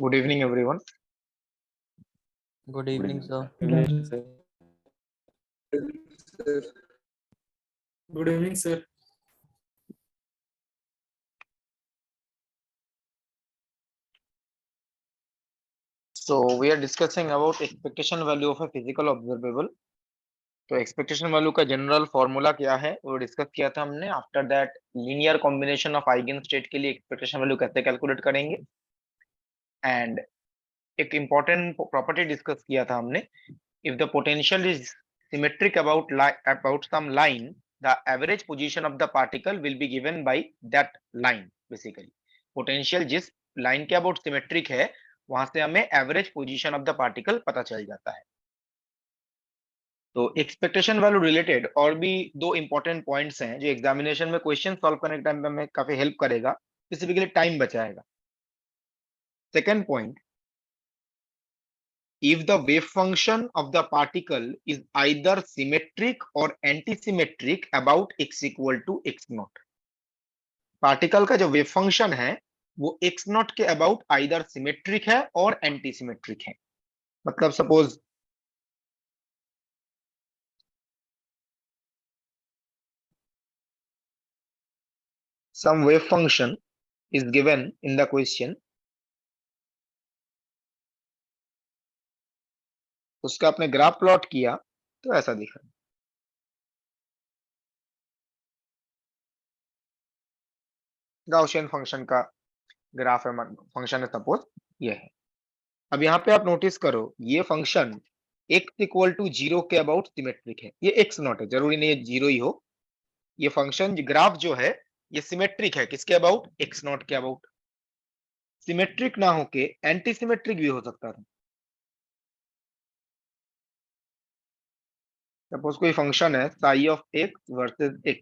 Good evening, everyone. Good evening, sir. Good evening, sir. So we are discussing about expectation value of a physical observable. तो expectation value का general formula क्या है वो discuss किया था हमने. After that linear combination of eigen state के लिए एक्सपेक्टेशन वैल्यू कैसे कैलकुलेट करेंगे, एंड एक इंपॉर्टेंट प्रॉपर्टी डिस्कस किया था हमने. If the potential is symmetric about some line, the average position of the particle will be given by that line. Basically potential जिस line के अबाउट सिमेट्रिक है वहां से हमें average position of the particle पता चल जाता है. तो एक्सपेक्टेशन वैल्यू रिलेटेड और भी दो इंपॉर्टेंट पॉइंट्स हैं जो एग्जामिनेशन में क्वेश्चन सॉल्व करने के टाइम पे हमें काफी हेल्प करेगा, स्पेसिफिकली टाइम बचाएगा. Second point, if the wave function of the particle is either symmetric or antisymmetric about x equal to x naught. Particle का जो वेव फंक्शन है वो x नॉट के अबाउट आइदर सिमेट्रिक है और antisymmetric है. मतलब suppose some wave function is given in the question, उसका आपने ग्राफ प्लॉट किया तो ऐसा दिखा. गाउसियन फंक्शन का ग्राफ है, फंक्शन है सपोज ये है. अब यहाँ पे आप नोटिस करो ये फंक्शन x इक्वल टू 0 के अबाउट सिमेट्रिक है. ये x नॉट है, जरूरी नहीं है 0 ही हो. ये फंक्शन ग्राफ जो है ये सिमेट्रिक है किसके अबाउट, x नॉट के अबाउट. सिमेट्रिक ना होके एंटी सिमेट्रिक भी हो सकता था. सपोज कोई फंक्शन है psi of x versus x.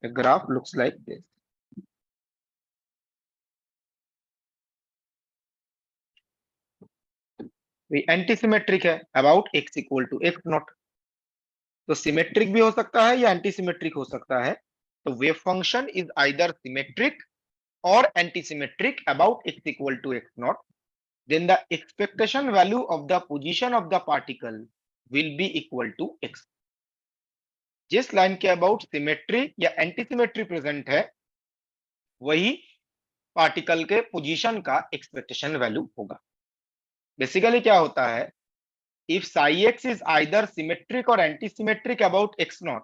The graph looks like this. ये एंटी सिमेट्रिक है about x equal to x naught. तो सिमेट्रिक भी हो सकता है या एंटी सिमेट्रिक हो सकता है. तो wave function is either symmetric or antisymmetric about x equal to x naught, then the expectation value of the position of the particle will be equal to x. जिस लाइन के about symmetry या एंटीसिमेट्री present है वही particle के position का expectation value होगा. Basically क्या होता है, if psi X is either symmetric और antisymmetric about X naught,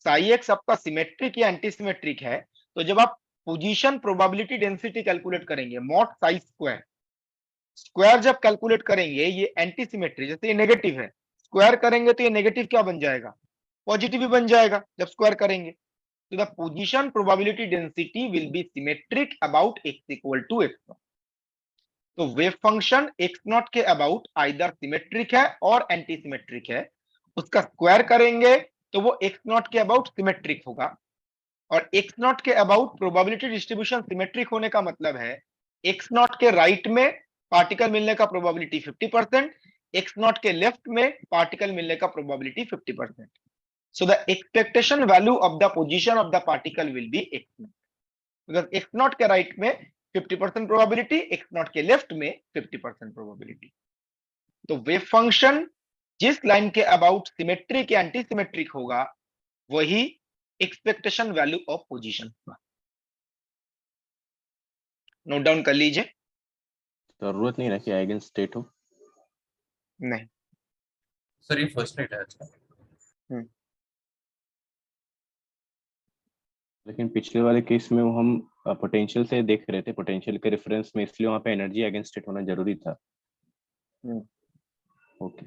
psi X आपका सिमेट्रिक या एंटीसिमेट्रिक है, तो जब आप पोजीशन प्रोबेबिलिटी डेंसिटी कैलकुलेट करेंगे मॉड साई स्क्वायर, स्क्वायर जब कैलकुलेट करेंगे ये एंटीसिमेट्री, जैसे ये नेगेटिव है स्क्वायर करेंगे तो ये नेगेटिव क्या बन जाएगा, पॉजिटिव भी बन जाएगा जब स्क्वायर करेंगे. तो the position probability density will be symmetric about x equal to x naught. तो वेव फंक्शन x नॉट के अबाउट आइदर सिमेट्रिक है और एंटीसिमेट्रिक है. उसका स्क्वायर करेंगे तो वो x नॉट के अबाउट सिमेट्रिक होगा. और x नॉट के अबाउट प्रोबेबिलिटी डिस्ट्रीब्यूशन सिमेट्रिक होने का मतलब है x नॉट के राइट में पार्टिकल मिलने का प्रोबेबिलिटी 50%, x नॉट के लेफ्ट में पार्टिकल मिलने का probability 50%. So the expectation value of the position of the particle will B x not, because x naught के राइट में 50% प्रोबेबिलिटी, x नॉट के लेफ्ट में 50% प्रोबेबिलिटी. तो वेव फंक्शन जिस लाइन के अबाउट सिमेट्रिक या एंटी सिमेट्रिक होगा वही एक्सपेक्टेशन वैल्यू ऑफ पोजीशन होगा. नोट डाउन कर लीजिए. जरूरत नहीं ना कि आइगन स्टेट हो. नहीं. सर ये फर्स्ट राइट है अच्छा. लेकिन पिछले वाले केस में वो हम पोटेंशियल से देख रहे थे, पोटेंशियल के रेफरेंस में, इसलिए वहां पे एनर्जी आइगन स्टेट होना जरूरी था. ओके.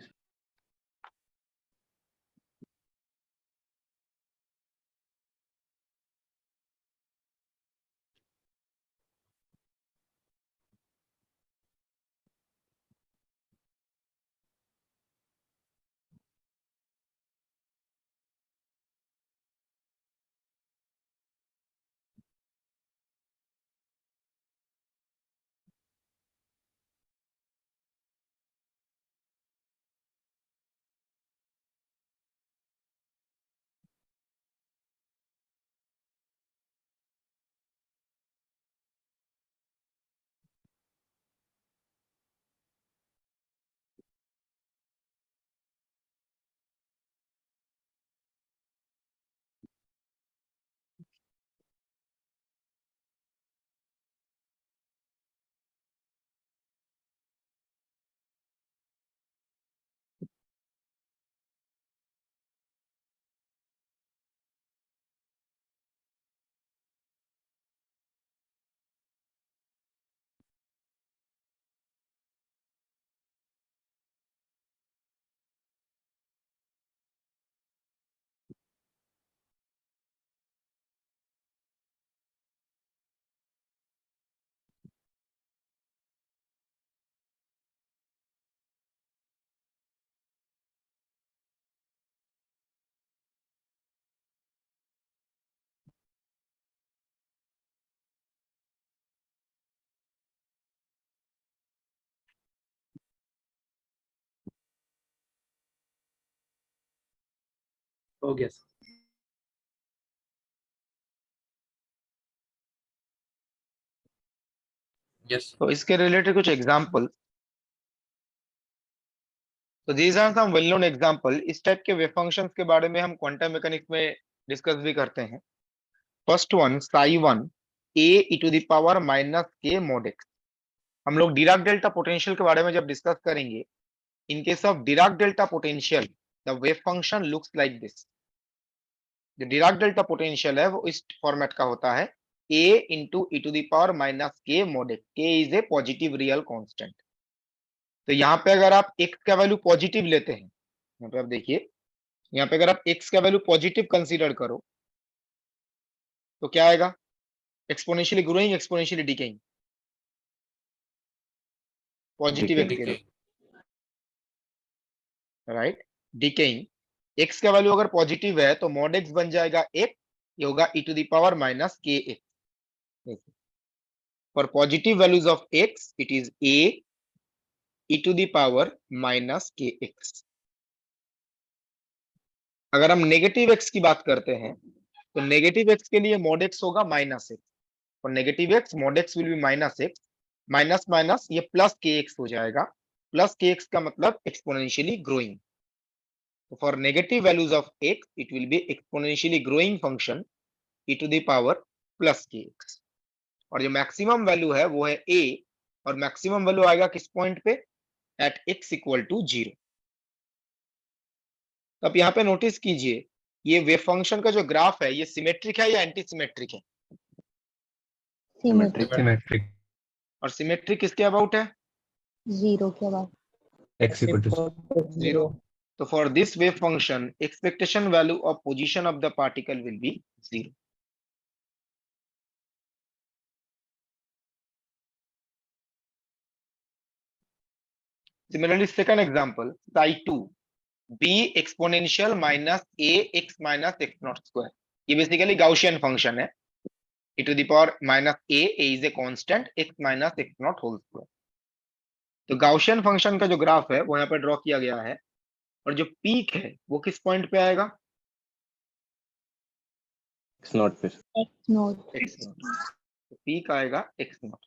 हो गया सर। यस तो इसके रिलेटेड कुछ एग्जाम्पल, तो these are some well known example. इस टाइप के वेव फंक्शंस के बारे में हम क्वांटम मैकेनिक्स में डिस्कस भी करते हैं। First one psi1 a e to the power minus k mod x। हम लोग डिराक डेल्टा पोटेंशियल के बारे में जब डिस्कस करेंगे, in case of Dirac delta potential the wave function looks like this. जो डिराक डेल्टा पोटेंशियल है वो इस फॉर्मेट का होता है, a into e to the power minus k mod x। k is a positive real constant. तो यहाँ पे अगर आप x का वैल्यू पॉजिटिव लेते हैं, यहाँ पे आप देखिए, यहाँ पे अगर आप x का वैल्यू पॉजिटिव कंसीडर करो तो क्या आएगा? Exponentially growing, exponentially decaying. Positive Decay. X के लिए, राइट, डिकेइंग। एक्स का वैल्यू अगर पॉजिटिव है तो मॉड एक्स बन जाएगा एक, ये होगा e to the power minus k x. For positive values of x it is a e to the power minus k x. अगर हम नेगेटिव एक्स की बात करते हैं तो नेगेटिव एक्स के लिए मॉड एक्स होगा minus x. For negative x mod x will be minus x, minus minus ये प्लस के एक्स हो जाएगा। प्लस के एक्स का मतलब exponentially growing. So for negative values of x, it will be exponentially growing function e to the power plus kx। और जो maximum value है वो है a, और मैक्सिमम वैल्यू आएगा किस पॉइंट पे? At x equal to 0। तो आप यहाँ पे नोटिस कीजिए, ये वेव फंक्शन का जो ग्राफ है ये सिमेट्रिक है या एंटी सिमेट्रिक है? सिमेट्रिक सिमेट्रिक और सिमेट्रिक किसके अबाउट है? जीरो के बाद x इक्वल टू 0। तो for this wave function expectation value of position of the particle will B 0। Similarly, second example, psi2 b exponential minus a x minus x naught square। ये basically Gaussian function है, e to the power minus a is a constant, x minus x naught whole square। तो Gaussian function का जो graph है वो यहाँ पे draw किया गया है, और जो पीक है वो किस पॉइंट पे आएगा? X नॉट पे। X naught x naught। तो पीक आएगा x naught।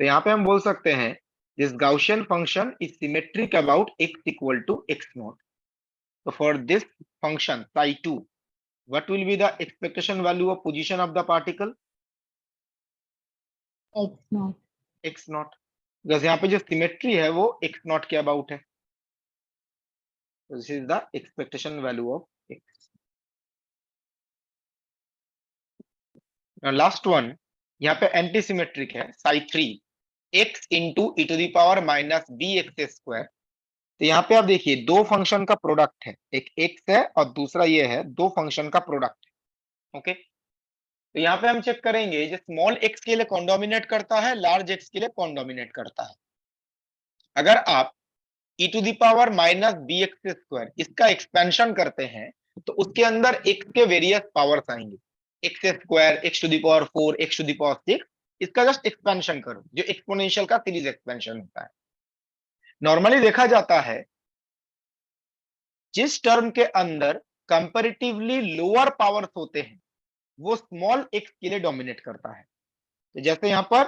तो यहाँ पे हम बोल सकते हैं this Gaussian function is symmetric about x equal to x naught। तो for this function psi2 what will be the expectation value of position of the particle? X naught x naught। Because यहाँ पे जो symmetry है वो x naught के about है। This is the expectation value of x। Last one, यहाँ पे anti symmetric है psi3 x into e to the power minus b x square. तो यहाँ पे आप देखिए दो फंक्शन का प्रोडक्ट है, एक x है और दूसरा ये है, दो फंक्शन का प्रोडक्ट है। ओके, तो यहाँ पे हम चेक करेंगे जो स्मॉल x के लिए कौन डोमिनेट करता है, लार्ज x के लिए कौन डोमिनेट करता है। अगर आप e to the power minus b x square इसका एक्सपेंशन करते हैं तो उसके अंदर x के वेरियस पावर्स आएंगे, x square, x to the power 4, x to the power 6। इसका जस्ट एक्सपेंशन करो, जो एक्सपोनेंशियल का सीरीज एक्सपेंशन होता है। नॉर्मली देखा जाता है जिस टर्म के अंदर कंपैरेटिवली लोअर पावर्स होते हैं वो स्मॉल x के लिए डोमिनेट करता है। तो जैसे यहाँ पर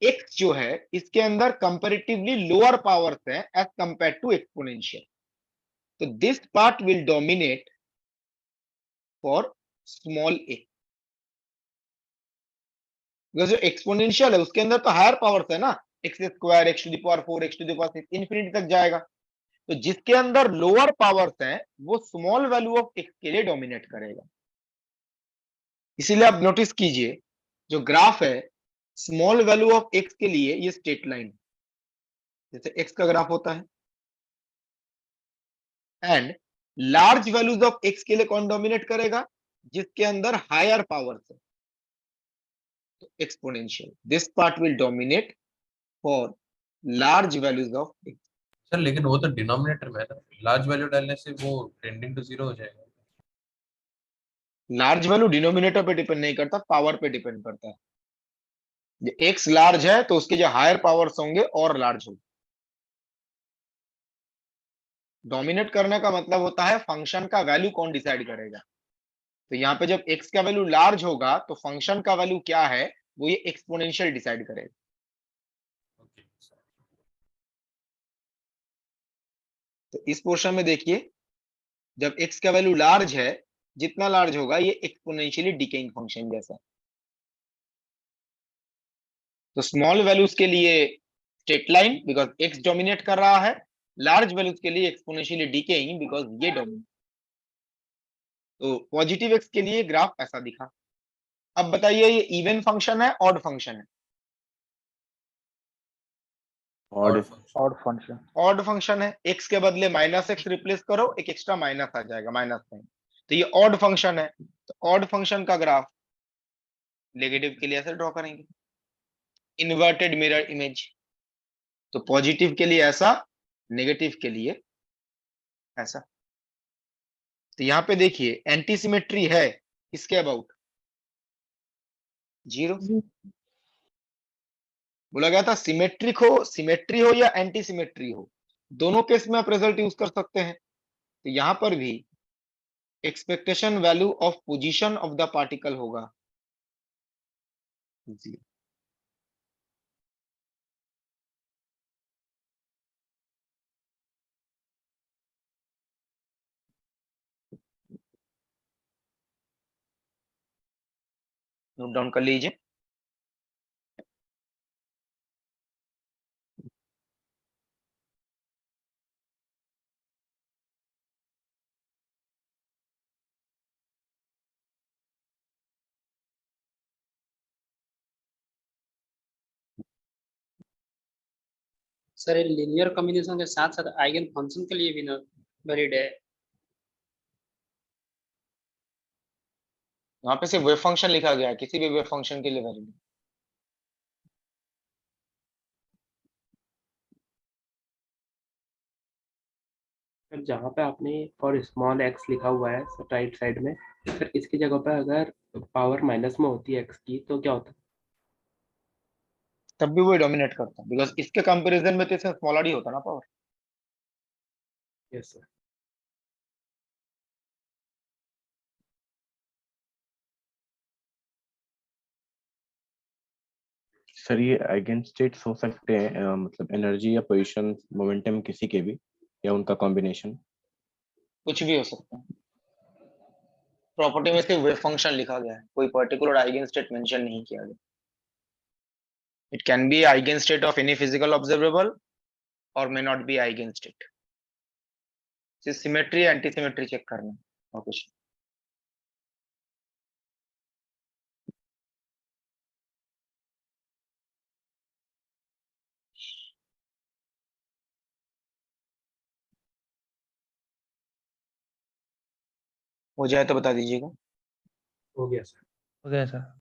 x जो है इसके अंदर कंपैरेटिवली लोअर पावर्स हैं एज कंपेयर टू एक्सपोनेंशियल, तो this part will dominate for small x। जो एक्सपोनेंशियल है उसके अंदर तो हायर पावर्स है ना, x square, x to the power 4, x to the power 6, infinity तक जाएगा। तो जिसके अंदर लोअर पावर्स हैं वो स्मॉल वैल्यू ऑफ x के लिए डोमिनेट करेगा। इसीलिए आप नोटिस कीजिए जो ग्राफ है स्मॉल वैल्यू ऑफ x के लिए ये स्ट्रेट लाइन, जैसे x का ग्राफ होता है, and large values of x के लिए कौन डोमिनेट करेगा? जिसके अंदर हायर पावर्स है, तो exponential. This part will dominate for large values of x। Sir लेकिन वो तो डिनोमिनेटर में है ना, लार्ज वैल्यू डालने से वो टेंडिंग टू 0 हो जाएगा। लार्ज वैल्यू डिनोमिनेटर पे डिपेंड नहीं करता, पावर पे डिपेंड करता है। x लार्ज है तो उसके जो हायर पावर्स होंगे और लार्ज होंगे। डोमिनेट करने का मतलब होता है फंक्शन का वैल्यू कौन डिसाइड करेगा। तो यहाँ पे जब x का वैल्यू लार्ज होगा तो फंक्शन का वैल्यू क्या है वो ये एक्सपोनेंशियल डिसाइड करेगा। Okay. तो इस पोर्शन में देखिए जब x का वैल्यू लार्ज है, जितना लार्ज होगा ये एक्सपोनेंशियली डिकेइंग फंक्शन जैसा। तो स्मॉल वैल्यूज के लिए straight line because x dominate कर रहा है, लार्ज वैल्यूज के लिए एक्सपोनेंशियली डिकेइंग बिकॉज ये डोमिनेट। तो पॉजिटिव x के लिए ग्राफ ऐसा दिखा। अब बताइए ये इवन फंक्शन है ऑड फंक्शन है? और ऑड फंक्शन। ऑड फंक्शन है, x के बदले -x रिप्लेस करो, एक एक्स्ट्रा माइनस आ जाएगा माइनस साइन, तो ये ऑड फंक्शन है। तो ऑड फंक्शन का ग्राफ नेगेटिव के लिए ऐसे ड्रॉ करेंगे, इन्वर्टेड मिरर इमेज। तो पॉजिटिव के लिए ऐसा, नेगेटिव के लिए ऐसा। तो यहाँ पे देखिए एंटी सिमेट्री है इसके अबाउट 0। बोला गया था सिमेट्रिक हो, सिमेट्री हो या एंटी सिमेट्री हो, दोनों केस में आप रिजल्ट यूज कर सकते हैं। तो यहां पर भी expectation value of position of the particle होगा 0। नोट डाउन कर लीजिए। सर लीनियर कॉम्बिनेशन के साथ साथ आइगन फंक्शन के लिए भी ना वैलिड है। वहां पे सिर्फ वेव फंक्शन लिखा गया है, किसी भी वेव फंक्शन के लिए वैलिड। जहाँ पे आपने फॉर स्मॉल एक्स लिखा हुआ है राइट साइड में, फिर इसकी जगह पे अगर पावर माइनस में होती है एक्स की तो क्या होता तब भी वो डोमिनेट करता है बिकॉज इसके कंपैरिजन में तो इसमें स्मॉलर ही होता ना पावर। है? Yes sir. सर ये आइगन स्टेट्स हो सकते हैं मतलब एनर्जी या पोजीशन मोमेंटम किसी के भी, या उनका कॉम्बिनेशन? कुछ भी हो सकता है। प्रॉपर्टी में सिर्फ वेव फंक्शन लिखा गया है, कोई पर्टिकुलर आइगन स्टेट मेंशन नहीं किया गया। It can be eigen state of any physical observable और may not be eigen state. सिर्फ सिमेट्री एंटी सिमेट्री चेक करना और कुछ नहीं। हो जाए तो बता दीजिएगा। हो गया सर। हो गया sir.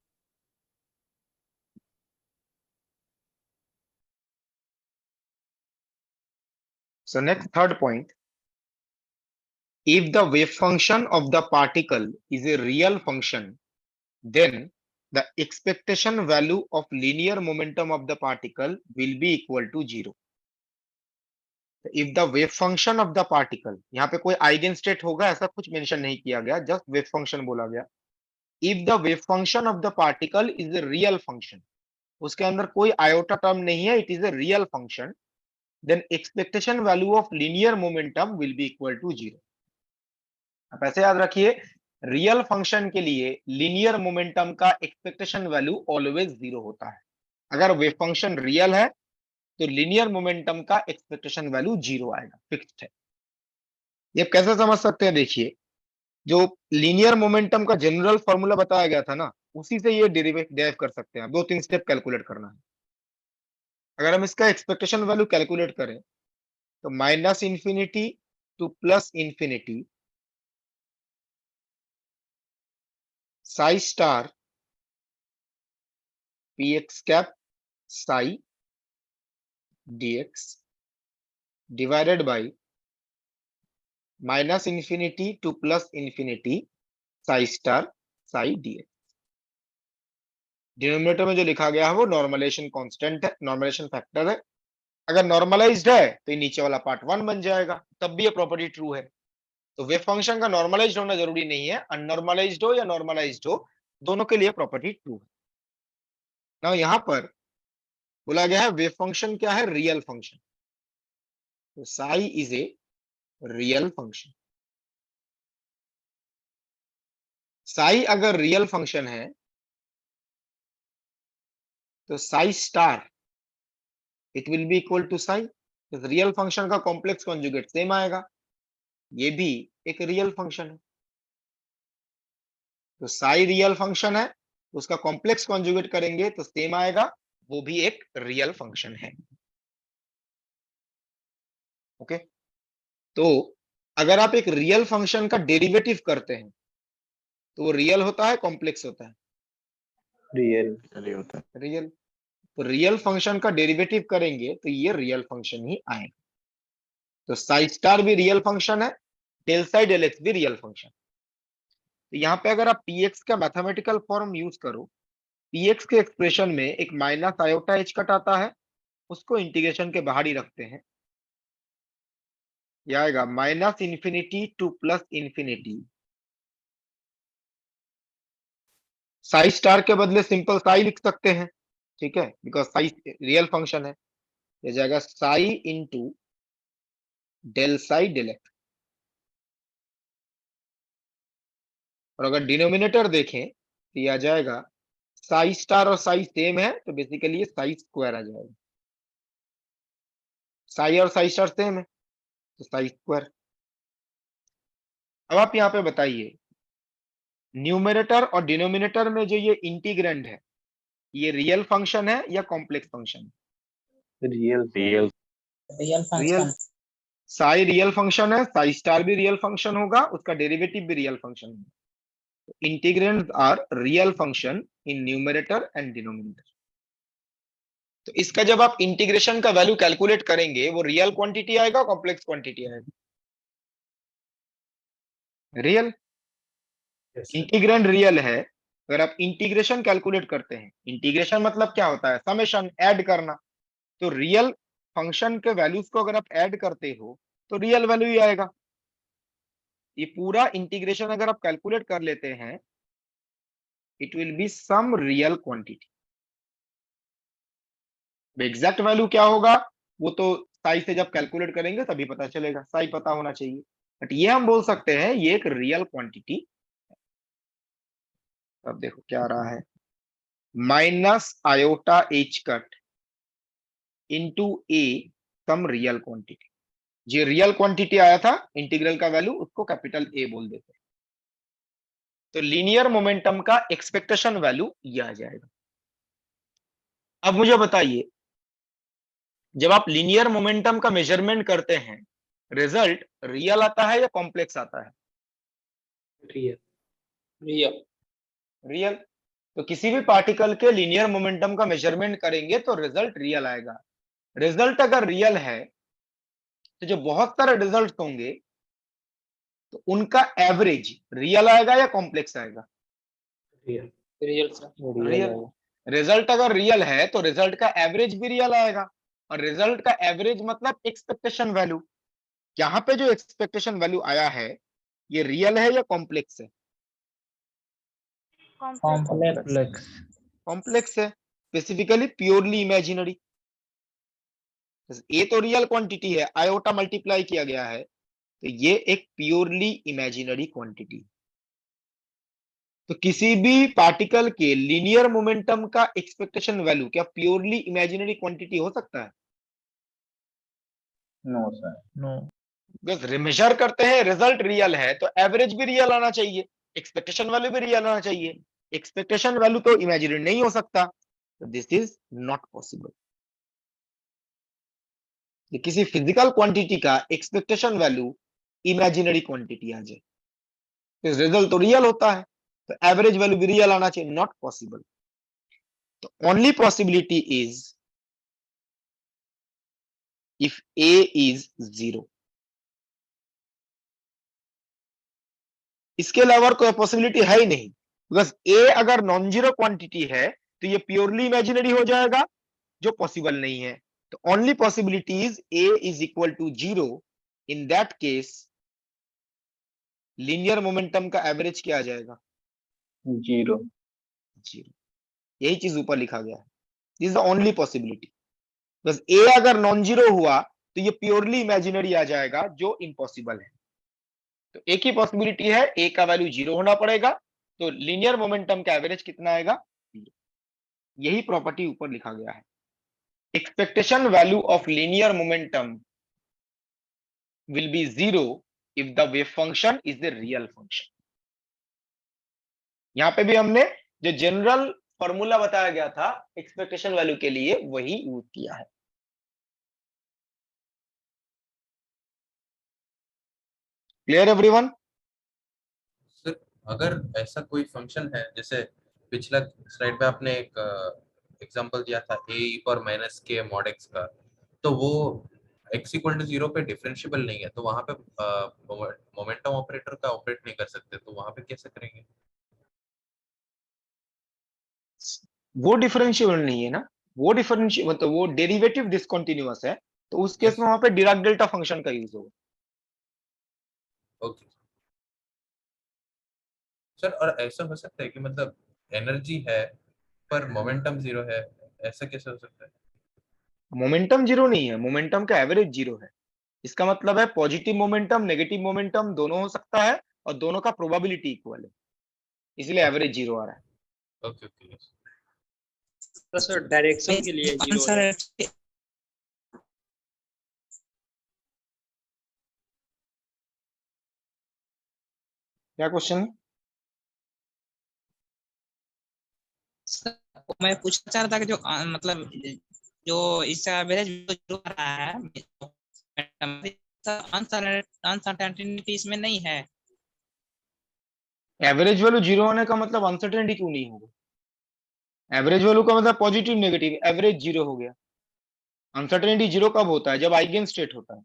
So next third point, if the wave function of the particle is a real function, then the expectation value of linear momentum of the particle will be equal to 0. If the wave function of the particle, यहाँ पे कोई eigen state होगा ऐसा कुछ mention नहीं किया गया, just wave function बोला गया। If the wave function of the particle is a real function, उसके अंदर कोई iota term नहीं है, it is a real function, then expectation value of linear momentum will be equal to 0. आप ऐसे याद रखिए, रियल फंक्शन के लिए लीनियर मोमेंटम का एक्सपेक्टेशन वैल्यू ऑलवेज 0 होता है। अगर वेव फंक्शन रियल है तो लीनियर मोमेंटम का एक्सपेक्टेशन वैल्यू 0 आएगा, फिक्स्ड है। ये कैसे समझ सकते हैं? देखिए जो लीनियर मोमेंटम का जनरल फॉर्मूला बताया गया था ना, उसी से ये डेरिव कर सकते हैं। 2-3 स्टेप कैलकुलेट करना है। अगर हम इसका एक्सपेक्टेशन वैल्यू कैलकुलेट करें तो -∞ to +∞ psi star px cap psi dx divided by -∞ to +∞ psi star psi dx। Denominator में जो लिखा गया है वो नॉर्मलाइजेशन कांस्टेंट है, नॉर्मलाइजेशन फैक्टर है। अगर नॉर्मलाइज्ड है तो ये नीचे वाला पार्ट 1 बन जाएगा, तब भी ये प्रॉपर्टी ट्रू है। तो वेव फंक्शन का नॉर्मलाइज्ड होना जरूरी नहीं है, अननॉर्मलाइज्ड हो या नॉर्मलाइज्ड हो, दोनों के लिए प्रॉपर्टी ट्रू है। ना यहां पर बोला गया है वेव फंक्शन क्या है, रियल फंक्शन। तो psi is a real function. Psi अगर रियल फंक्शन है तो psi star it will be equal to psi. Real function का कॉम्प्लेक्स कॉन्जुगेट सेम आएगा, ये भी एक रियल फंक्शन है। तो साई रियल फंक्शन है, उसका कॉम्प्लेक्स कॉन्जुगेट करेंगे तो सेम आएगा, वो भी एक रियल फंक्शन है। ओके, तो अगर आप एक रियल फंक्शन का डेरिवेटिव करते हैं तो वो रियल होता है, कॉम्प्लेक्स होता है? रियल होता है। रियल। तो रियल फंक्शन का डेरिवेटिव करेंगे तो ये रियल फंक्शन ही आएगा। तो साई स्टार भी रियल फंक्शन है, डेल साई डेल एक्स भी रियल फंक्शन। तो यहाँ पे अगर आप px का मैथमेटिकल फॉर्म यूज करो, px के एक्सप्रेशन में एक माइनस आयोटा h कट आता है, उसको इंटीग्रेशन के बाहर ही रखते हैं, यह आएगा minus infinity two plus infinity. Psi star के बदले सिंपल साई लिख सकते हैं, ठीक है, बिकॉज साई रियल फंक्शन है। यह जाएगा psi into del psi del x. और अगर डिनोमिनेटर देखें तो यह आ जाएगा साई स्टार और साई सेम है तो बेसिकली ये साई स्क्वायर आ जाएगा। साई और साई स्टार सेम है तो साई स्क्वायर। अब आप यहाँ पे बताइए, न्यूमरेटर और डिनोमिनेटर में जो ये इंटीग्रेंड है, ये रियल फंक्शन है या complex function? Real real real. Function. Psi real function है, साई स्टार भी रियल फंक्शन होगा, उसका डेरिवेटिव भी रियल फंक्शन होगा। Integrands are real function in numerator and denominator. तो इसका जब आप इंटीग्रेशन का वैल्यू कैलकुलेट करेंगे वो रियल क्वांटिटी आएगा, कॉम्प्लेक्स क्वांटिटी आएगा? रियल। इंटीग्रेंड रियल है। अगर आप इंटीग्रेशन कैलकुलेट करते हैं, इंटीग्रेशन मतलब क्या होता है, समेशन, ऐड करना। तो रियल फंक्शन के वैल्यूज को अगर आप ऐड करते हो तो रियल वैल्यू ही आएगा। ये पूरा इंटीग्रेशन अगर आप कैलकुलेट कर लेते हैं, it will be some real quantity. Exact value क्या होगा वो तो साई से जब कैलकुलेट करेंगे तभी पता चलेगा, साई पता होना चाहिए। बट ये हम बोल सकते हैं ये एक रियल क्वांटिटी। अब देखो क्या आ रहा है, minus iota H cut into a some real quantity. जो रियल क्वांटिटी आया था इंटीग्रल का वैल्यू, उसको कैपिटल ए बोल देते हैं। तो लीनियर मोमेंटम का एक्सपेक्टेशन वैल्यू ये आ जाएगा। अब मुझे बताइए, जब आप लीनियर मोमेंटम का मेजरमेंट करते हैं, रिजल्ट रियल आता है या कॉम्प्लेक्स आता है? रियल। रियल। रियल। तो किसी भी पार्टिकल के लीनियर मोमेंटम का मेजरमेंट करेंगे तो रिजल्ट रियल आएगा। रिजल्ट अगर रियल है तो जो बहुत सारे रिजल्ट होंगे तो उनका एवरेज रियल आएगा या कॉम्प्लेक्स आएगा? Real. Real sir. Real. Result अगर रियल है तो रिजल्ट का एवरेज भी रियल आएगा, और रिजल्ट का एवरेज मतलब एक्सपेक्टेशन वैल्यू। यहाँ पे जो एक्सपेक्टेशन वैल्यू आया है ये रियल है या कॉम्प्लेक्स है? कॉम्प्लेक्स। कॉम्प्लेक्स है, स्पेसिफिकली प्योरली इमेजिनरी। ये तो रियल क्वांटिटी है, आयोटा मल्टीप्लाई किया गया है, तो ये एक प्योरली इमेजिनरी क्वांटिटी। तो किसी भी पार्टिकल के लीनियर मोमेंटम का एक्सपेक्टेशन वैल्यू क्या प्योरली इमेजिनरी क्वांटिटी हो सकता है? No sir, no. बस मेजर करते हैं, रिजल्ट रियल है तो एवरेज भी रियल आना चाहिए, एक्सपेक्टेशन वैल्यू भी रियल आना चाहिए। एक्सपेक्टेशन वैल्यू तो इमेजिनरी नहीं हो सकता, तो दिस इज नॉट पॉसिबल। किसी फिजिकल क्वांटिटी का एक्सपेक्टेशन वैल्यू इमेजिनरी क्वांटिटी आ जाए, रिजल्ट तो रियल होता है, तो एवरेज वैल्यू भी रियल आना चाहिए, नॉट पॉसिबल। तो only possibility is if A is 0। इसके अलावा कोई पॉसिबिलिटी है ही नहीं, बिकॉज ए अगर नॉन जीरो क्वांटिटी है तो ये प्योरली इमेजिनरी हो जाएगा, जो पॉसिबल नहीं है। The only possibility is A is equal to 0. In that case, linear momentum का एवरेज क्या आ जाएगा? 0. 0. यही चीज ऊपर लिखा गया है. This is the only possibility. बस A अगर नॉन जीरो हुआ तो ये प्योरली इमेजिनरी आ जाएगा, जो इम्पॉसिबल है. तो एक ही पॉसिबिलिटी है, A का वैल्यू 0 होना पड़ेगा, तो लीनियर मोमेंटम का एवरेज कितना आएगा? 0. यही प्रॉपर्टी ऊपर लिखा गया है. Expectation value of linear momentum will be 0 if the wave function is the real function. यहां पे भी हमने जो जनरल फॉर्मूला बताया गया था एक्सपेक्टेशन वैल्यू के लिए वही यूज किया है. Clear everyone? सर अगर ऐसा कोई फंक्शन है, जैसे पिछला स्लाइड पे आपने एक एग्जांपल दिया था a e⁻k mod x का, तो वो x इक्वल टू 0 पे डिफरेंशिएबल नहीं है, तो वहां पे मोमेंटम ऑपरेटर का ऑपरेट नहीं कर सकते, तो वहां पे कैसे करेंगे? वो डिफरेंशिएबल नहीं है ना, वो डिफरेंशिएबल मतलब वो डेरिवेटिव डिसकंटीन्यूअस है, तो उस केस में वहां पे डिराक डेल्टा फंक्शन का यूज होगा. ओके सर, और ऐसा हो सकता है कि मतलब एनर्जी है पर मोमेंटम 0 है, ऐसा कैसे हो सकता है? मोमेंटम 0 नहीं है, मोमेंटम का एवरेज 0 है. इसका मतलब है पॉजिटिव मोमेंटम नेगेटिव मोमेंटम दोनों हो सकता है और दोनों का प्रोबेबिलिटी इक्वल है, इसलिए एवरेज 0 आ रहा है. Okay okay. तो सर डायरेक्शन के लिए 0 है. क्या क्वेश्चन है? मैं पूछना चाह रहा था कि जो मतलब जो इसका एवरेज जो आ रहा है अनसर्टेनिटी इसमें नहीं है. एवरेज वैल्यू 0 होने का मतलब अनसर्टेनिटी क्यों नहीं होगा? एवरेज वैल्यू का मतलब पॉजिटिव नेगेटिव, एवरेज 0 हो गया. अनसर्टेनिटी 0 कब होता है? जब आइगन स्टेट होता है.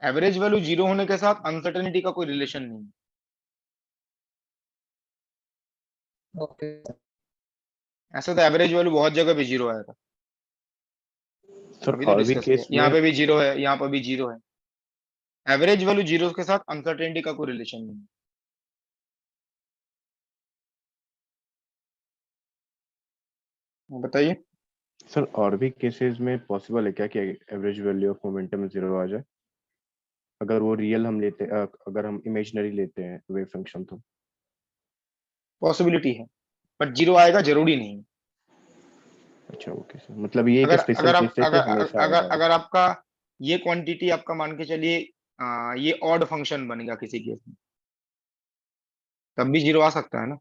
एवरेज वैल्यू 0 होने के साथ अनसर्टेनिटी का कोई रिलेशन नहीं है. ओके. ऐसा तो एवरेज वैल्यू बहुत जगह पे 0 आया था. सर अभी तो और भी डिस्कस केस किया, यहाँ पे भी 0 है, यहाँ पे भी 0 है. एवरेज वैल्यू 0 के साथ अनसर्टेनिटी का कोई रिलेशन नहीं है. बताइए. सर और भी केसेस में पॉसिबल है क्या कि एवरेज वैल्यू ऑफ मोमेंटम 0 आ जाए, अगर वो रियल हम लेते अगर हम इमेजिनरी लेते हैं वेव फंक्शन तो? पॉसिबिलिटी है, बट 0 आएगा जरूरी नहीं. अच्छा ओके सर, मतलब ये एक अगर स्पेशल अगर केस है कि हमेशा अगर आएगा। अगर आपका ये क्वांटिटी आपका मान के चलिए ये ऑड फंक्शन बनेगा किसी केस में, तब भी 0 आ सकता है ना.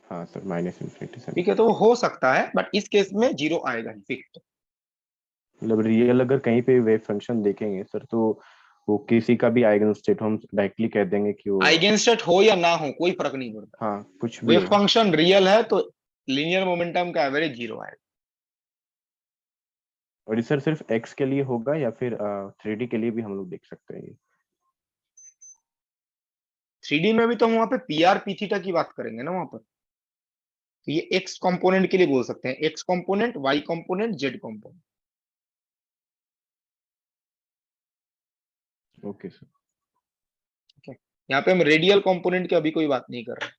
हाँ सर, माइनस इन्फिनिटी से ठीक है, तो वो हो सकता है, बट इस केस में 0 आएगा ही फिक्स्ड. मतलब रियल अगर कहीं पे वेव फंक्शन देखेंगे सर, तो वो किसी का भी आइगन स्टेट हम डायरेक्टली कह देंगे कि वो आइगन स्टेट हो या ना हो कोई फर्क नहीं पड़ता. हाँ कुछ भी वेव हो। फंक्शन रियल है तो लीनियर मोमेंटम का एवरेज 0 आएगा. और ये सर सिर्फ एक्स के लिए होगा या फिर 3D के लिए भी हम लोग देख सकते हैं ये? 3D में भी तो हम वहां पे PR P थीटा की बात करेंगे ना वहां पर. तो ये एक्स कंपोनेंट के लिए बोल सकते हैं, x component, y component, z component. Okay sir. यहाँ पे हम रेडियल कंपोनेंट की अभी कोई बात नहीं कर रहे.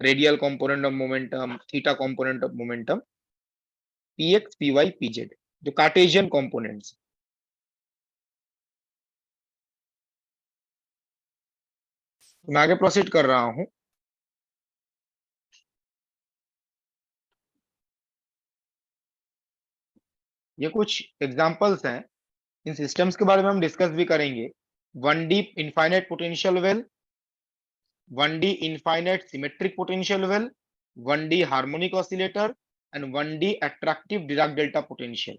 Radial component of momentum, theta component of momentum, px, py, pz जो कार्टेशियन कंपोनेंट्स. मैं आगे प्रोसीड कर रहा हूं. ये कुछ एग्जांपल्स हैं, इन सिस्टम्स के बारे में हम डिस्कस भी करेंगे. 1D infinite potential well, 1D infinite symmetric potential well, 1D harmonic oscillator and 1D attractive Dirac delta potential.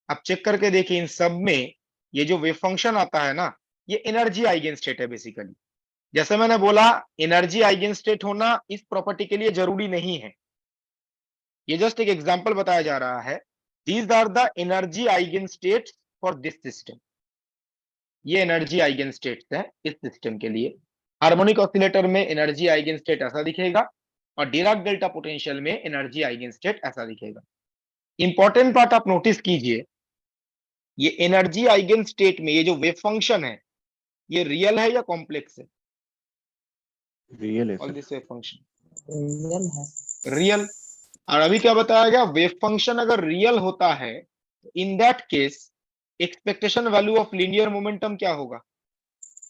आप चेक करके देखिए, इन सब में ये जो वेव फंक्शन आता है ना, ये एनर्जी आइगन स्टेट है बेसिकली. जैसे मैंने बोला, एनर्जी आइगन स्टेट होना इस प्रॉपर्टी के लिए जरूरी नहीं है. ये जस्ट एक एग्जांपल बताया जा रहा है. These are the energy eigen states for this system. ये एनर्जी आइगन स्टेट्स हैं इस सिस्टम के लिए. हार्मोनिक ऑसिलेटर में एनर्जी आइगन स्टेट ऐसा दिखेगा, और डिराक डेल्टा पोटेंशियल में एनर्जी आइगन स्टेट ऐसा दिखेगा। इंपॉर्टेंट पार्ट आप नोटिस कीजिए, ये एनर्जी आइगन स्टेट में ये जो वेव फंक्शन है ये रियल है या कॉम्प्लेक्स है? रियल है all sir. This wave function real है। रियल। और अभी क्या बताया गया, वेव फंक्शन अगर रियल होता है in that case expectation value of linear momentum क्या होगा?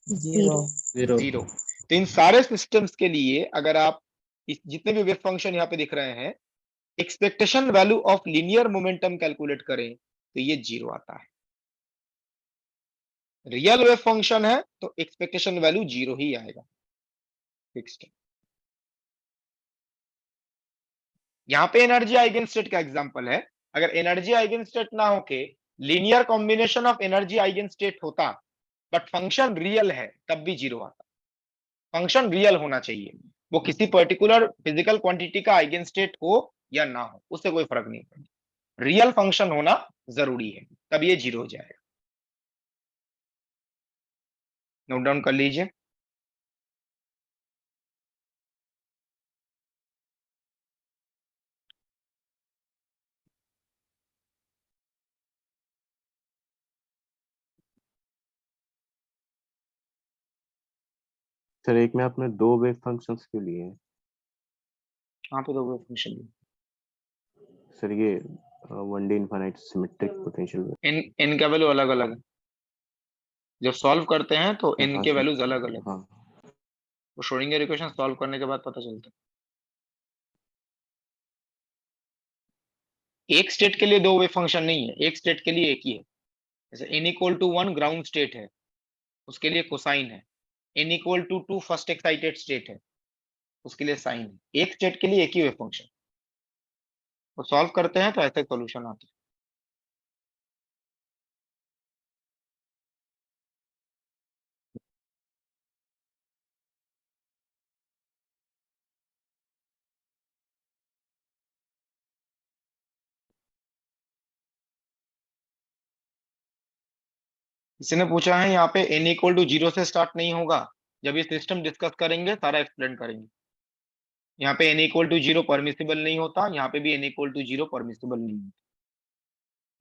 जीरो। जीरो। जीरो। तो इन सारे सिस्टम्स के लिए अगर आप जितने भी वेव फंक्शन यहाँ पे दिख रहे हैं expectation value of linear momentum calculate करें तो ये जीरो आता है। रियल वेव फंक्शन है तो एक्सपेक्टेशन वैल्यू जीरो ही आएगा, फिक्स्ड। यहाँ पे एनर्जी आइगन स्टेट का एग्जांपल है, अगर एनर्जी आइगन स्टेट ना होके linear combination of energy eigen state होता बट फंक्शन रियल है तब भी जीरो आता। फंक्शन रियल होना चाहिए, वो किसी पर्टिकुलर फिजिकल क्वांटिटी का आइगन स्टेट हो या ना हो उससे कोई फर्क नहीं पड़ता, रियल फंक्शन होना जरूरी है तब ये जीरो हो जाएगा। नोट डाउन कर लीजिए। सर एक में आपने दो वेव फंक्शंस क्यों लिए हैं? यहाँ पे दो वेव फंक्शन सर ये 1D infinite symmetric potential in का वैल्यू अलग अलग है, जब सॉल्व करते हैं तो इन के वैल्यूज अलग अलग, हाँ वो श्रोडिंगर इक्वेशन सॉल्व करने के बाद पता चलता है। एक स्टेट के लिए दो वेव फंक्शन नहीं है, एक स्टेट के लिए एक ही है। जैसे n equal to 1 ground state है उसके लिए कोसाइन है, n equal to 2 first excited state है उसके लिए साइन है। एक स्टेट के लिए एक ही वेव फंक्शन, वो सॉल्व करते हैं तो ऐसे सॉल्यूशन आता है। किसी ने पूछा है यहाँ पे n इक्वल टू 0 से स्टार्ट नहीं होगा, जब ये सिस्टम डिस्कस करेंगे सारा एक्सप्लेन करेंगे। यहाँ पे n इक्वल टू 0 परमिसिबल नहीं होता, यहाँ पे भी n इक्वल टू 0 परमिसिबल नहीं होता,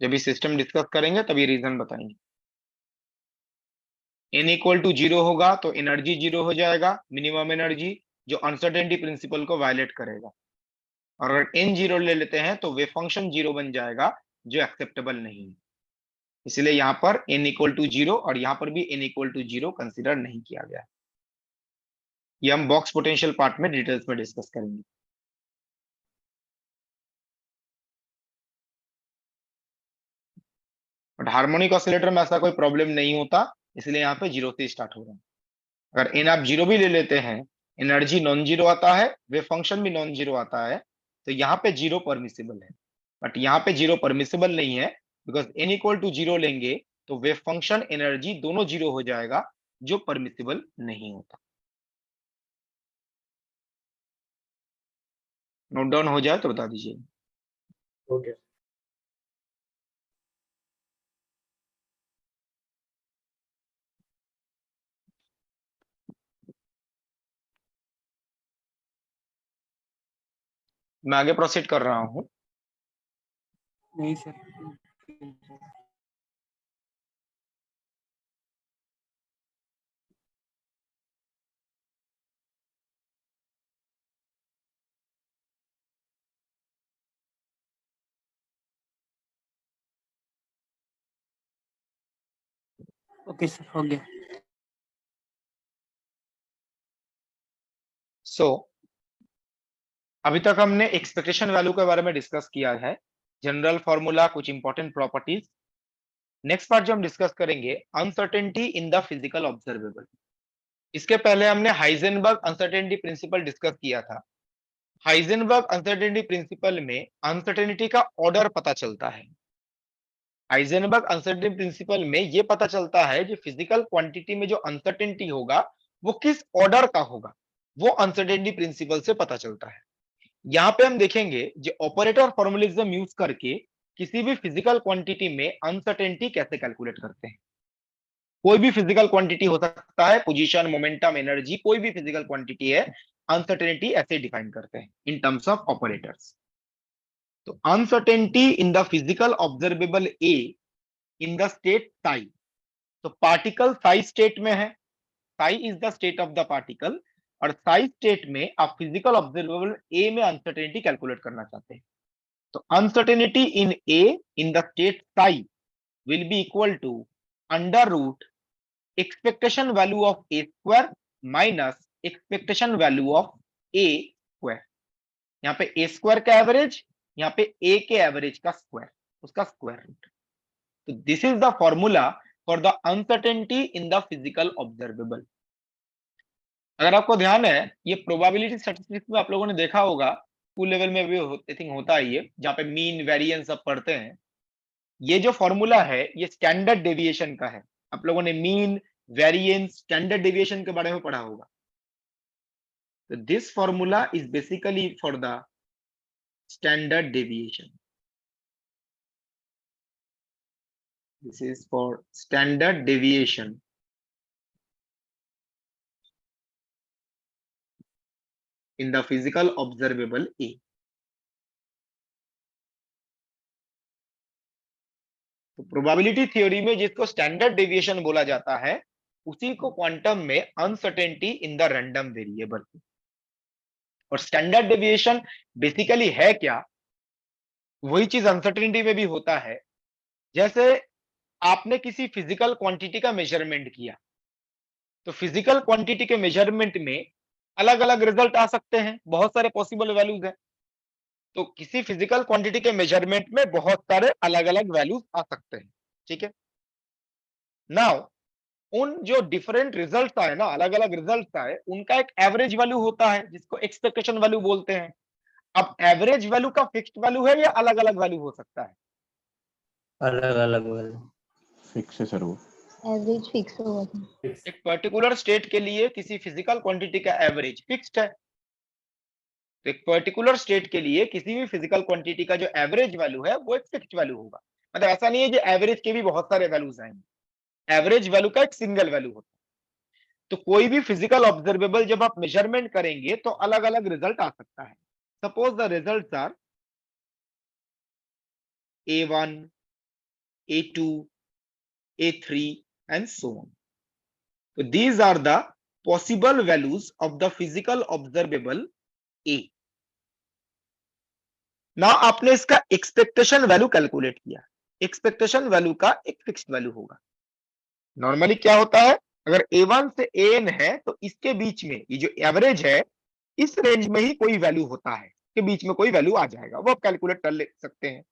जब ये सिस्टम डिस्कस करेंगे तभी रीजन बताएंगे। n इक्वल टू 0 होगा तो एनर्जी 0 हो जाएगा, मिनिमम एनर्जी, जो अनसर्टेनिटी प्रिंसिपल को वायलेट करेगा। और अगर n 0 ले लेते हैं तो वेव फंक्शन 0 बन जाएगा जो एक्सेप्टेबल नहीं है। इसलिए यहाँ पर n इक्वल टू 0 और यहाँ पर भी n इक्वल टू 0 कंसिडर नहीं किया गया है। ये हम बॉक्स पोटेंशियल पार्ट में डिटेल्स में डिस्कस करेंगे। बट हार्मोनिक ऑसिलेटर में ऐसा कोई प्रॉब्लम नहीं होता, इसलिए यहाँ पे 0 से स्टार्ट हो रहा है। अगर n आप 0 भी ले लेते हैं एनर्जी नॉन जीरो आता है, वेव फंक्शन भी नॉन जीरो आता है, तो यहाँ पे 0 परमिसिबल है। बट यहाँ पे 0 परमिसिबल नहीं है बिकॉज n इक्वल टू 0 लेंगे तो वेव फंक्शन एनर्जी दोनों 0 हो जाएगा जो परमिसिबल नहीं होता। नोट डाउन हो जाए तो बता दीजिए। ओके। मैं आगे प्रोसीड कर रहा हूँ। नहीं सर। ओके सर, हो गया। सो अभी तक हमने एक्सपेक्टेशन वैल्यू के बारे में डिस्कस किया है, जनरल फॉर्मूला, कुछ इंपॉर्टेंट प्रॉपर्टीज। नेक्स्ट पार्ट जो हम डिस्कस करेंगे uncertainty in the physical observable. इसके पहले हमने हाइजेनबर्ग अनसर्टेनिटी प्रिंसिपल डिस्कस किया था। हाइजेनबर्ग अनसर्टेनिटी प्रिंसिपल में अनसर्टेनिटी का ऑर्डर पता चलता है। हाइजेनबर्ग अनसर्टेनिटी प्रिंसिपल में ये पता चलता है कि फिजिकल क्वांटिटी में जो अनसर्टेनिटी होगा वो किस ऑर्डर का होगा, वो अनसर्टेनिटी प्रिंसिपल से पता चलता है। यहाँ पे हम देखेंगे जो ऑपरेटर फॉर्मुलिज्म यूज करके किसी भी फिजिकल क्वांटिटी में अनसर्टेनिटी कैसे कैलकुलेट करते हैं। कोई भी फिजिकल क्वांटिटी हो सकता है, पोजीशन, मोमेंटम, एनर्जी, कोई भी फिजिकल क्वांटिटी है, अनसर्टेनिटी ऐसे डिफाइन करते हैं इन टर्म्स ऑफ ऑपरेटर्स। तो uncertainty in the physical observable A in the state Sai, तो पार्टिकल साई स्टेट में है, psi is the state of the particle, और साई स्टेट में आप फिजिकल ऑब्जर्वेबल ए में अनसर्टेनिटी कैलकुलेट करना चाहते हैं। तो uncertainty in A in the state psi will be equal to under root expectation value of A square minus expectation value of A square. यहाँ पे ए स्क्वायर का एवरेज, यहाँ पे ए के एवरेज का स्क्वायर, उसका स्क्वायर रूट। तो this is the formula for the uncertainty in the physical observable. अगर आपको ध्यान है, ये प्रोबेबिलिटी स्टैटिस्टिक्स में आप लोगों ने देखा होगा, स्कूल लेवल में भी आई थिंक होता है ये, जहाँ पे मीन वेरिएंस सब पढ़ते हैं। ये जो फॉर्मूला है ये स्टैंडर्ड डेविएशन का है। आप लोगों ने मीन वेरिएंस स्टैंडर्ड डेविएशन के बारे में पढ़ा होगा। तो this formula is basically for the standard deviation. This is for standard deviation in the physical observable A. तो प्रोबेबिलिटी थ्योरी में जिसको स्टैंडर्ड डेविएशन बोला जाता है, उसी को क्वांटम में uncertainty in the random variable. और स्टैंडर्ड डेविएशन बेसिकली है क्या, वही चीज अनसर्टेनिटी में भी होता है। जैसे आपने किसी फिजिकल क्वांटिटी का मेजरमेंट किया, तो फिजिकल क्वांटिटी के मेजरमेंट में अलग अलग रिजल्ट आ सकते हैं, बहुत सारे पॉसिबल वैल्यूज हैं। तो किसी फिजिकल क्वांटिटी के मेजरमेंट में बहुत सारे अलग अलग वैल्यूज आ सकते हैं, ठीक है। नाउ उन जो डिफरेंट रिजल्ट्स आए ना, अलग अलग रिजल्ट्स आए, उनका एक एवरेज वैल्यू होता है जिसको एक्सपेक्टेशन वैल्यू बोलते हैं। अब एवरेज वैल्यू का फिक्स्ड वैल्यू है या अलग अलग वैल्यू हो सकता है? अलग अलग वैल्यू फिक्स है सर वो। एवरेज फिक्स होगा था। एक पर्टिकुलर स्टेट के लिए किसी फिजिकल क्वांटिटी का एवरेज फिक्स्ड है, तो एक पर्टिकुलर स्टेट के लिए किसी भी फिजिकल क्वांटिटी का जो एवरेज वैल्यू है वो एक फिक्स्ड वैल्यू होगा। मतलब ऐसा नहीं है कि एवरेज के भी बहुत सारे वैल्यूज आएंगे, एवरेज वैल्यू का एक सिंगल वैल्यू होता है। तो कोई भी फिजिकल ऑब्जर्वेबल जब आप मेजरमेंट करेंगे तो अलग अलग रिजल्ट आ सकता है। Suppose the results are A1, A2, A3 and so on. So these are the possible values of the physical observable A. Now आपने इसका एक्सपेक्टेशन वैल्यू कैलकुलेट किया। एक्सपेक्टेशन वैल्यू का एक फिक्स्ड वैल्यू होगा। नॉर्मली क्या होता है, अगर A1 से AN है तो इसके बीच में ये जो एवरेज है, इस रेंज में ही कोई वैल्यू होता है, के बीच में कोई वैल्यू आ जाएगा, वो आप कैलकुलेट कर ले सकते हैं।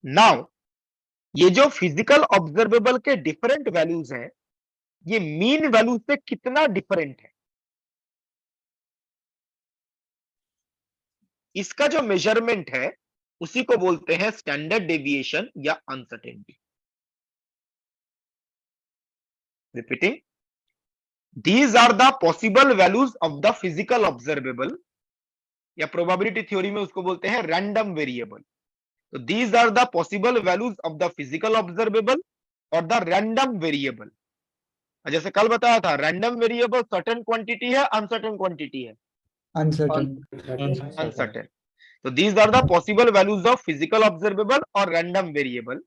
नाउ ये जो फिजिकल ऑब्जर्वेबल के डिफरेंट वैल्यूज हैं, ये मीन वैल्यू से कितना डिफरेंट है, इसका जो मेजरमेंट है उसी को बोलते हैं स्टैंडर्ड डेविएशन या uncertainty. Repeating, these are the possible values of the physical observable, या प्रोबेबिलिटी थ्योरी में उसको बोलते हैं रैंडम वेरिएबल। तो these are the possible values of the physical observable और द रैंडम वेरिएबल। जैसे कल बताया था, रैंडम वेरिएबल सर्टेन क्वांटिटी है, अनसर्टेन क्वांटिटी है, अनसर्टेन। तो these are the possible values of physical observable और रैंडम वेरिएबल।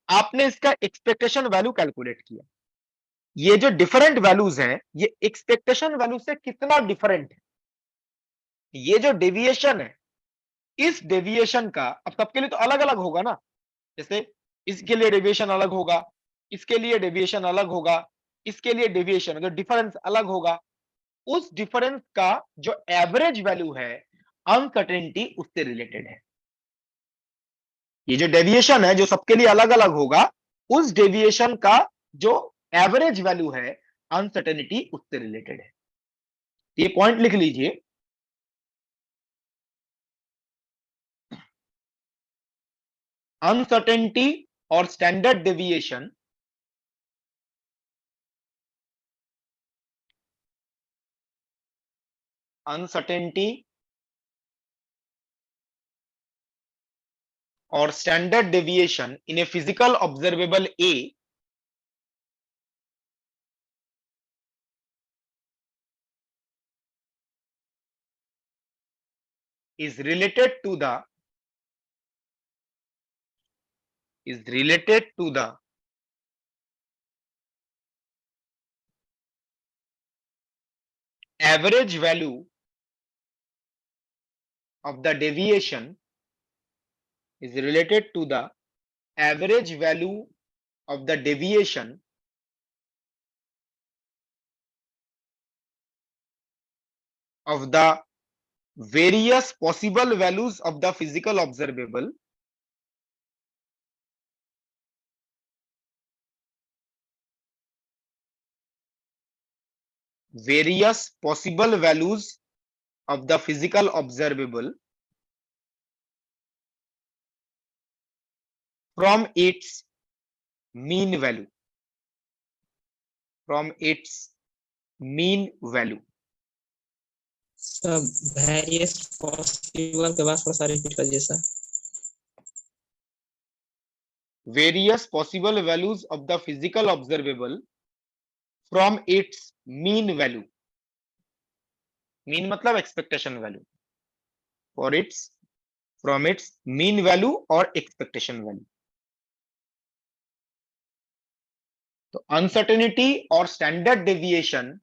आपने इसका एक्सपेक्टेशन वैल्यू कैलकुलेट किया। ये जो डिफरेंट वैल्यूज हैं, ये एक्सपेक्टेशन वैल्यू से कितना डिफरेंट है, ये जो डेविएशन है, इस डेविएशन का अब सबके लिए तो अलग अलग होगा ना। जैसे इसके लिए डेविएशन अलग होगा, इसके लिए डेविएशन अलग होगा, इसके लिए डेविएशन जो डिफरेंस अलग होगा। उस डिफरेंस का जो एवरेज वैल्यू है, अनसर्टेनिटी उससे रिलेटेड है। ये जो डेविएशन है जो सबके लिए अलग अलग होगा, उस डेविएशन का जो एवरेज वैल्यू है, अनसर्टेनिटी उससे रिलेटेड है। ये पॉइंट लिख लीजिए। अनसर्टेनिटी और स्टैंडर्ड डेविएशन अनसर्टेनिटी और standard deviation in a physical observable A is related to the average value of the deviation is related to the average value of the deviation of the various possible values of the physical observable various possible values of the physical observable from its mean value सब various possible के बाद थोड़ा सा repeat कर जैसा various possible values of the physical observable from its mean value. Mean मतलब expectation value. From its mean value or expectation value. तो uncertainty or standard deviation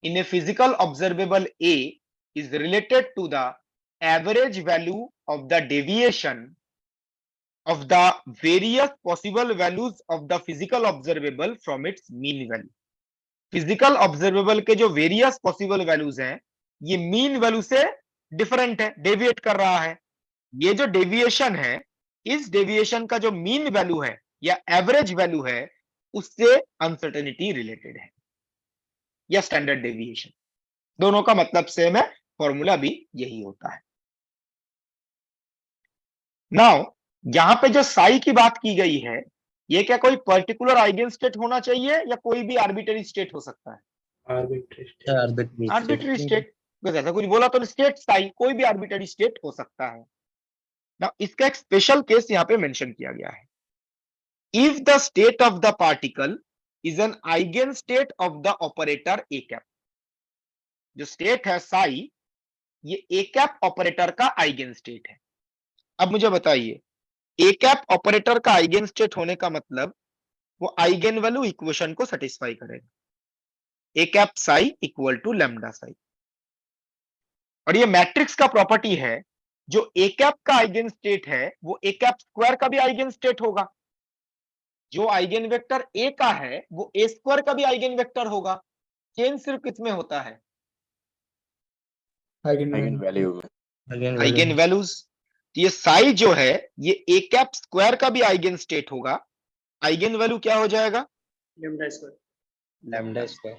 in a physical observable A is related to the average value of the deviation of the various possible values of the physical observable from its mean value. Physical observable के जो various possible values हैं ये mean value से different है, deviate कर रहा है. ये जो deviation है इस deviation का जो mean value है या average value है उससे uncertainty related है या standard deviation. दोनों का मतलब सेम है, फॉर्मूला भी यही होता है. नाउ यहां पे जो साई की बात की गई है ये क्या कोई पर्टिकुलर आइगन स्टेट होना चाहिए या कोई भी आर्बिट्ररी स्टेट हो सकता है? Arbitrary state. ऐसा कुछ बोला तो स्टेट साई कोई भी आर्बिट्ररी स्टेट हो सकता है. नाउ इसका एक स्पेशल केस यहाँ पे मेंशन किया गया है. If the state of the particle is an eigen state of the operator A cap. जो स्टेट है साई ये ए कैप ऑपरेटर का आइगन स्टेट है. अब मुझे बताइए ए कैप ऑपरेटर का आइगन स्टेट होने का मतलब वो आइगन वैल्यू इक्वेशन को सेटिस्फाई करेगा. A cap psi equal to lambda psi. और ये मैट्रिक्स का प्रॉपर्टी है जो ए कैप का आइगन स्टेट है वो ए कैप स्क्वायर का भी आइगन स्टेट होगा. जो आइगन वेक्टर ए का है वो ए स्क्वायर का भी आइगन वेक्टर होगा. चेंज सिर्फ किसमें होता है? Eigen values. ये साई जो है ये ए कैप स्क्वायर का भी आइगन स्टेट होगा. आइगन वैल्यू क्या हो जाएगा? Lambda square.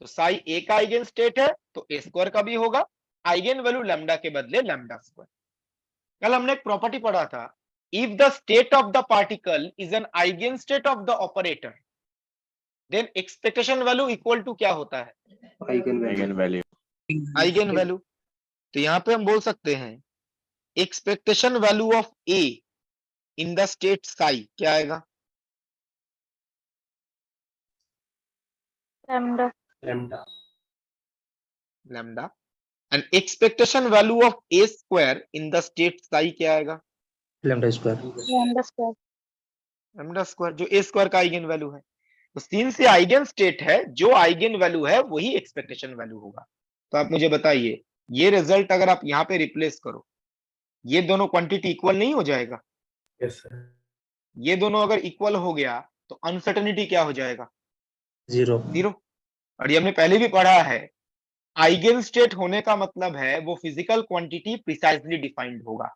तो साई ए का आइगन स्टेट है तो ए स्क्वायर का भी होगा. आइगन वैल्यू लैम्डा के बदले लैम्डा स्क्वायर. कल हमने एक प्रॉपर्टी पढ़ा था, if the state of the particle is an eigen state of the operator then expectation value equal to क्या होता है? Eigen value. तो यहां पे हम बोल सकते हैं expectation value of A in the state psi क्या आएगा? Lambda. And expectation value of A square in the state psi क्या आएगा? Lambda square. लैम्डा स्क्वायर जो ए स्क्वायर का आइगन वैल्यू है. तो सिंस ये आइगन स्टेट है जो आइगन वैल्यू है वही एक्सपेक्टेशन वैल्यू होगा. तो आप मुझे बताइए ये रिजल्ट अगर आप यहाँ पे रिप्लेस करो ये दोनों क्वांटिटी इक्वल नहीं हो जाएगा? Yes sir. ये दोनों अगर इक्वल हो गया तो अनसर्टेनिटी क्या हो जाएगा? 0. और ये हमने पहले भी पढ़ा है आइगन स्टेट होने का मतलब है वो फिजिकल क्वांटिटी प्रिसाइजली डिफाइंड होगा.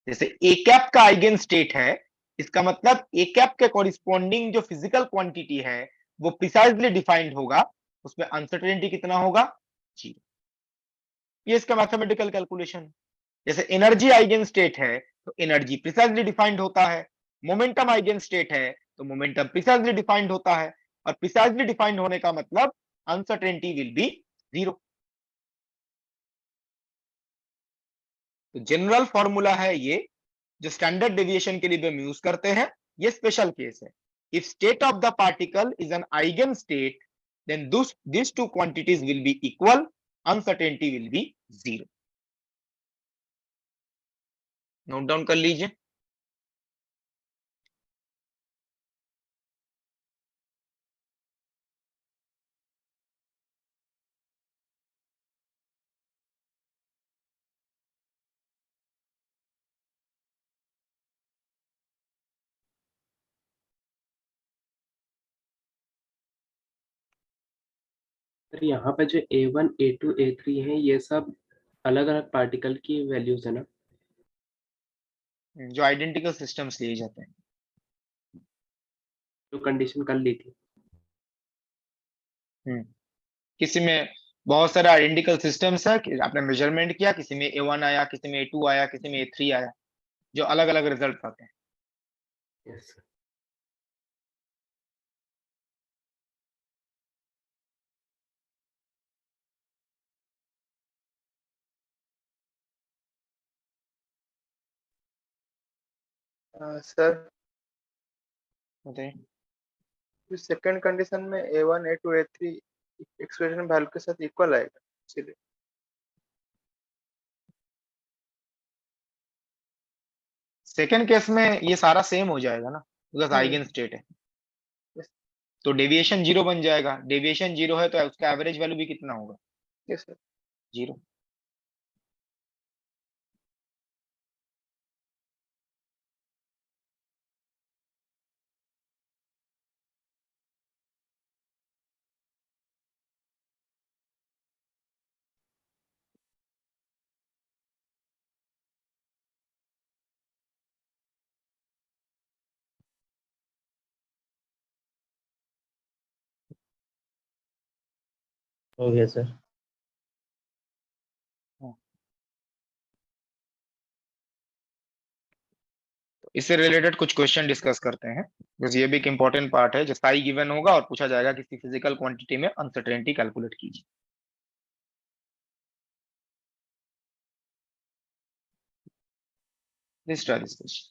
जैसे ए कैप का आइगन स्टेट है इसका मतलब ए कैप के कॉरिस्पॉन्डिंग जो फिजिकल क्वांटिटी है वो प्रिसाइजली डिफाइंड होगा. उसमें अनसर्टेनिटी कितना होगा? 0. ये इसका मैथमेटिकल कैलकुलेशन. जैसे एनर्जी आइगन स्टेट है तो एनर्जी प्रिसाइजली डिफाइंड होता है. मोमेंटम आइगन स्टेट है तो मोमेंटम प्रिसाइजली डिफाइंड होता है. और प्रिसाइजली डिफाइंड होने का मतलब अनसर्टेनिटी विल बी 0. तो जनरल फॉर्मूला है ये जो स्टैंडर्ड डेविएशन के लिए भी हम यूज करते हैं. ये स्पेशल केस है. If state of the particle is an eigen state then these two quantities will be equal uncertainty will be 0. Note down कर लीजिए. सर यहाँ पे जो A1, A2, A3 हैं ये सब अलग अलग पार्टिकल की वैल्यूज है ना? जो आइडेंटिकल सिस्टम्स लिए जाते हैं. जो कंडीशन कर ली थी. किसी में बहुत सारे आइडेंटिकल सिस्टम्स है कि आपने मेजरमेंट किया, किसी में A1 आया, किसी में A2 आया, किसी में A3 आया, जो अलग अलग रिजल्ट आते हैं. Yes sir. सर बताइए. सेकंड कंडीशन में A1, A2, A3 expression value के साथ इक्वल आएगा, इसलिए सेकेंड केस में ये सारा सेम हो जाएगा ना, बिकॉज आइगन स्टेट है. तो डेविएशन 0 बन जाएगा. डेविएशन 0 है तो उसका एवरेज वैल्यू भी कितना होगा? Yes sir. 0. हो गया सर. इससे रिलेटेड कुछ क्वेश्चन डिस्कस करते हैं, बिकॉज ये भी एक इंपॉर्टेंट पार्ट है. जो साई गिवन होगा और पूछा जाएगा किसी फिजिकल क्वांटिटी में अनसर्टेनिटी कैलकुलेट कीजिए. Let's try this question.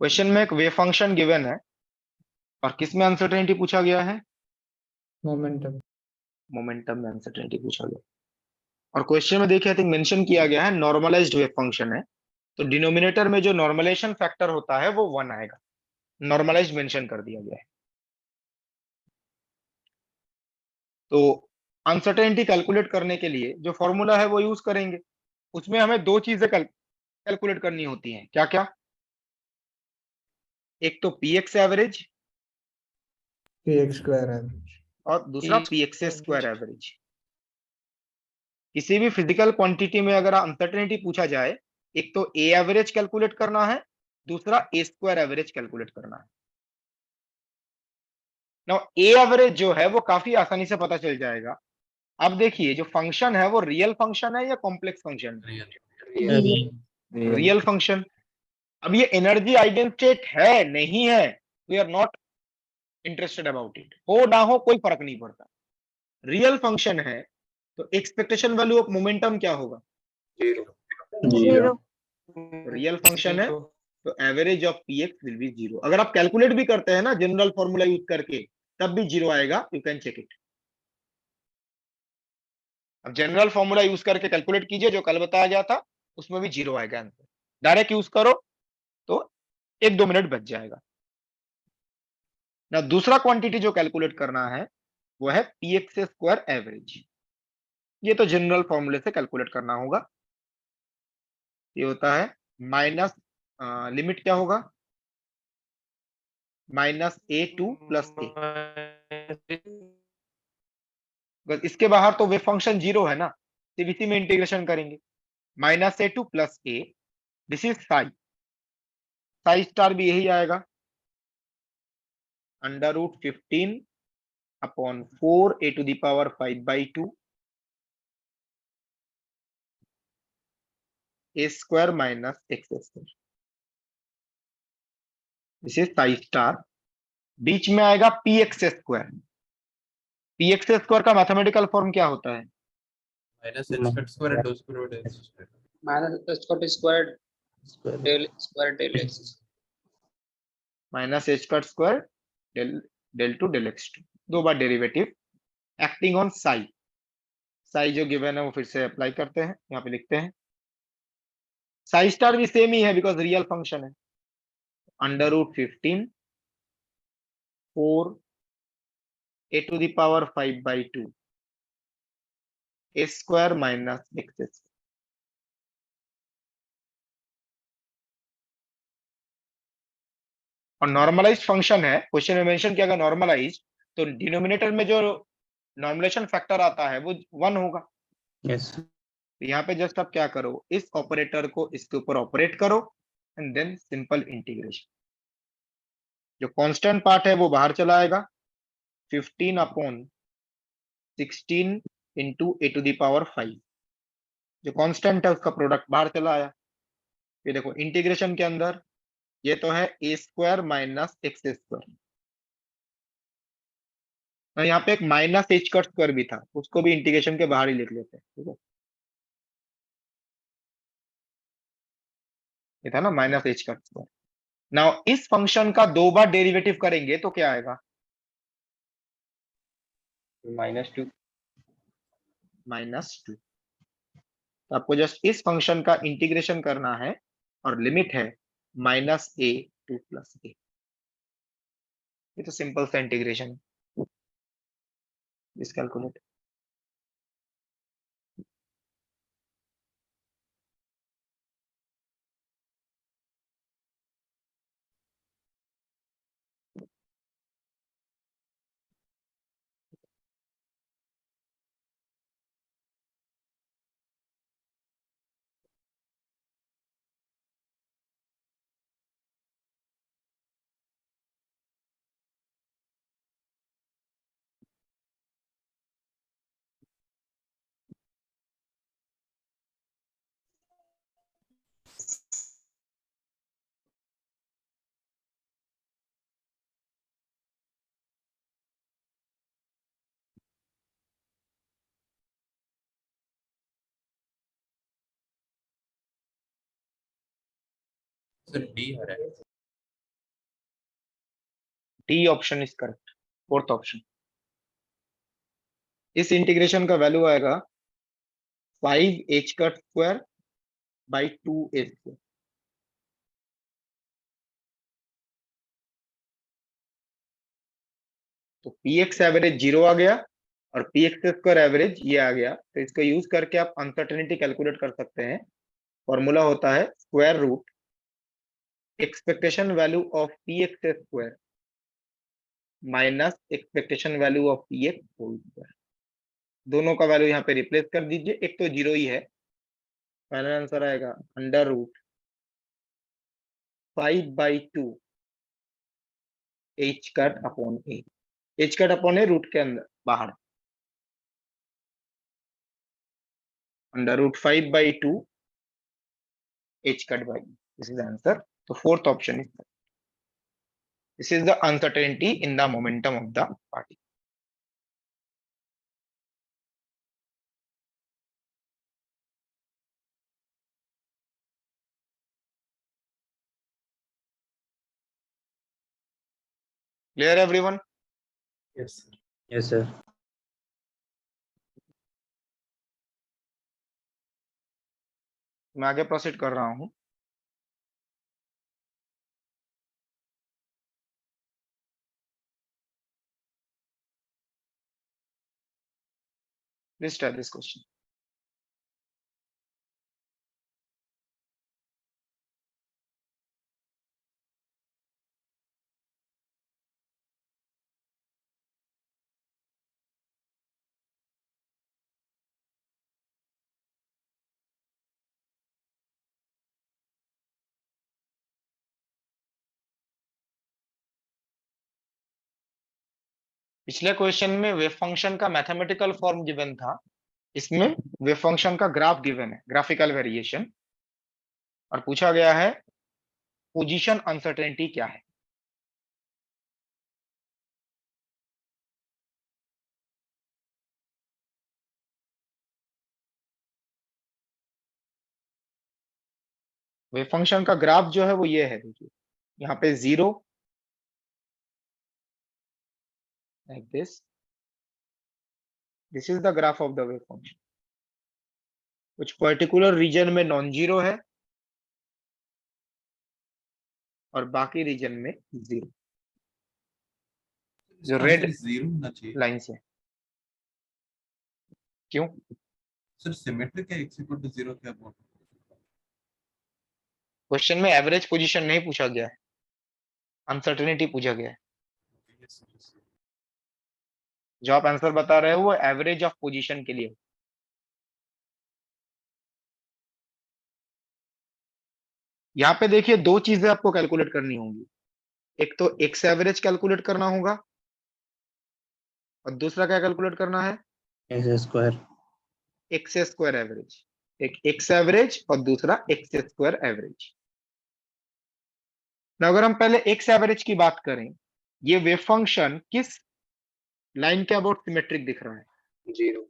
Question में एक वेव फंक्शन गिवन है और किस में अनसर्टेनिटी पूछा गया है? मोमेंटम. मोमेंटम में अनसर्टेनिटी पूछा गया. और क्वेश्चन में देखिए आई थिंक मेंशन किया गया है नॉर्मलाइज्ड वेव फंक्शन है, तो डिनोमिनेटर में जो नॉर्मलाइजेशन फैक्टर होता है वो 1 आएगा. नॉर्मलाइज्ड मेंशन कर दिया गया है. तो अनसर्टेनिटी कैलकुलेट करने के लिए जो फॉर्मूला है वो यूज करेंगे. उसमें हमें दो चीजें कैलकुलेट करनी होती हैं. क्या क्या? एक तो px average px square average. और दूसरा पीएक्स स्क्वायर एवरेज. किसी भी फिजिकल क्वांटिटी में अगर अनसर्टेनिटी पूछा जाए, एक तो ए एवरेज कैलकुलेट करना है, दूसरा ए स्क्वायर एवरेज कैलकुलेट करना है. नाउ ए एवरेज जो है वो काफी आसानी से पता चल जाएगा. अब देखिए जो फंक्शन है वो रियल फंक्शन है या कॉम्प्लेक्स फंक्शन है? Real function. अब ये एनर्जी आइगन स्टेट है नहीं है, we are not interested about it. हो ना हो कोई फर्क नहीं पड़ता. रियल फंक्शन है तो एक्सपेक्टेशन वैल्यू ऑफ मोमेंटम क्या होगा? 0. रियल फंक्शन है तो average of px will be 0. अगर आप कैलकुलेट भी करते हैं ना जनरल फॉर्मूला यूज करके, तब भी 0 आएगा. You can check it. अब जनरल फॉर्मूला यूज करके कैलकुलेट कीजिए, जो कल बताया गया था उसमें भी 0 आएगा आंसर. डायरेक्ट यूज करो तो 1-2 मिनट बच जाएगा ना. दूसरा क्वांटिटी जो कैलकुलेट करना है वो है पीएक्स स्क्वायर एवरेज. ये तो जनरल फॉर्मूले से कैलकुलेट करना होगा. ये होता है माइनस लिमिट क्या होगा? माइनस A2 प्लस ए. इसके बाहर तो वेव फंक्शन 0 है ना, सिर्फ इसी में इंटीग्रेशन करेंगे. Minus A2 plus A. This is psi. Psi star भी यही आएगा, under root 15 upon 4 a to the power 5/2 A square minus X square, this is psi star. बीच में आएगा P x square. P x square का mathematical form क्या होता है? Minus H cut square do square del square. Minus square square del square del X minus H cut square del del two del x two, 2 बार derivative acting on psi. Psi जो given है वो फिर से apply करते हैं, यहाँ पे लिखते हैं साई स्टार भी सेम ही है बिकॉज रियल फंक्शन है। Under root 15 4 a to the power 5/2 a square minus x square। और नॉर्मलाइज फंक्शन है, क्वेश्चन में मेंशन किया गया नॉर्मलाइज, तो डिनोमिनेटर में जो नॉर्मलाइजेशन फैक्टर आता है वो 1 होगा। यस तो यहाँ पे जस्ट आप क्या करो, इस ऑपरेटर को इसके ऊपर ऑपरेट करो एंड देन सिंपल इंटीग्रेशन। जो कांस्टेंट पार्ट है वो बाहर चला आएगा, 15/16 into a to the power 5। जो कांस्टेंट है उसका प्रोडक्ट बाहर चला आया। ये देखो इंटीग्रेशन के अंदर ये तो है ए स्क्वायर माइनस एक्स स्क्वायर, और यहाँ पे एक माइनस एच कट स्क्वायर भी था, उसको भी इंटीग्रेशन के बाहर ही लिख लेते हैं, ठीक है। ये था ना minus H cut square. Now इस फंक्शन का 2 बार डेरिवेटिव करेंगे तो क्या आएगा? -2 -2। तो आपको जस्ट इस फंक्शन का इंटीग्रेशन करना है और लिमिट है -a to +a। ये तो सिंपल सा इंटीग्रेशन है। दिस कैलकुलेट सर डी है रे। D option is correct, fourth option. इस इंटीग्रेशन का वैल्यू आएगा 5h cut square by 2a square. तो पी एक्स एवरेज 0 आ गया और पी एक्स स्क्वायर एवरेज ये आ गया। तो इसको यूज करके आप अनसर्टेनिटी कैलकुलेट कर सकते हैं। फॉर्मूला होता है square root expectation value of p x square minus expectation value of p x whole square. दोनों का वैल्यू यहाँ पे रिप्लेस कर दीजिए, एक तो 0 ही है। फाइनल आंसर आएगा under root 5/2 h cut upon a। h cut upon a root के अंदर बाहर, under root 5/2 h cut by. This is answer. तो fourth option is, this is the uncertainty in the momentum of the particle. Clear everyone? Yes sir मैं आगे proceed कर रहा हूं। Please try this question. पिछले क्वेश्चन में wave function का mathematical form given था, इसमें वेव फंक्शन का ग्राफ गिवन है, ग्राफिकल वेरिएशन। और पूछा गया है पोजीशन अनसर्टेनिटी क्या है। वेव फंक्शन का ग्राफ जो है वो ये है, देखिए यहाँ पे 0 like this is the graph of the wave function। कुछ पर्टिकुलर रीजन में नॉन जीरो है और बाकी रीजन में 0, जो रेड जीरो होना चाहिए लाइन से। क्यों? सर, सिमेट्रिक है, x इक्वल टू 0 क्या बोल? क्वेश्चन में एवरेज पोजीशन नहीं पूछा गया है, अनसर्टेनिटी पूछा गया है। जो आप आंसर बता रहे हो वो एवरेज ऑफ पोजीशन के लिए। यहाँ पे देखिए दो चीजें आपको कैलकुलेट करनी होंगी, एक तो एक्स एवरेज कैलकुलेट करना होगा और दूसरा क्या कैलकुलेट करना है, x square. X square average. एक एक्स एवरेज और दूसरा एक्स स्क्वायर एवरेज। ना अगर हम पहले एक्स एवरेज की बात करें, ये वेव फंक्शन किस लाइन के अबाउट सिमेट्रिक दिख रहा है? 0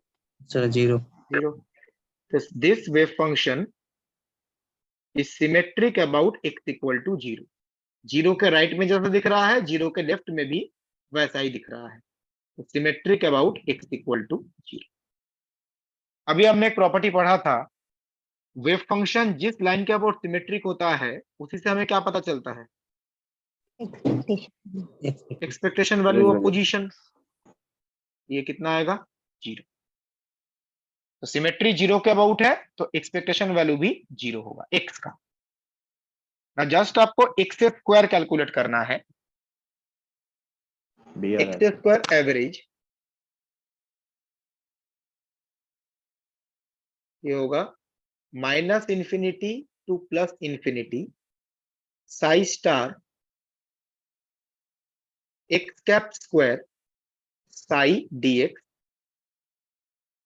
sir 0। 0। This wave function is symmetric about x equal to 0। 0 के राइट में जैसा दिख रहा है, 0 के लेफ्ट में भी वैसा ही दिख रहा है। Symmetric about x equal to 0। अभी हमने एक प्रॉपर्टी पढ़ा था, वेव फंक्शन जिस लाइन के अबाउट सिमेट्रिक होता है उसी से हमें क्या पता चलता है? Expectation value of position. ये कितना आएगा? 0। तो सिमेट्री 0 के अबाउट है तो एक्सपेक्टेशन वैल्यू भी 0 होगा एक्स का। ना जस्ट आपको एक्स स्क्वायर कैलकुलेट करना है, एक्स स्क्वायर एवरेज ये होगा -minus infinity to +plus infinity psi star x cap square psi dx।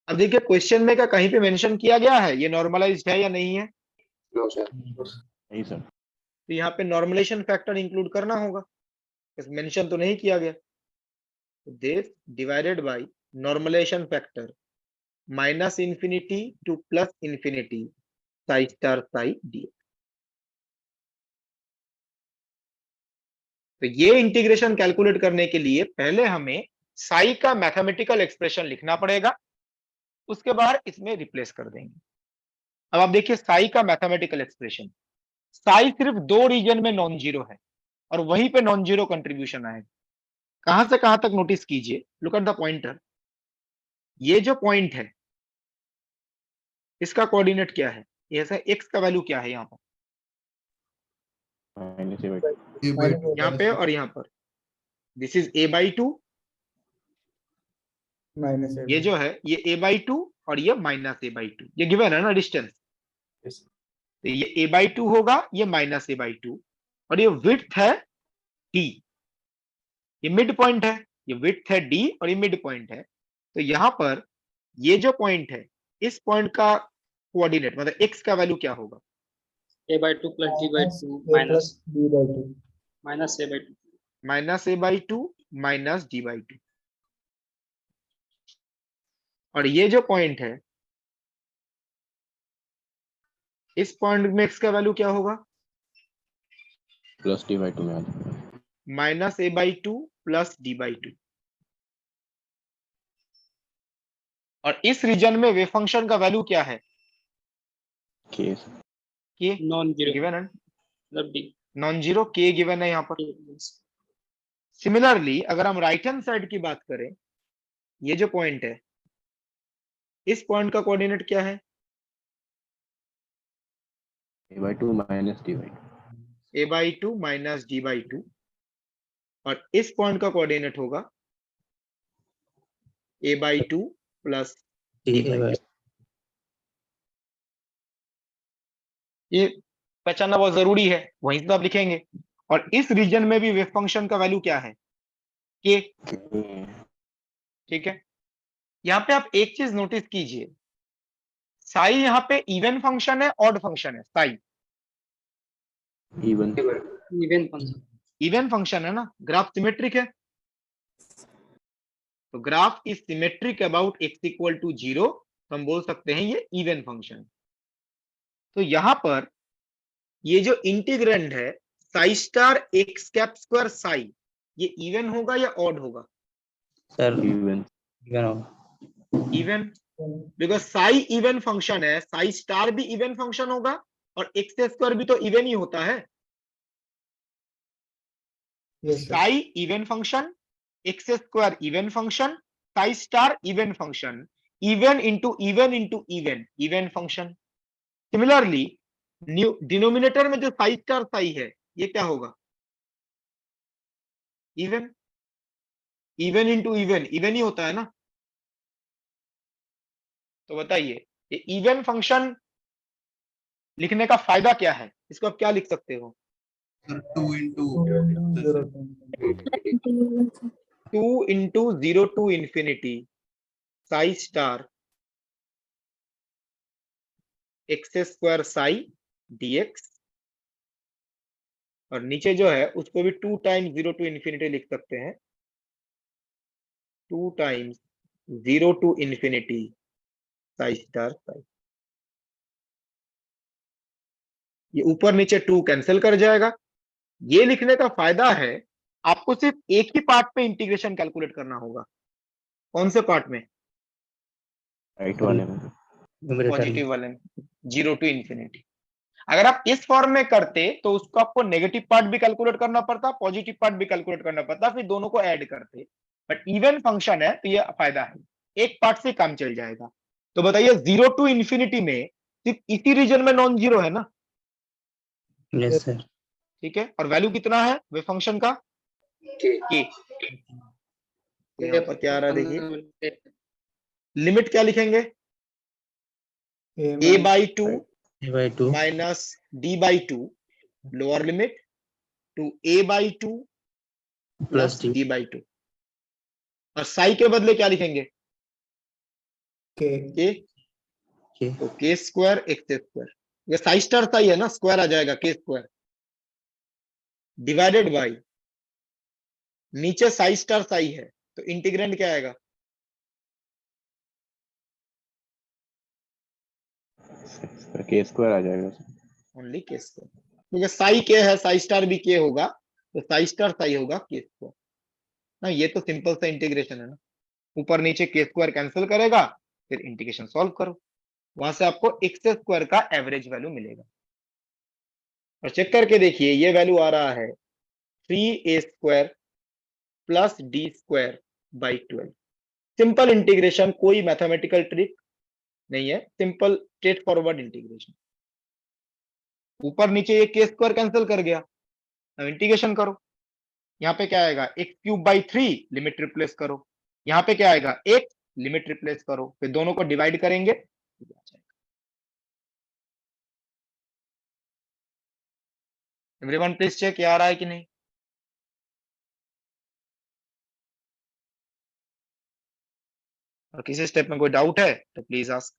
अब देखिए क्वेश्चन में क्या कहीं पे मेंशन किया गया है ये नॉर्मलाइज्ड है या नहीं है? No sir. नहीं सर। तो यहाँ पे नॉर्मलाइजेशन फैक्टर इंक्लूड करना होगा, मेंशन तो नहीं किया गया। This divided by normalization factor -minus infinity to +plus infinity psi star psi dx। तो ये इंटीग्रेशन कैलकुलेट करने के लिए पहले हमें साई का मैथमेटिकल एक्सप्रेशन लिखना पड़ेगा, उसके बाद इसमें रिप्लेस कर देंगे। अब आप देखिए साई का मैथमेटिकल एक्सप्रेशन, साई सिर्फ 2 रीजन में नॉन जीरो है और वहीं पे नॉन जीरो कंट्रीब्यूशन आएगा। कहां से कहां तक नोटिस कीजिए, लुक एट द पॉइंटर। ये जो पॉइंट है इसका कोऑर्डिनेट क्या है? ऐसा एक्स का वैल्यू क्या है यहाँ पर? यहाँ पे और यहाँ पर दिस इज a/2। ये जो है ये a/2 और ये -a/2, ये गिवन है ना डिस्टेंस। तो ये a/2 होगा, ये -a/2 और ये विड्थ है d। ये मिड पॉइंट है, ये विड्थ है d और ये मिड पॉइंट है। तो यहाँ पर ये जो पॉइंट है इस पॉइंट का कोऑर्डिनेट मतलब x का वैल्यू क्या होगा? a/2 + d/2 minus -a/2 -a/2 -d/2। और ये जो पॉइंट है इस पॉइंट में x का वैल्यू क्या होगा? +d/2 में आ जाएगा। -a/2 +d/2। और इस रीजन में वेव फंक्शन का वैल्यू क्या है? k k non zero given है, मतलब d। Non zero k given है यहाँ पर। सिमिलरली अगर हम राइट हैंड साइड की बात करें, ये जो पॉइंट है इस पॉइंट का कोऑर्डिनेट क्या है? a/2 - d/2। a/2 -d/2 और इस पॉइंट का कोऑर्डिनेट होगा a/2 + d/2। ये पहचानना बहुत जरूरी है, वहीं से आप लिखेंगे। और इस रीजन में भी वेव फंक्शन का वैल्यू क्या है? k। ठीक है, यहाँ पे आप एक चीज नोटिस कीजिए, साई यहाँ पे इवन फंक्शन है ऑड फंक्शन है psi. Even even function. Even function है ना, ग्राफ सिमेट्रिक है, तो graph is symmetric about x equal to 0, तो हम बोल सकते हैं ये इवन फंक्शन। तो यहां पर ये जो इंटीग्रैंड है psi star x cap square Sai, ये इवन होगा या ऑड होगा? सर इवन इवन होगा। Even, because Sai even function है, साई स्टार भी इवन फंक्शन होगा और एक्स स्क्वायर भी तो इवन ही होता है। Psi even function, x square even function, Sai star even function, even into even into even, even function. Similarly denominator में जो साई स्टार साई है ये क्या होगा? Even, even into even, even he होता है ना। तो बताइए ये इवन फंक्शन लिखने का फायदा क्या है, इसको आप क्या लिख सकते हो? 2 into 2 into 0 to infinity psi star x square psi dx, और नीचे जो है उसको भी 2 टाइम्स 0 टू इंफिनिटी लिख सकते हैं, 2 times 0 to infinity psi star psi. ये ऊपर नीचे 2 कैंसिल कर जाएगा। ये लिखने का फायदा है आपको सिर्फ एक ही पार्ट पे इंटीग्रेशन कैलकुलेट करना होगा। कौन से पार्ट में? राइट वाले में। न्यूमरेटर में। पॉजिटिव वाले में, 0 टू इंफिनिटी। अगर आप इस फॉर्म में करते तो उसको आपको नेगेटिव पार्ट भी कैलकुलेट करना पड़ता, पॉजिटिव पार्ट भी कैलकुलेट करना पड़ता, फिर दोनों को ऐड करते। बट इवन फंक्शन है तो ये फायदा है, एक पार्ट से काम चल जाएगा। तो बताइए 0 टू इंफिनिटी में सिर्फ इसी रीजन में नॉन जीरो है ना? Yes sir. ठीक है, और वैल्यू कितना है वे फंक्शन का? के। यहाँ पर क्या आ रहा है देखिए, लिमिट क्या लिखेंगे? a by 2 a/2 minus d by 2 lower limit to a by 2 plus plus d d by 2, और साई के बदले क्या लिखेंगे? के। के। तो के स्क्वायर एक्स स्क्वायर, ये साई स्टार साई है ना, स्क्वायर आ जाएगा के स्क्वायर डिवाइडेड बाई, नीचे साई स्टार साई है तो इंटीग्रेंड क्या आएगा? के स्क्वायर आ जाएगा। ओनली के स्क्वायर, क्योंकि साई के है, साई स्टार भी के होगा, तो साई स्टार साई होगा के स्क्वायर ना। ये तो सिंपल सा इंटीग्रेशन है ना, ऊपर नीचे के स्क्वायर कैंसिल करेगा, फिर इंटीग्रेशन सॉल्व करो, वहां से आपको एक्स स्क्वायर का एवरेज वैल्यू मिलेगा। और चेक करके देखिए ये वैल्यू आ रहा है 3a square plus D square by 12। Simple integration, कोई मैथमेटिकल ट्रिक नहीं है, सिंपल स्ट्रेट फॉरवर्ड इंटीग्रेशन। ऊपर नीचे ये के स्क्वायर कैंसिल कर गया, अब इंटीग्रेशन करो, यहाँ पे क्या आएगा? X cube by 3, limit replace करो, यहाँ पे क्या आएगा? एक्स, लिमिट रिप्लेस करो, फिर दोनों को डिवाइड करेंगे। एवरीवन प्लीज चेक, आ रहा है कि नहीं? और किसी स्टेप में कोई डाउट है तो प्लीज आस्क।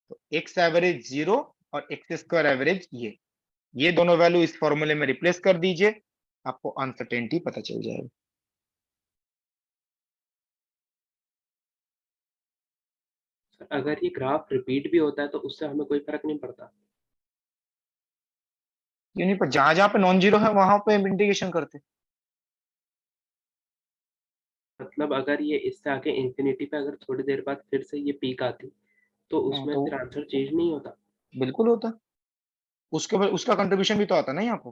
तो एक्स एवरेज 0 और एक्स स्क्वायर एवरेज ये दोनों वैल्यू इस फॉर्मूले में रिप्लेस कर दीजिए, आपको अनसर्टेनिटी पता चल जाएगा। अगर ये ग्राफ रिपीट भी होता है तो उससे हमें कोई फर्क नहीं पड़ता। क्यों नहीं, पर जहां जहां पे नॉन जीरो है वहां पे इंटीग्रेशन करते। मतलब अगर ये इससे आगे इंफिनिटी पे अगर थोड़ी देर बाद फिर से ये पीक आती तो उसमें तो फिर आंसर चेंज नहीं होता। बिल्कुल होता, उसका कंट्रीब्यूशन भी तो आता ना यहाँ पर।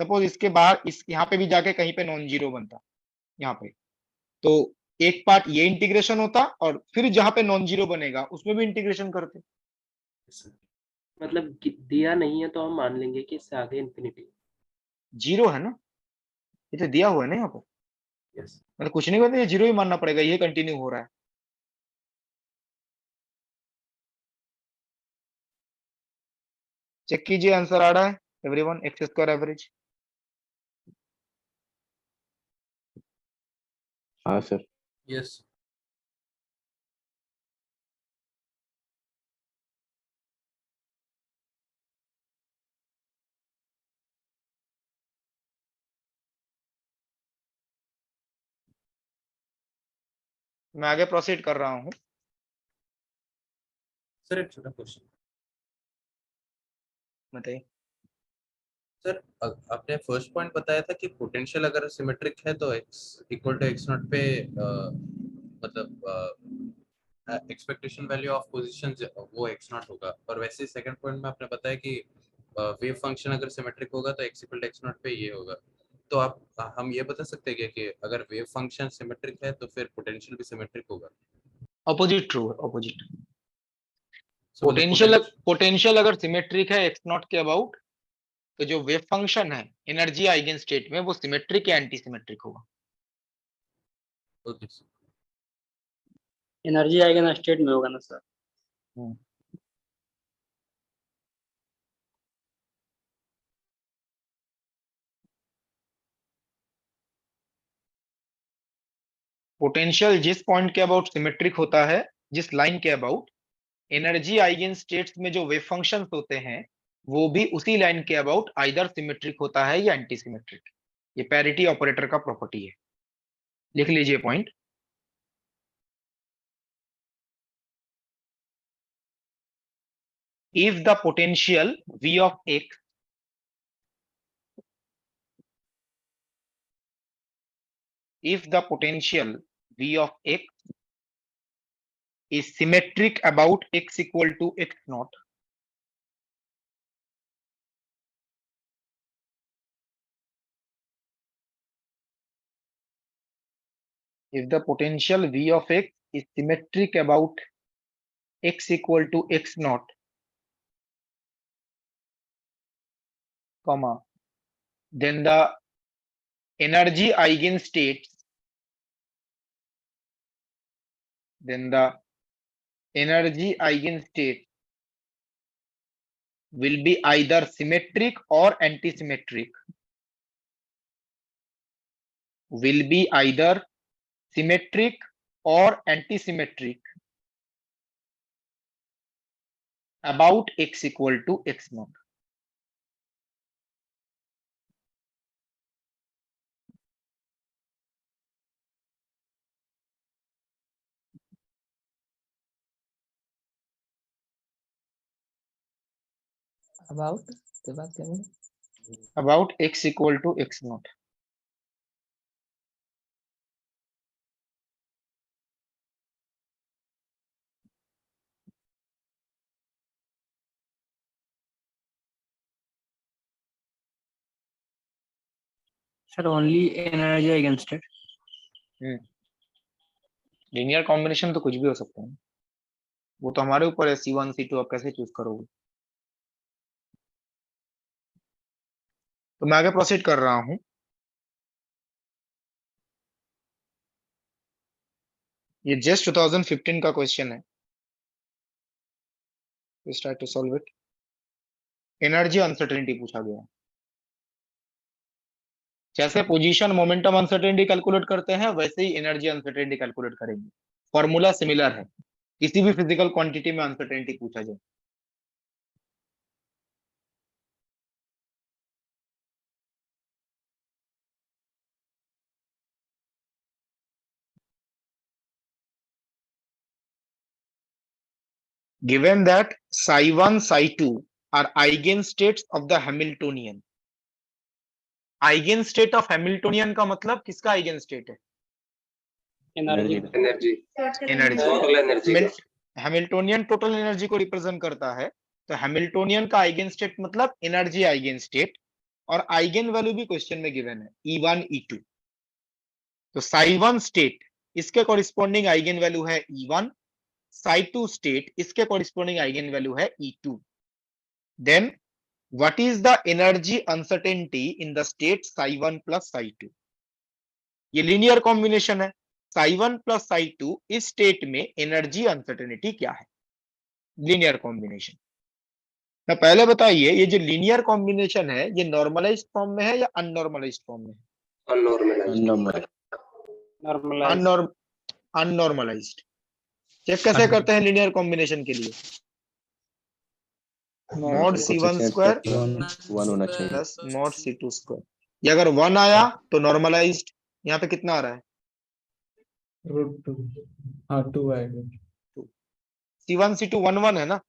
सपोज इसके बाहर इस यहाँ पे भी जाके कहीं पे नॉन जीरो बनता यहाँ पे, तो एक पार्ट ये इंटीग्रेशन होता और फिर जहां पे नॉन जीरो बनेगा उसमें भी इंटीग्रेशन करते। मतलब दिया नहीं है तो हम मान लेंगे कि इससे आगे इंफिनिटी जीरो है ना, ये तो दिया हुआ है ना यहाँ पर, यस। मतलब कुछ नहीं करते, ये जीरो ही मानना पड़ेगा, ये कंटिन्यू हो रहा है। चेक कीजिए आंसर आ रहा है। Everyone, x square average. हाँ सर। यस। मैं आगे प्रोसीड कर रहा हूँ। सर एक छोटा क्वेश्चन। बताइए। सर आपने फर्स्ट पॉइंट बताया था कि पोटेंशियल अगर सिमेट्रिक है तो x equal to x naught पे मतलब एक्सपेक्टेशन वैल्यू ऑफ पोजीशन वो x नॉट होगा, और वैसे सेकंड पॉइंट में आपने बताया कि वेव फंक्शन अगर सिमेट्रिक होगा तो x equal to x naught पे ये होगा। तो आप हम ये बता सकते हैं क्या कि अगर वेव फंक्शन सिमेट्रिक है तो फिर पोटेंशियल भी सिमेट्रिक होगा? ऑपोजिट ट्रू है, ऑपोजिट। So, मतलब पोटेंशियल अगर सिमेट्रिक है एक्स नॉट के अबाउट, तो जो वेव फंक्शन है एनर्जी आइगन स्टेट में वो सिमेट्रिक या एंटी सिमेट्रिक होगा। Okay sir. एनर्जी आएगा स्टेट में होगा ना सर। पोटेंशियल जिस पॉइंट के अबाउट सिमेट्रिक होता है, जिस लाइन के अबाउट, एनर्जी आइगन स्टेट्स में जो वेव फंक्शंस होते हैं वो भी उसी लाइन के अबाउट आइदर सिमेट्रिक होता है या एंटी सिमेट्रिक। ये पैरिटी ऑपरेटर का प्रॉपर्टी है, लिख लीजिए point. if the potential v of x if the potential v of x is symmetric about x equal to x naught, if the potential v of x is symmetric about x equal to x naught, comma, then the energy eigenstates will be either symmetric or antisymmetric, will be either symmetric or antisymmetric about x equal to x naught. About के बाद क्या बोले? About x equal to x naught. Sir only energy against it. Linear combination तो कुछ भी हो सकता है, वो तो हमारे ऊपर है, C1 C2 आप कैसे चूज करोगे। तो मैं आगे प्रोसीड कर रहा हूं। ये जस्ट 2015 का क्वेश्चन है, try to solve it. Energy uncertainty पूछा गया है। जैसे पोजीशन मोमेंटम अनसर्टेनिटी कैलकुलेट करते हैं वैसे ही एनर्जी अनसर्टेनिटी कैलकुलेट करेंगे। फॉर्मूला सिमिलर है, किसी भी फिजिकल क्वांटिटी में अनसर्टेनिटी पूछा जाए। Given that psi1 psi2 are eigenstates of the Hamiltonian, eigen of Hamiltonian का मतलब किसका आइगेन स्टेट है? Energy energy energy. Total energy Hamiltonian total energy को रिप्रेजेंट करता है, तो हैमिल्टोनियन का आइगेन स्टेट मतलब एनर्जी आइगेन स्टेट, और आइगेन वैल्यू भी क्वेश्चन में गिवन है E1 E2। तो psi1 स्टेट इसके कॉरिस्पॉन्डिंग आइगेन वैल्यू है E1, psi2 स्टेट इसके कॉरिस्पॉन्डिंग आइगेन वैल्यू है E2। Then what is the energy uncertainty in the state psi1 plus psi2? ये लीनियर कॉम्बिनेशन है, psi1 plus psi2 इस state में energy uncertainty क्या है? Linear combination. तो पहले बताइए ये जो लीनियर कॉम्बिनेशन है ये नॉर्मलाइज्ड फॉर्म में है या अननॉर्मलाइज्ड फॉर्म में? अननॉर्मलाइज्ड। नॉर्मलाइज। अननॉर्मलाइज्ड। चेक कैसे करते हैं लीनियर कॉम्बिनेशन के लिए? मॉड C1 स्क्वायर वन होना चाहिए। Plus mod C2 square. ये अगर 1 आया तो नॉर्मलाइज्ड। यहाँ पे कितना आ रहा है? √2। हाँ 2 आएगा। C1 C2 1 1 है ना,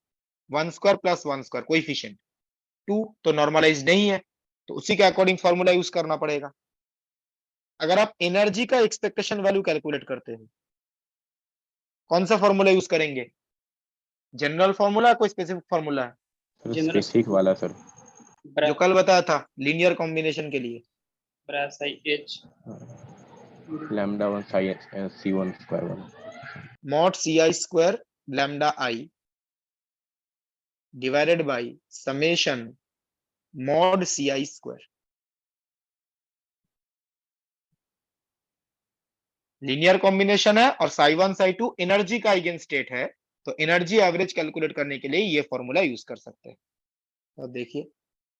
1 स्क्वायर प्लस 1 स्क्वायर कोएफिशिएंट 2 तो नॉर्मलाइज नहीं है, तो उसी के अकॉर्डिंग फॉर्मूला यूज करना पड़ेगा। अगर आप एनर्जी का एक्सपेक्टेशन वैल्यू कैलकुलेट करते हो कौन सा फॉर्मूला यूज करेंगे? जनरल फॉर्मूला कोई स्पेसिफिक फॉर्मूला है? General स्पेसिफिक वाला सर। जो कल बताया था लीनियर कॉम्बिनेशन के लिए। Brass H lambda 1 C1 square 1 mod CI square lambda I divided by summation mod CI square. Linear combination है और psi1 psi2 एनर्जी का आइगन स्टेट है, तो एनर्जी एवरेज कैलकुलेट करने के लिए ये फॉर्मूला यूज कर सकते हैं। और देखिए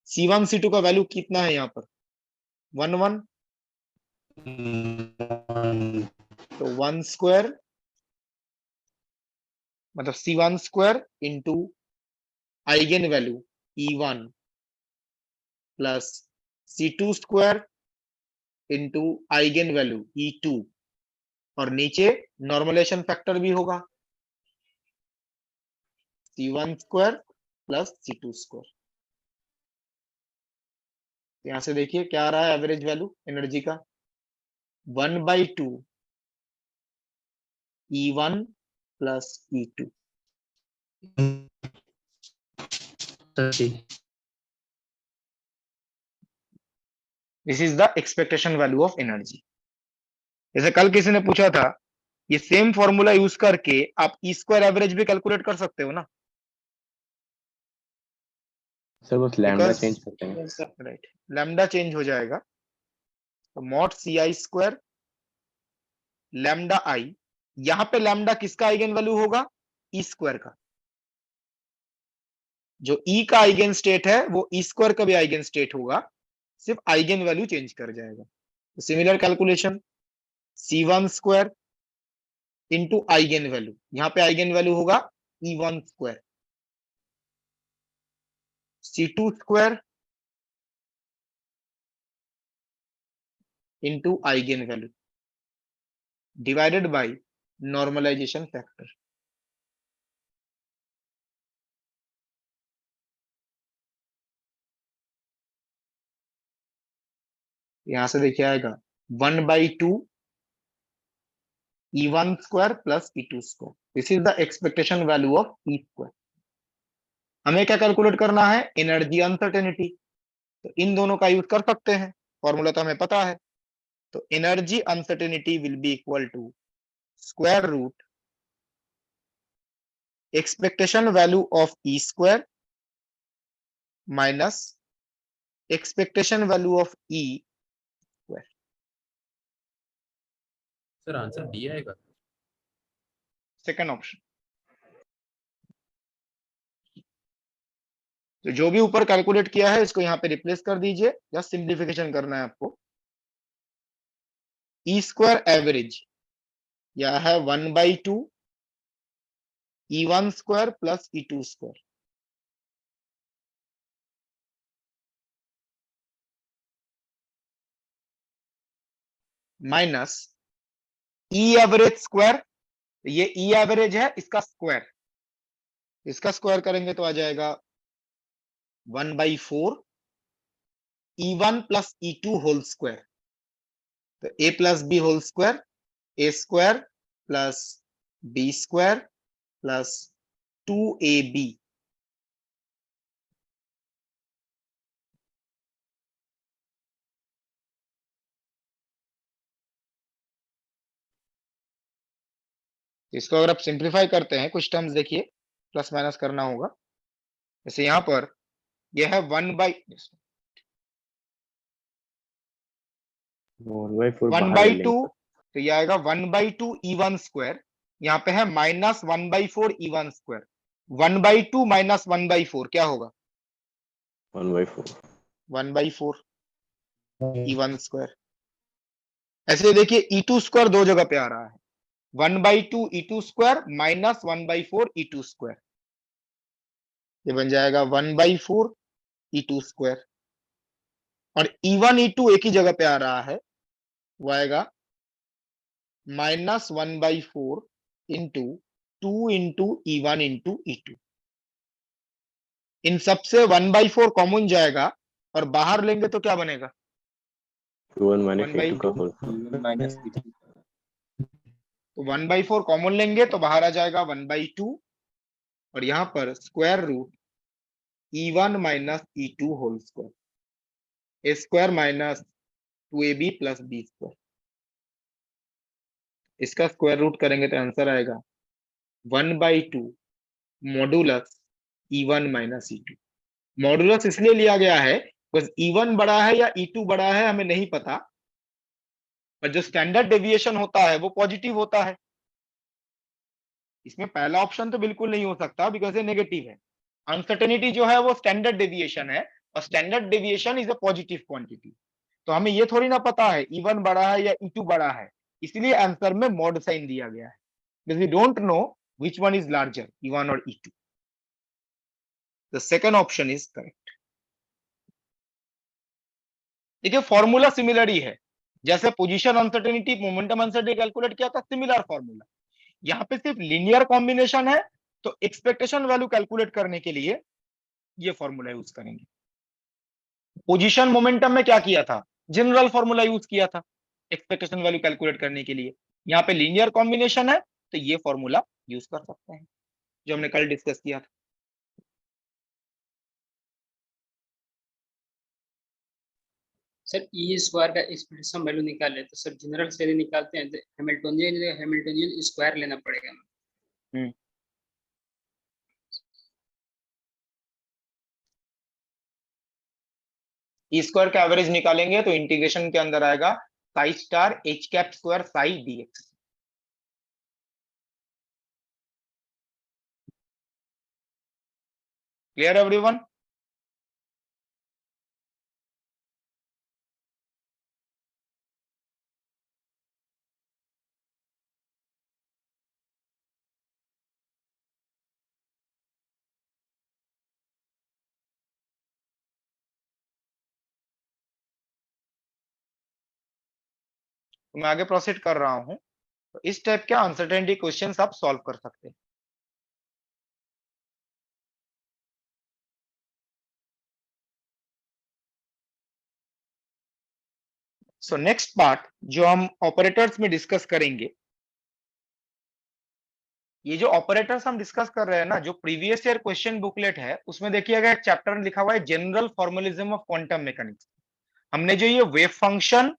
C1 C2 का वैल्यू कितना है यहाँ पर 1 1, तो 1 स्क्वायर मतलब C1 square into eigen value E1 plus C2 square into eigen value E2 और नीचे नॉर्मलाइजेशन फैक्टर भी होगा C1 square plus C2 square. यहां से देखिए क्या आ रहा है एवरेज वैल्यू एनर्जी का 1/2 E1 plus E2। This is the expectation value of energy. जैसे कल किसी ने पूछा था ये सेम फॉर्मूला यूज करके आप ई स्क्वायर एवरेज भी कैलकुलेट कर सकते हो ना, सर बस लैम्डा Because- चेंज करते हैं। राइट लैम्डा चेंज हो जाएगा तो mod CI square lambda I, यहां पे लैम्डा किसका आइगन वैल्यू होगा? ई स्क्वायर का। जो ई का आइगन स्टेट है वो ई स्क्वायर का भी आइगन स्टेट होगा, सिर्फ आइगन वैल्यू चेंज कर जाएगा। तो similar calculation C1 square into eigen value, यहां पे आइगन वैल्यू होगा E1 square, C2 square into eigen value divided by normalization factor. यहां से देखिए आएगा 1/2 E1 square plus E2 square. This is the expectation value of E square. हमें क्या calculate करना है? Energy uncertainty. तो इन दोनों का यूज कर सकते हैं, फॉर्मूला तो हमें पता है। तो energy uncertainty will be equal to square root expectation value of E square minus expectation value of E square. Sir answer D आएगा। Second option. तो जो भी ऊपर कैलकुलेट किया है इसको यहाँ पे रिप्लेस कर दीजिए, जस्ट सिंप्लीफिकेशन करना है आपको। ई स्क्वायर एवरेज यह है 1/2 E1 square plus E2 square minus E average square. ये ई एवरेज है इसका स्क्वायर, इसका स्क्वायर करेंगे तो आ जाएगा 1/4 E1 plus E2 whole square. तो A plus B whole square, A square plus B square plus 2AB इसको अगर आप सिंप्लीफाई करते हैं कुछ टर्म्स देखिए प्लस माइनस करना होगा। जैसे यहां पर यह है 1/2 तो यह आएगा 1/2 E1 स्क्वायर, यहाँ पे है माइनस 1/4 E1 स्क्वायर। 1/2 माइनस 1/4 क्या होगा? 1/4 1/4 E1 स्क्वायर। ऐसे देखिए E2 स्क्वायर दो जगह पे आ रहा है, 1/2 E2 square minus 1/4 E2 square, ये बन जाएगा 1/4 E2 स्क्वायर। और E1 E2 एक ही जगह पे आ रहा है, वो आएगा minus 1/4 into 2 into E1 into E2। इन सबसे 1/4 कॉमन जाएगा और बाहर लेंगे तो क्या बनेगा? 2 माइनस 2 का 1/2। होल माइनस तो 1/4 कॉमन लेंगे तो बाहर आ जाएगा 1/2 और यहां पर square root E1 minus E2 whole square, A square minus 2AB plus B square. इसका स्क्वायर रूट करेंगे तो आंसर आएगा 1/2 modulus E1 minus E2। Modulus इसलिए लिया गया है बिकॉज E1 बड़ा है या E2 बड़ा है हमें नहीं पता, पर जो स्टैंडर्ड डेविएशन होता है वो पॉजिटिव होता है। इसमें पहला ऑप्शन तो बिल्कुल नहीं हो सकता बिकॉज ये नेगेटिव है। अनसर्टेनिटी जो है वो स्टैंडर्ड डेविएशन है और standard deviation is a positive quantity. तो हमें ये थोड़ी ना पता है E1 बड़ा है या E2 बड़ा है, इसलिए आंसर में मॉड साइन दिया गया है because we don't know which one is larger, E1 or E2. The second option is correct. देखिए फॉर्मूला सिमिलर ही है, जैसे position uncertainty momentum uncertainty calculate किया था, सिमिलर फॉर्मूला। यहाँ पे सिर्फ लीनियर कॉम्बिनेशन है, तो एक्सपेक्टेशन वैल्यू कैलकुलेट करने के लिए ये फॉर्मूला यूज करेंगे। पोजीशन मोमेंटम में क्या किया था? जनरल फॉर्मूला यूज किया था एक्सपेक्टेशन वैल्यू कैलकुलेट करने के लिए। यहाँ पे लीनियर कॉम्बिनेशन है तो ये फॉर्मूला यूज कर सकते हैं जो हमने कल डिस्कस किया था। सर ई स्क्वायर का एक्सप्रेशन वैल्यू निकाले तो सर जनरल से यदि निकालते हैं तो हैमिल्टोनियन स्क्वायर लेना पड़ेगा। ई स्क्वायर का एवरेज निकालेंगे तो इंटीग्रेशन के अंदर आएगा psi star H cap square psi d x. Clear everyone? तो मैं आगे प्रोसीड कर रहा हूं। तो इस टाइप के अनसर्टेनिटी क्वेश्चंस आप सॉल्व कर सकते हैं। सो नेक्स्ट पार्ट जो हम ऑपरेटर्स में डिस्कस करेंगे, ये जो ऑपरेटर्स हम डिस्कस कर रहे हैं ना, जो प्रीवियस ईयर क्वेश्चन बुकलेट है उसमें देखिएगा एक चैप्टर लिखा हुआ है general formalism of quantum mechanics. हमने जो ये वेव फंक्शन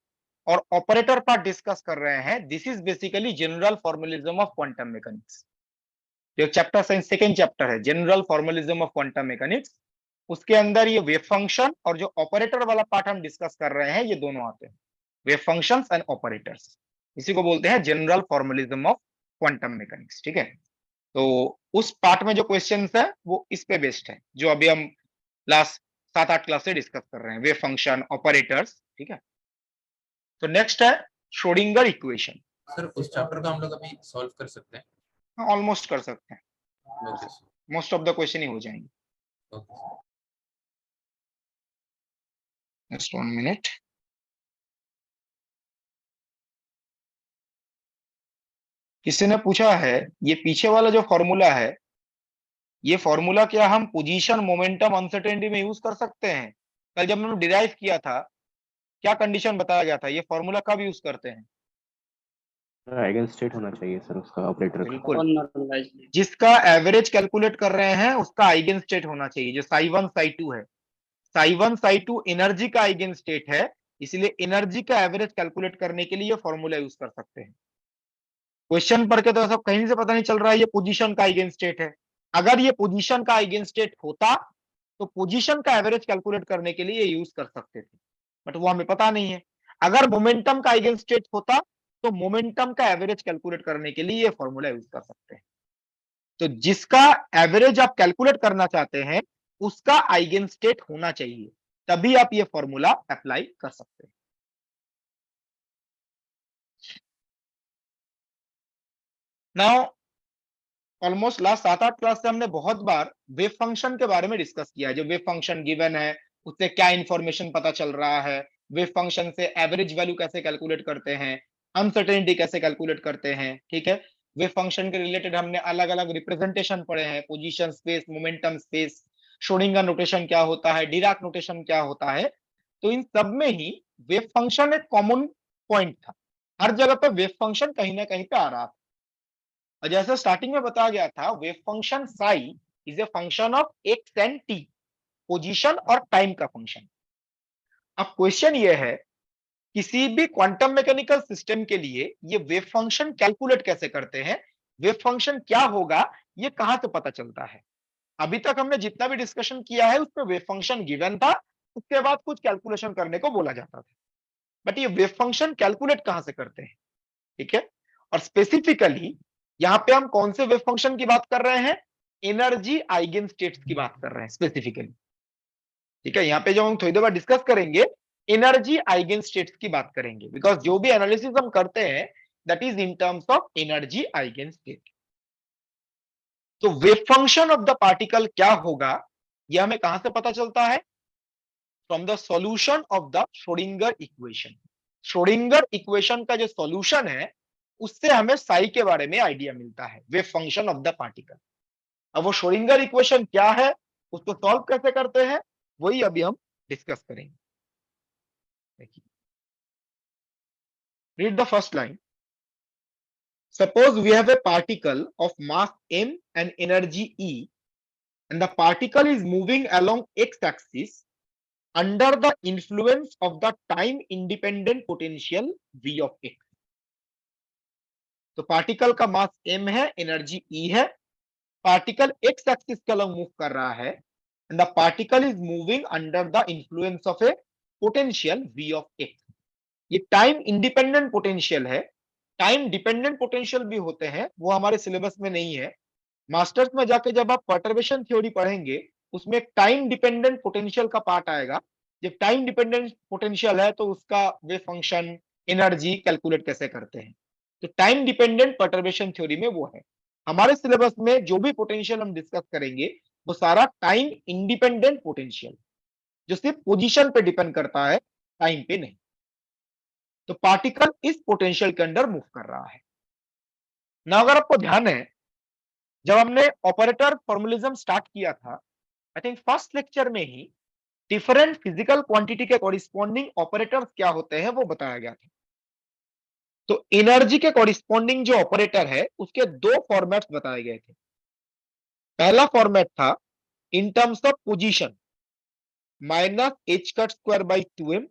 और ऑपरेटर पार्ट डिस्कस कर रहे हैं, this is basically general formalism of quantum mechanics. जो चैप्टर सेकंड चैप्टर है general formalism of quantum mechanics, उसके अंदर ये वेव फंक्शन और जो ऑपरेटर वाला पार्ट हम डिस्कस कर रहे हैं ये दोनों आते हैं, वेव फंक्शंस एंड ऑपरेटर्स। इसी को बोलते हैं general formalism of quantum mechanics. ठीक है, तो उस पार्ट में जो क्वेश्चंस है वो इस पे बेस्ड है, जो अभी हम लास्ट 7-8 क्लास से डिस्कस कर रहे हैं, वेव फंक्शन ऑपरेटर्स। ठीक है, तो नेक्स्ट है श्रोडिंगर इक्वेशन। सर उस चैप्टर का हम लोग अभी सॉल्व कर सकते हैं? ऑलमोस्ट कर सकते हैं, okay sir, most of the question ही हो जाएंगे। Okay sir. Just 1 minute. किसी ने पूछा है ये पीछे वाला जो फॉर्मूला है, ये फॉर्मूला क्या हम पोजीशन मोमेंटम अनसर्टेनिटी में यूज कर सकते हैं? कल जब हमने डिराइव किया था क्या कंडीशन बताया गया था, ये फॉर्मूला कब यूज करते हैं? आइगन स्टेट होना चाहिए सर उसका ऑपरेटर का। बिल्कुल, जिसका एवरेज कैलकुलेट कर रहे हैं उसका आइगन स्टेट होना चाहिए, जो साई 1 साई 2 है। साई 1 साई 2 एनर्जी का आइगन स्टेट है, इसलिए एनर्जी का एवरेज कैलकुलेट करने के लिए ये फॉर्मूला यूज कर सकते हैं। क्वेश्चन पढ़ के तो सब कहीं से पता नहीं चल रहा है ये पोजीशन का आइगन स्टेट है। अगर ये पोजीशन का आइगन स्टेट होता तो पोजीशन का एवरेज कैलकुलेट करने के लिए यूज कर सकते थे, बट वो हमें पता नहीं है। अगर मोमेंटम का आइगन स्टेट होता तो मोमेंटम का एवरेज कैलकुलेट करने के लिए ये फॉर्मूला यूज कर सकते हैं। तो जिसका एवरेज आप कैलकुलेट करना चाहते हैं उसका आइगन स्टेट होना चाहिए, तभी आप ये फॉर्मूला अप्लाई कर सकते हैं। नाउ ऑलमोस्ट लास्ट 7-8 क्लास से हमने बहुत बार वेव फंक्शन के बारे में डिस्कस किया है। जो वेव फंक्शन गिवन है उससे क्या इंफॉर्मेशन पता चल रहा है, वेव फंक्शन से एवरेज वैल्यू कैसे कैलकुलेट करते हैं, अनसर्टेनिटी कैसे कैलकुलेट करते हैं, ठीक है। वेव फंक्शन के रिलेटेड हमने अलग अलग रिप्रेजेंटेशन पढ़े हैं, position space, momentum space, Schrodinger notation क्या होता है, डिराक नोटेशन क्या होता है। तो इन सब में ही वेव फंक्शन एक कॉमन पॉइंट था, हर जगह पे वेव फंक्शन कहीं ना कहीं पे आ रहा था। और जैसे स्टार्टिंग में बताया गया था, wave function psi is a function of x and T, position और टाइम का फंक्शन। अब क्वेश्चन ये है, किसी भी क्वांटम मैकेनिकल सिस्टम के लिए ये वेव फंक्शन कैलकुलेट कैसे करते हैं, वेव फंक्शन क्या होगा, ये कहां से पता चलता है। अभी तक हमने जितना भी डिस्कशन किया है उसमें वेव फंक्शन गिवन था, उसके बाद कुछ कैलकुलेशन करने को बोला जाता था, बट ये वेव फंक्शन कैलकुलेट कहां से करते हैं, ठीक है। और स्पेसिफिकली यहां पे हम कौन से वेव फंक्शन की बात कर रहे हैं, एनर्जी आइगन स्टेट्स की बात कर रहे हैं स्पेसिफिकली, ठीक है। यहाँ पे जो हम थोड़ी देर बाद डिस्कस करेंगे, एनर्जी आइगन स्टेट्स की बात करेंगे, बिकॉज जो भी एनालिसिस हम करते हैं that is in terms of energy eigen state. तो wave function of the particle क्या होगा, यह हमें कहां से पता चलता है, from the solution of the Schrodinger equation. Schrodinger equation का जो सॉल्यूशन है उससे हमें साई के बारे में आइडिया मिलता है, wave function of the particle. अब वो श्रोडिंगर इक्वेशन क्या है, उसको सॉल्व कैसे करते हैं, वही अभी हम डिस्कस करेंगे। देखिए, read the first line. Suppose we have a particle of mass m and energy E, and the particle is moving along x-axis under the influence of the time-independent potential V of x. तो particle का मास m है, energy E है, particle x axis के along move कर रहा है, and the particle is moving under the influence of A potential V of x. ये time independent potential है। टाइम डिपेंडेंट पोटेंशियल भी होते हैं, वो हमारे सिलेबस में नहीं है। मास्टर्स में जाके जब आप पर्टर्बेशन थ्योरी पढ़ेंगे उसमें एक टाइम डिपेंडेंट पोटेंशियल का पार्ट आएगा। जब टाइम डिपेंडेंट पोटेंशियल है तो उसका वे फंक्शन एनर्जी कैलकुलेट कैसे करते हैं, तो टाइम डिपेंडेंट पर्टर्बेशन थ्योरी में वो है। हमारे सिलेबस में जो भी पोटेंशियल हम डिस्कस करेंगे वो सारा टाइम इंडिपेंडेंट पोटेंशियल, जो सिर्फ पोजीशन पे डिपेंड करता है, टाइम पे नहीं। तो पार्टिकल इस पोटेंशियल के अंदर मूव कर रहा है ना। अगर आपको ध्यान है, जब हमने ऑपरेटर फॉर्मुलिज्म स्टार्ट किया था, आई थिंक फर्स्ट लेक्चर में ही डिफरेंट फिजिकल क्वांटिटी के कॉरिस्पॉन्डिंग ऑपरेटर्स क्या होते हैं वो बताया गया था। तो एनर्जी के कॉरिस्पॉन्डिंग जो ऑपरेटर है उसके दो फॉर्मेट्स बताए गए थे। पहला फॉर्मेट था इन terms of position, minus H cut square by 2m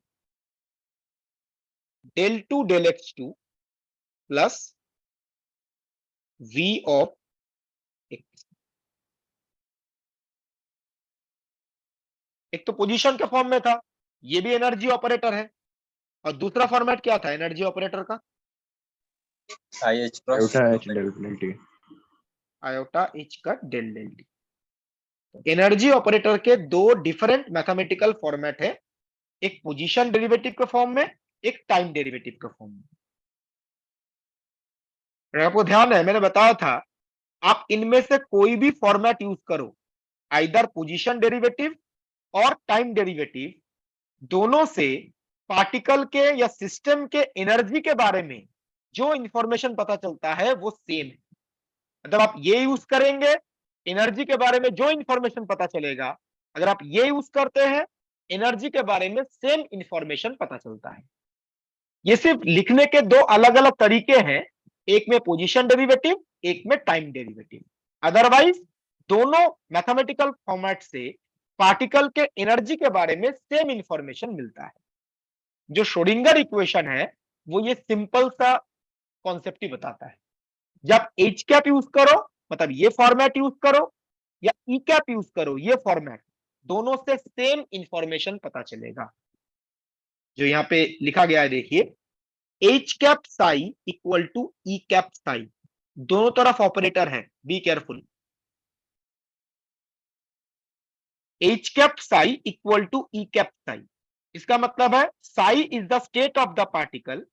del 2 del x2 plus v ऑफ x। एक तो पोजीशन के फॉर्म में था, ये भी एनर्जी ऑपरेटर है, और दूसरा फॉर्मेट क्या था एनर्जी ऑपरेटर का, iota H cut del del t. Energy operator के दो डिफरेंट मैथमेटिकल फॉर्मेट है, एक पोजीशन डेरिवेटिव के फॉर्म में, एक टाइम डेरिवेटिव के फॉर्म में। आपको ध्यान है, मैंने बताया था आप इनमें से कोई भी फॉर्मेट यूज करो, आइदर पोजीशन डेरिवेटिव और टाइम डेरिवेटिव, दोनों से पार्टिकल के या सिस्टम के एनर्जी के बारे में जो इंफॉर्मेशन पता चलता है वो सेम है। मतलब आप ये यूज करेंगे, एनर्जी के बारे में जो इंफॉर्मेशन पता चलेगा, अगर आप ये यूज करते हैं एनर्जी के बारे में सेम इंफॉर्मेशन पता चलता है। ये सिर्फ लिखने के दो अलग अलग तरीके हैं, एक में पोजीशन डेरिवेटिव, एक में टाइम डेरिवेटिव। अदरवाइज दोनों मैथमेटिकल फॉर्मेट से पार्टिकल के एनर्जी के बारे में सेम इंफॉर्मेशन मिलता है। जो श्रोडिंगर इक्वेशन है वो ये सिंपल सा कॉन्सेप्ट ही बताता है। जब एच कैप यूज करो, मतलब ये फॉर्मेट यूज करो, या ई कैप यूज करो, ये फॉर्मेट, दोनों से सेम इंफॉर्मेशन पता चलेगा। जो यहाँ पे लिखा गया है देखिए, H cap psi equal to E cap psi, दोनों तरफ ऑपरेटर है, be careful. H cap psi equal to E cap psi. इसका मतलब है psi is the state of the particle,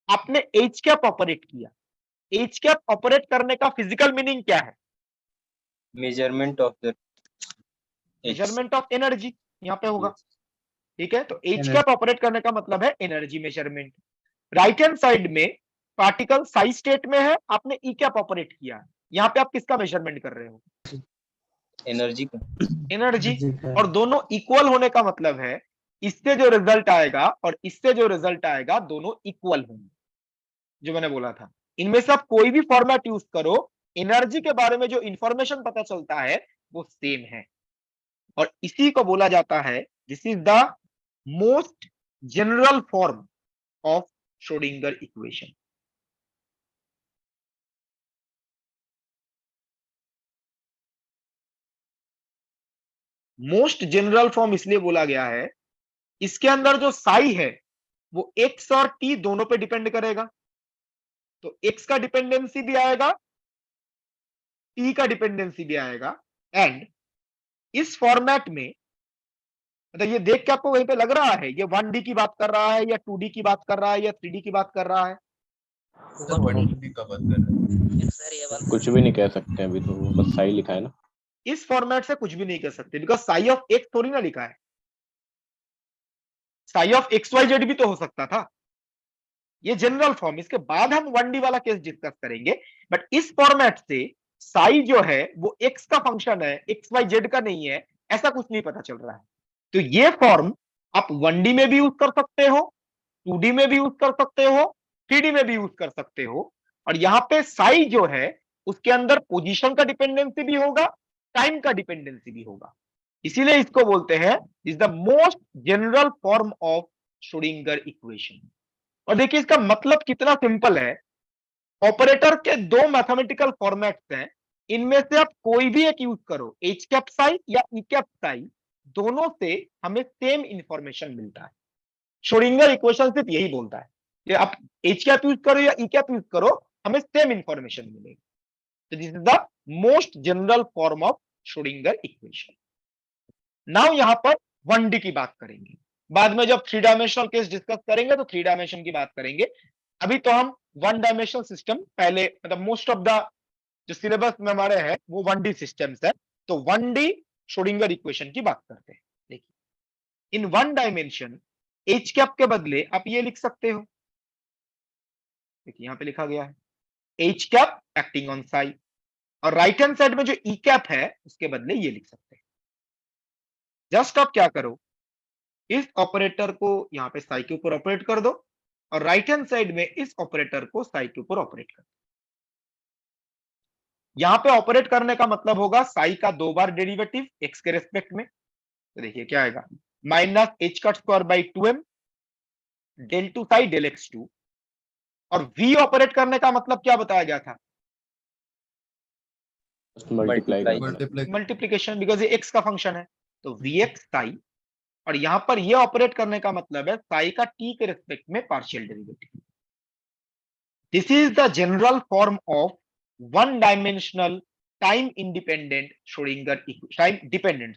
आपने एच कैप ऑपरेट किया। एच कैप ऑपरेट करने का फिजिकल मीनिंग क्या है? Measurement of the measurement of energy यहाँ पे होगा, ठीक है। तो एच कैप ऑपरेट करने का मतलब है energy measurement. Right hand side में पार्टिकल साई स्टेट में है, आपने ई कैप ऑपरेट किया, यहाँ पे आप किसका मेजरमेंट कर रहे हो? एनर्जी का। एनर्जी। और दोनों इक्वल होने का मतलब है इससे जो रिजल्ट आएगा और इससे जो रिजल्ट आएगा दोनों इक्वल होंगे। जो मैंने बोला था, इनमें से आप कोई भी फॉर्मेट यूज करो, एनर्जी के बारे में जो इंफॉर्मेशन पता चलता है वो सेम है, और इसी को बोला जाता है this is the most general form of Schrodinger equation. Most general form इसलिए बोला गया है, इसके अंदर जो साई है वो एक्स और टी दोनों पे डिपेंड करेगा, तो एक्स का डिपेंडेंसी भी आएगा, टी का डिपेंडेंसी भी आएगा। एंड इस फॉर्मेट में मतलब ये देख के आपको वहीं पे लग रहा है ये 1D की बात कर रहा है या 2D की बात कर रहा है या 3D की बात कर रहा है? सर 1D का बात कर रहे हैं। कुछ भी नहीं कह सकते अभी, तो बस साई लिखा है ना। इस फॉर्मेट से कुछ भी नहीं कर सकते बिकॉज साई ऑफ एक्स थोड़ी ना लिखा है, psi of x y z भी तो हो सकता था। ये जनरल फॉर्म, इसके बाद हम 1D वाला केस डिस्कस करेंगे, बट इस फॉर्मेट से साई जो है वो एक्स का फंक्शन है, एक्स वाई जेड का नहीं है, ऐसा कुछ नहीं पता चल रहा है। तो ये फॉर्म आप 1D में भी यूज कर सकते हो, 2D में भी यूज कर सकते हो, 3D में भी यूज कर सकते हो। और यहाँ पे साई जो है उसके अंदर पोजीशन का डिपेंडेंसी भी होगा, टाइम का डिपेंडेंसी भी होगा, इसीलिए इसको बोलते हैं is the most general form of Schrodinger equation. और देखिए इसका मतलब कितना सिंपल है। ऑपरेटर के दो मैथमेटिकल फॉर्मेट्स हैं, इनमें से आप कोई भी एक यूज करो, एच कैप साई या ई कैप साई, दोनों से हमें सेम इंफॉर्मेशन मिलता है। श्रोडिंगर इक्वेशन सिर्फ यही बोलता है कि आप एच कैप यूज करो या ई कैप यूज करो, हमें सेम इंफॉर्मेशन मिलेगी। तो this is the most general form of Schrodinger equation. Now यहां पर 1D की बात करेंगे, बाद में जब 3 डायमेंशनल केस डिस्कस करेंगे तो 3 डायमेंशन की बात करेंगे। अभी तो हम 1 डायमेंशनल सिस्टम पहले मतलब मोस्ट ऑफ द जो सिलेबस में हमारे है वो 1D सिस्टम्स है, तो 1D श्रोडिंगर इक्वेशन की बात करते हैं। देखिए इन 1 डायमेंशन एच कैप के बदले आप ये लिख सकते हो, देखिए यहां पे लिखा गया है H cap acting on Sai, और राइट हैंड साइड में जो ई कैप है उसके बदले ये लिख सकते हैं। जस्ट आप क्या करो, इस ऑपरेटर को यहां पे साई के ऊपर ऑपरेट कर दो और राइट हैंड साइड में इस ऑपरेटर को साई के ऊपर ऑपरेट कर दो। यहां पे ऑपरेट करने का मतलब होगा साई का 2 बार डेरिवेटिव एक्स के रेस्पेक्ट में, तो देखिए क्या आएगा माइनस एच का square by 2m del two psi del x2, और v ऑपरेट करने का मतलब क्या बताया गया था? मल्टीप्लीकेशन, बिकॉज ये x का फंक्शन है, तो vx साई, और यहां पर ये ऑपरेट करने का मतलब है साई का t के रेस्पेक्ट में partial derivative. This is the general form of 1 dimensional time independent Schrodinger time dependent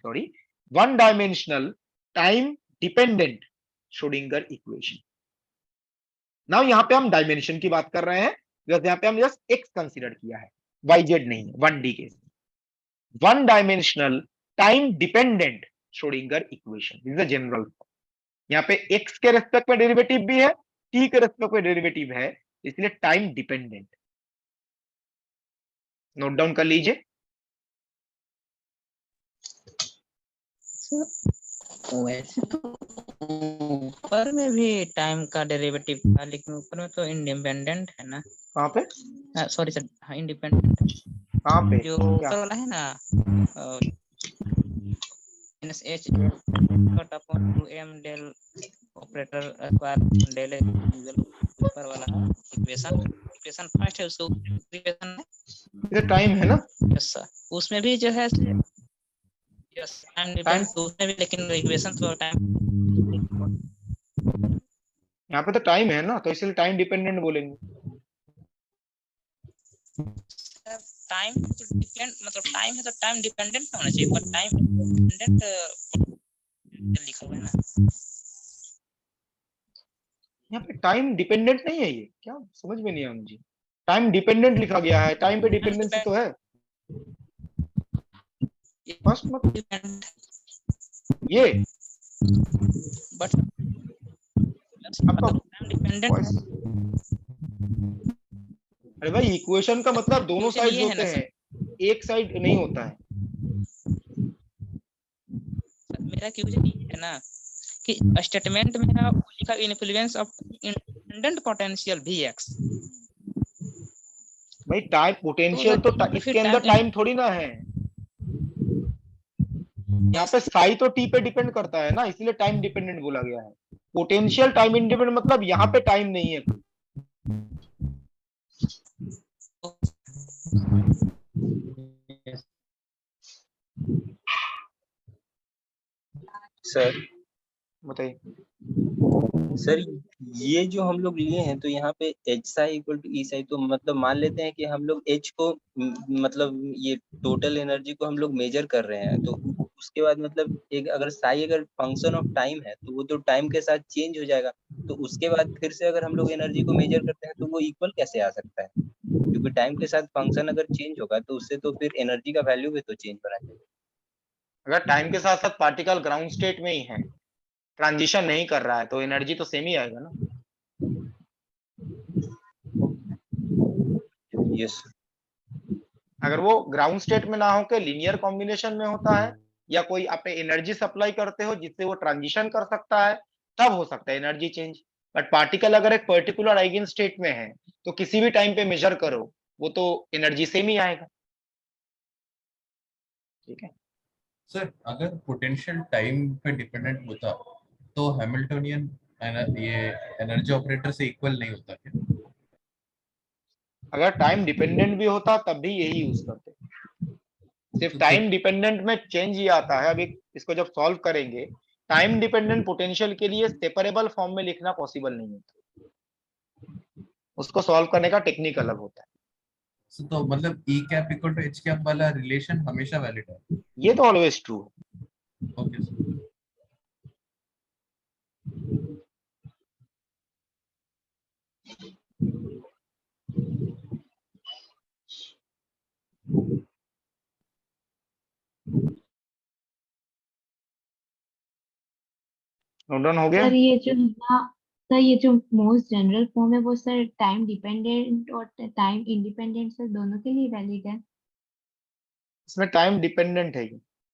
1 dimensional time dependent Schrodinger equation. Now यहां पे हम डायमेंशन की बात कर रहे हैं, बिकॉज यहां पे हम जस्ट x कंसीडर किया है, yz नहीं है 1D के। 1 dimensional time dependent Schrodinger equation is the general form. यहाँ पे x के रेस्पेक्ट में डेरिवेटिव भी है, t के रेस्पेक्ट में डेरिवेटिव है, इसलिए टाइम डिपेंडेंट। नोट डाउन कर लीजिए। वैसे तो ऊपर में भी टाइम का डेरिवेटिव था, लेकिन ऊपर में तो इंडिपेंडेंट है ना। कहाँ पे? सॉरी सर, हाँ इंडिपेंडेंट। कहाँ पे? जो ऊपर वाला है ना -h cut upon 2m del operator square del ऊपर वाला इक्वेशन फर्स्ट है, उसको इक्वेशन ये टाइम है ना। यस सर, उसमें भी जो है यस टाइम डिपेंड तो उसमें भी, लेकिन इक्वेशन तो टाइम यहाँ पे तो टाइम है ना, तो इसलिए टाइम डिपेंडेंट बोलेंगे। टाइम तो डिपेंड, मतलब टाइम है तो टाइम डिपेंडेंट होना चाहिए, पर टाइम इंडिपेंडेंट लिखा हुआ है ना। यहाँ पे टाइम डिपेंडेंट नहीं है, ये क्या समझ में नहीं आया मुझे। टाइम डिपेंडेंट लिखा गया है, टाइम पे डिपेंडेंसी तो है। फर्स्ट मतलब ये बट आपका डिपेंडेंट वॉइस, अरे भाई इक्वेशन का मतलब दोनों Equation साइड्स ये है होते ना हैं, एक साइड नहीं होता है। मेरा क्वेश्चन ये है ना कि स्टेटमेंट में है वो लिखा influence of independent potential Vx, भाई टाइम पोटेंशियल तो इसके अंदर टाइम थोड़ी ना है, यहाँ पे साई तो टी पे डिपेंड करता है ना, इसलिए टाइम डिपेंडेंट बोला गया है। पोटेंशियल टाइम इंडिपेंडेंट मतलब यहाँ पे टाइम नहीं है। सर बताइए। सर ये जो हम लोग लिए हैं तो यहाँ पे एच साई इक्वल टू ई साई, तो मतलब मान लेते हैं कि हम लोग एच को मतलब ये टोटल एनर्जी को हम लोग मेजर कर रहे हैं, तो उसके बाद मतलब एक अगर साई अगर फंक्शन ऑफ टाइम है तो वो तो टाइम के साथ चेंज हो जाएगा, तो उसके बाद फिर से अगर हम लोग एनर्जी को मेजर करते हैं तो वो इक्वल कैसे आ सकता है? क्योंकि टाइम के साथ फंक्शन अगर चेंज होगा तो उससे तो फिर एनर्जी का वैल्यू भी तो चेंज होना चाहिए। अगर टाइम के साथ साथ पार्टिकल ग्राउंड स्टेट में ही है, ट्रांजिशन नहीं कर रहा है, तो एनर्जी तो सेम ही आएगा ना। यस। अगर वो ग्राउंड स्टेट में ना होकर लीनियर कॉम्बिनेशन में होता है, या कोई आप एनर्जी सप्लाई करते हो जिससे वो ट्रांजिशन कर सकता है, तब हो सकता है एनर्जी चेंज। बट पार्टिकल अगर एक पर्टिकुलर आइगन स्टेट में है तो किसी भी टाइम पे मेजर करो वो तो एनर्जी सेम ही आएगा। ठीक है सर, अगर पोटेंशियल टाइम पे डिपेंडेंट होता तो हैमिल्टनियन ये एनर्जी ऑपरेटर से इक्वल नहीं होता क्या? अगर टाइम डिपेंडेंट भी होता तब भी यही यूज करते, सिर्फ टाइम डिपेंडेंट में चेंज ही आता है। अभी इसको जब सॉल्व करेंगे, टाइम डिपेंडेंट पोटेंशियल के लिए सेपरेबल फॉर्म में लिखना पॉसिबल नहीं होता, उसको सॉल्व करने का टेक्निक अलग होता है। तो मतलब E cap equal to H cap वाला रिलेशन हमेशा वैलिड है? ये तो ऑलवेज ट्रू है। Okay sir. डन हो गया। सर ये जो मोस्ट जनरल फॉर्म है वो सर टाइम डिपेंडेंट और टाइम इंडिपेंडेंट सर दोनों के लिए वैलिड है। इसमें टाइम डिपेंडेंट है,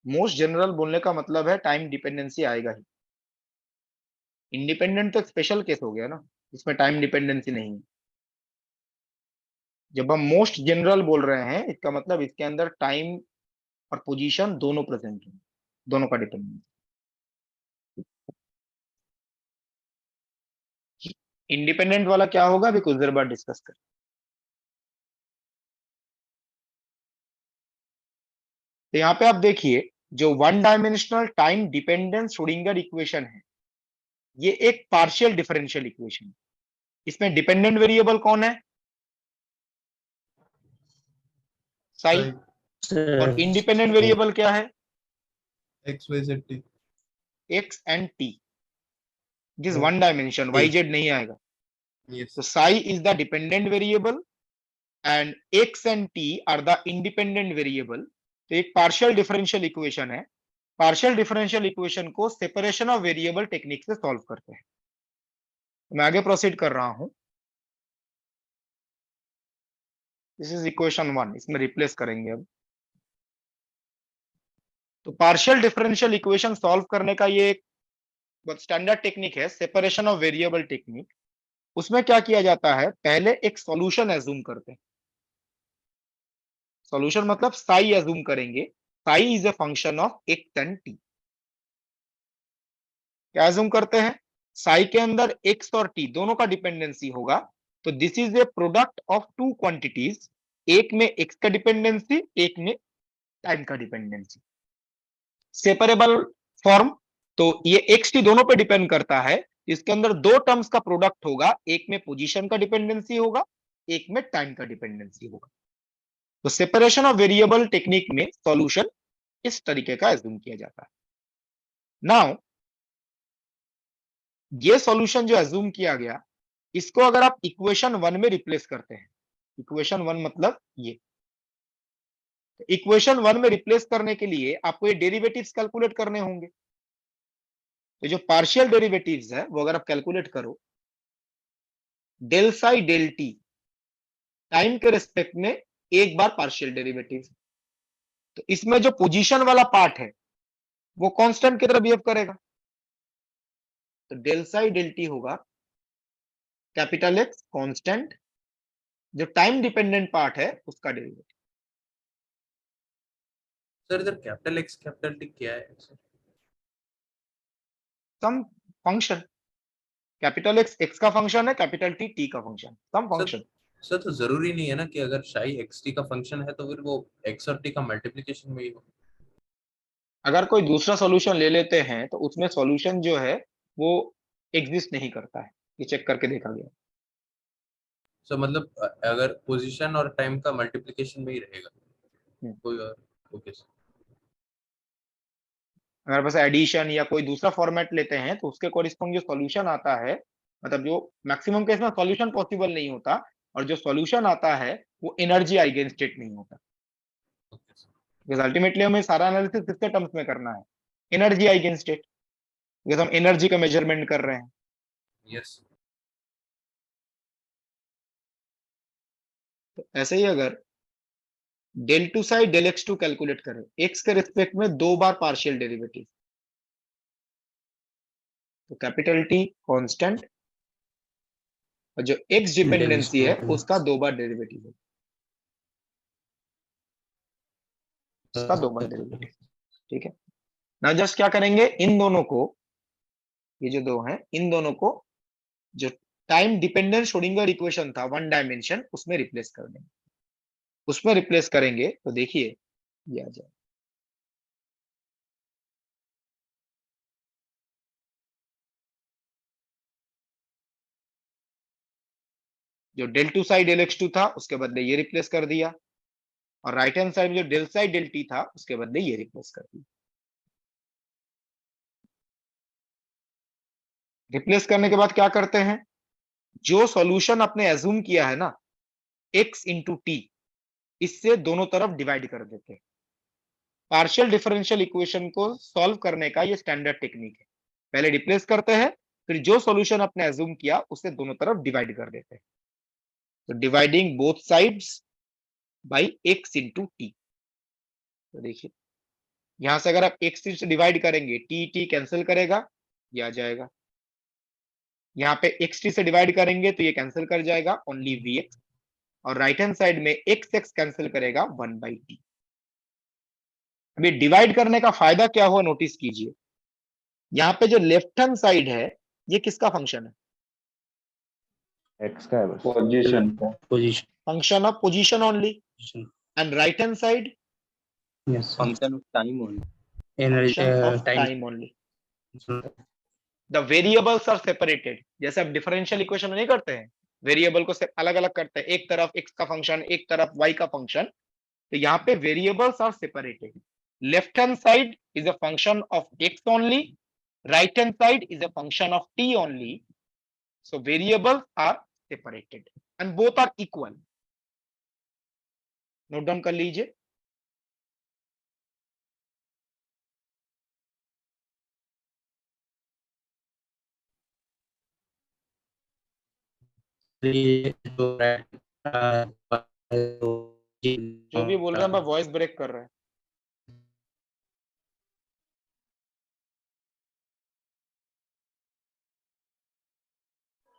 मोस्ट जनरल बोलने का मतलब है टाइम डिपेंडेंसी आएगा ही। इंडिपेंडेंट तो एक स्पेशल केस हो गया ना, इसमें टाइम डिपेंडेंसी नहीं है। जब हम मोस्ट जनरल बोल रहे हैं इसका मतलब इसके अंदर टाइम और पोजीशन दोनों प्रेजेंट है, दोनों का डिपेंडेंस। इंडिपेंडेंट वाला क्या होगा अभी कुछ देर बाद डिस्कस कर। तो यहाँ पे आप देखिए जो one dimensional time dependence Schrodinger equation है, ये एक पार्शियल डिफरेंशियल इक्वेशन है। इसमें डिपेंडेंट वेरिएबल कौन है? साई। और इंडिपेंडेंट वेरिएबल क्या है? X y z T. X and T. This one dimension, y z नहीं आएगा। Yes. So psi is the dependent variable and x and t are the independent variable. तो एक partial differential equation है, partial differential equation को separation of variable technique से solve करते हैं। मैं आगे प्रोसीड कर रहा हूं। दिस इज इक्वेशन 1, इसमें रिप्लेस करेंगे अब। तो पार्शियल डिफरेंशियल इक्वेशन सॉल्व करने का ये एक बहुत स्टैंडर्ड टेक्निक है, सेपरेशन ऑफ वेरिएबल टेक्निक। उसमें क्या किया जाता है, पहले एक सॉल्यूशन एज्यूम करते हैं। सॉल्यूशन मतलब साई एज्यूम करेंगे, Sai is a function of x and T. क्या एज्यूम करते हैं, साई के अंदर एक्स और टी दोनों का डिपेंडेंसी होगा, तो this is a product of two quantities, एक में एक्स का डिपेंडेंसी, एक में टाइम का डिपेंडेंसी। सेपरेबल फॉर्म, तो ये एक्स टी दोनों पे डिपेंड करता है, इसके अंदर दो टर्म्स का प्रोडक्ट होगा, एक में पोजीशन का डिपेंडेंसी होगा, एक में टाइम का डिपेंडेंसी होगा। तो सेपरेशन ऑफ वेरिएबल टेक्निक में सॉल्यूशन इस तरीके का एज्यूम किया जाता है। नाउ ये सॉल्यूशन जो एज्यूम किया गया, इसको अगर आप इक्वेशन 1 में रिप्लेस करते हैं, इक्वेशन 1 मतलब ये, इक्वेशन 1 में रिप्लेस करने के लिए आपको ये डेरिवेटिव्स कैलकुलेट करने होंगे। तो जो पार्शियल डेरिवेटिव्स है वो अगर आप कैलकुलेट करो, del psi del t time के रिस्पेक्ट में एक बार पार्शियल डेरिवेटिव, तो इसमें जो पोजीशन वाला पार्ट है वो कांस्टेंट की तरह बिहेव करेगा। तो डेल साई डेल टी होगा कैपिटल एक्स कांस्टेंट, जो टाइम डिपेंडेंट पार्ट है उसका डेरिवेटिव। सर इधर कैपिटल एक्स कैपिटल टी क्या है? सम फंक्शन, कैपिटल एक्स एक्स का फंक्शन है, कैपिटल टी टी का फंक्शन, सम फंक्शन। सर तो जरूरी नहीं है ना कि अगर शाई एक्स टी का फंक्शन है तो फिर वो एक्स और टी का मल्टीप्लिकेशन में ही हो। अगर कोई दूसरा सॉल्यूशन ले लेते हैं तो उसमें सॉल्यूशन जो है वो एग्जिस्ट नहीं करता है, ये चेक करके देखा गया। सो मतलब अगर पोजीशन और टाइम का मल्टीप्लिकेशन में ही रहेगा कोई और। Okay sir. अगर बस एडिशन या कोई दूसरा फॉर्मेट लेते हैं तो उसके कोरिस्पोंड जो सॉल्यूशन आता है, मतलब जो मैक्सिमम केस में सॉल्यूशन पॉसिबल नहीं होता, और जो सॉल्यूशन आता है वो एनर्जी आइगन स्टेट नहीं होता, बिकॉज अल्टीमेटली हमें सारा एनालिसिस किसके टर्म्स में करना है, एनर्जी आइगन स्टेट, बिकॉज हम एनर्जी का मेजरमेंट कर रहे हैं। यस। तो ऐसे ही अगर del two psi del x two calculate करें, एक्स के रिस्पेक्ट में 2 बार पार्शियल डेरिवेटिव, तो कैपिटल टी कांस्टेंट और जो एक्स डिपेंडेंसी है उसका 2 बार डेरिवेटिव है, उसका 2 बार डेरिवेटिव। ठीक है, ना जस्ट क्या करेंगे, इन दोनों को, ये जो दो हैं इन दोनों को जो टाइम डिपेंडेंट श्रोडिंगर इक्वेशन था 1 डायमेंशन उसमें रिप्लेस कर देंगे। उसमें रिप्लेस करेंगे तो देखिए ये आ जाए, जो del two psi del x two था उसके बदले ये रिप्लेस कर दिया, और राइट हैंड साइड में जो डेल साई डेल टी था उसके बदले ये रिप्लेस कर दिया। रिप्लेस करने के बाद क्या करते हैं, जो सॉल्यूशन आपने एज्यूम किया है ना x इंटू टी, इससे दोनों तरफ डिवाइड कर देते हैं। पार्शियल डिफरेंशियल इक्वेशन को सॉल्व करने का ये स्टैंडर्ड टेक्निक है, पहले रिप्लेस करते हैं, फिर जो सॉल्यूशन आपने एज्यूम किया उससे दोनों तरफ डिवाइड कर देते हैं। तो dividing both sides by x into T, तो देखिए यहां से अगर आप x से डिवाइड करेंगे टी टी कैंसिल करेगा, ये आ जाएगा। यहाँ पे एक्स टी से डिवाइड करेंगे तो ये कैंसिल कर जाएगा, ओनली वी एक्स, और राइट हैंड साइड में एक्स एक्स कैंसिल करेगा 1 बाई टी। अभी डिवाइड करने का फायदा क्या हुआ नोटिस कीजिए, यहाँ पे जो लेफ्ट हैंड साइड है ये किसका फंक्शन है, एक्स का है बस, position function of position only, and right hand side yes function of time only, energy function of time only. The variables are separated, जैसे आप डिफरेंशियल इक्वेशन में नहीं करते हैं, वेरिएबल को अलग अलग करते हैं, एक तरफ x का फंक्शन एक तरफ y का फंक्शन, तो यहाँ पे variables are separated. Left hand side is a function of x only, right hand side is a function of t only, so variables are separated and both are equal. Note down कर लीजिए। जो भी बोल रहे हैं voice break कर रहे हैं।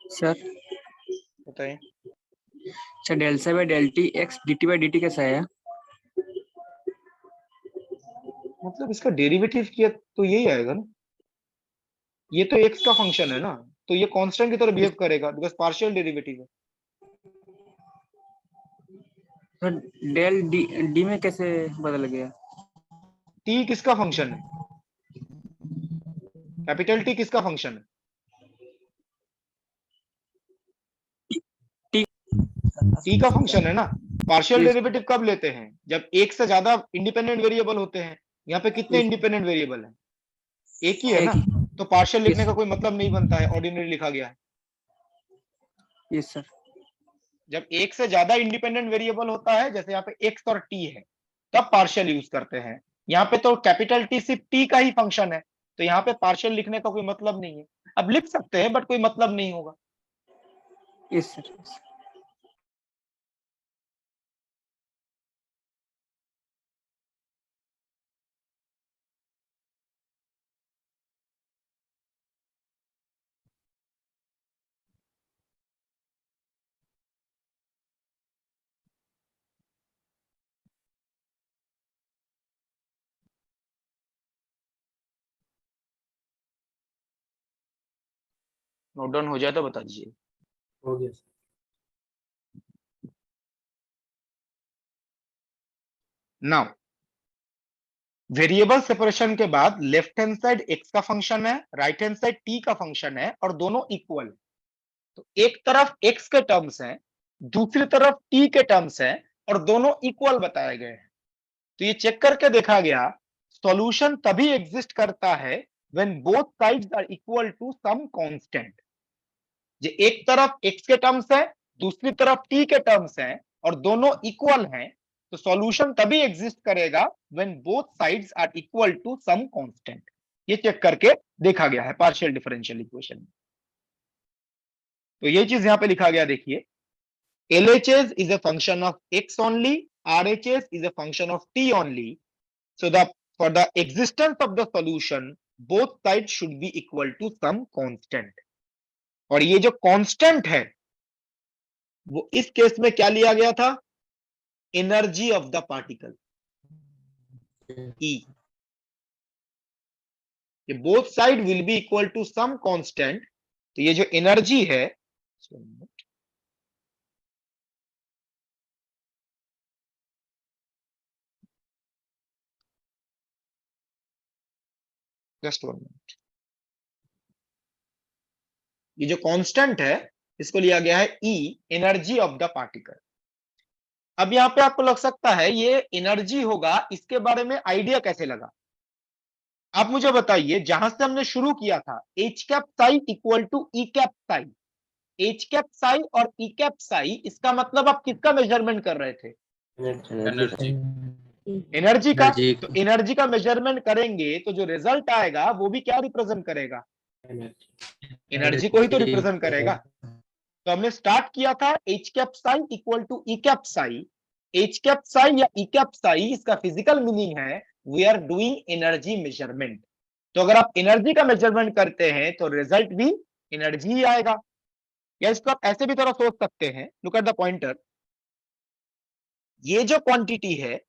सर बताइए। सर डेल से by del t x d t by d t कैसा है? मतलब इसका डेरिवेटिव किया तो यही आएगा ना, ये तो x का फंक्शन है ना, तो ये कांस्टेंट की तरह बिहेव करेगा बिकॉज पार्शियल डेरिवेटिव है। सर डेल डी डी में कैसे बदल गया? t किसका फंक्शन है, कैपिटल T किसका फंक्शन है? टी का फंक्शन है ना। Partial Yes. डेरिवेटिव कब लेते हैं? जब एक से ज्यादा इंडिपेंडेंट वेरिएबल होते हैं। यहाँ पे कितने Yes. इंडिपेंडेंट वेरिएबल हैं? एक ही है एक ना, ही। तो पार्शियल लिखने Yes. का कोई मतलब नहीं बनता है, ऑर्डिनरी लिखा गया है। Yes, sir. जब एक से ज्यादा इंडिपेंडेंट वेरिएबल होता है, जैसे यहाँ पे एक्स और टी है, तब पार्शियल यूज करते हैं। यहाँ पे तो कैपिटल टी सिर्फ टी का ही फंक्शन है, तो यहाँ पे पार्शियल लिखने का कोई मतलब नहीं है। अब लिख सकते हैं बट कोई मतलब नहीं होगा। Yes, sir. Yes. Note down हो जाए तो बता दीजिए। हो गया सर। नाउ वेरिएबल सेपरेशन के बाद लेफ्ट हैंड साइड एक्स का फंक्शन है, राइट हैंड साइड टी का फंक्शन है, और दोनों इक्वल है। तो एक तरफ एक्स के टर्म्स हैं, दूसरी तरफ टी के टर्म्स हैं, और दोनों इक्वल बताए गए हैं। तो ये चेक करके देखा गया, सॉल्यूशन तभी एग्जिस्ट करता है when both sides are equal to some constant. जे एक तरफ एक्स के टर्म्स है, दूसरी तरफ टी के टर्म्स हैं, और दोनों इक्वल हैं, तो सॉल्यूशन तभी एग्जिस्ट करेगा when both sides are equal to some constant. ये चेक करके देखा गया है पार्शियल डिफरेंशियल इक्वेशन में। तो ये चीज यहां पे लिखा गया, देखिए, LHS is a function of x only, RHS is a function of t only. So for the existence of the solution, both sides should be equal to some constant. और ये जो कांस्टेंट है वो इस केस में क्या लिया गया था? Energy of the particle, E. ये both side will be equal to some constant. तो ये जो एनर्जी है, जस्ट 1 मिनट, ये जो कांस्टेंट है इसको लिया गया है E, energy of the particle. अब यहां पे आपको लग सकता है ये एनर्जी होगा, इसके बारे में आइडिया कैसे लगा? आप मुझे बताइए, जहां से हमने शुरू किया था, H cap psi equal to E cap psi, H cap psi और E कैप साई, इसका मतलब आप किसका मेजरमेंट कर रहे थे? एनर्जी। एनर्जी का। Energy. तो एनर्जी का मेजरमेंट करेंगे तो जो रिजल्ट आएगा वो भी क्या रिप्रेजेंट करेगा? एनर्जी को ही तो रिप्रेजेंट करेगा। तो हमने स्टार्ट किया था H cap psi equal to E cap psi. H cap psi या E कैप साई, इसका फिजिकल मीनिंग है we are doing energy measurement. तो अगर आप एनर्जी का मेजरमेंट करते हैं तो रिजल्ट भी एनर्जी ही आएगा। या इसको आप ऐसे भी थोड़ा सोच सकते हैं, लुक एट द पॉइंटर। ये जो क्वांटिटी है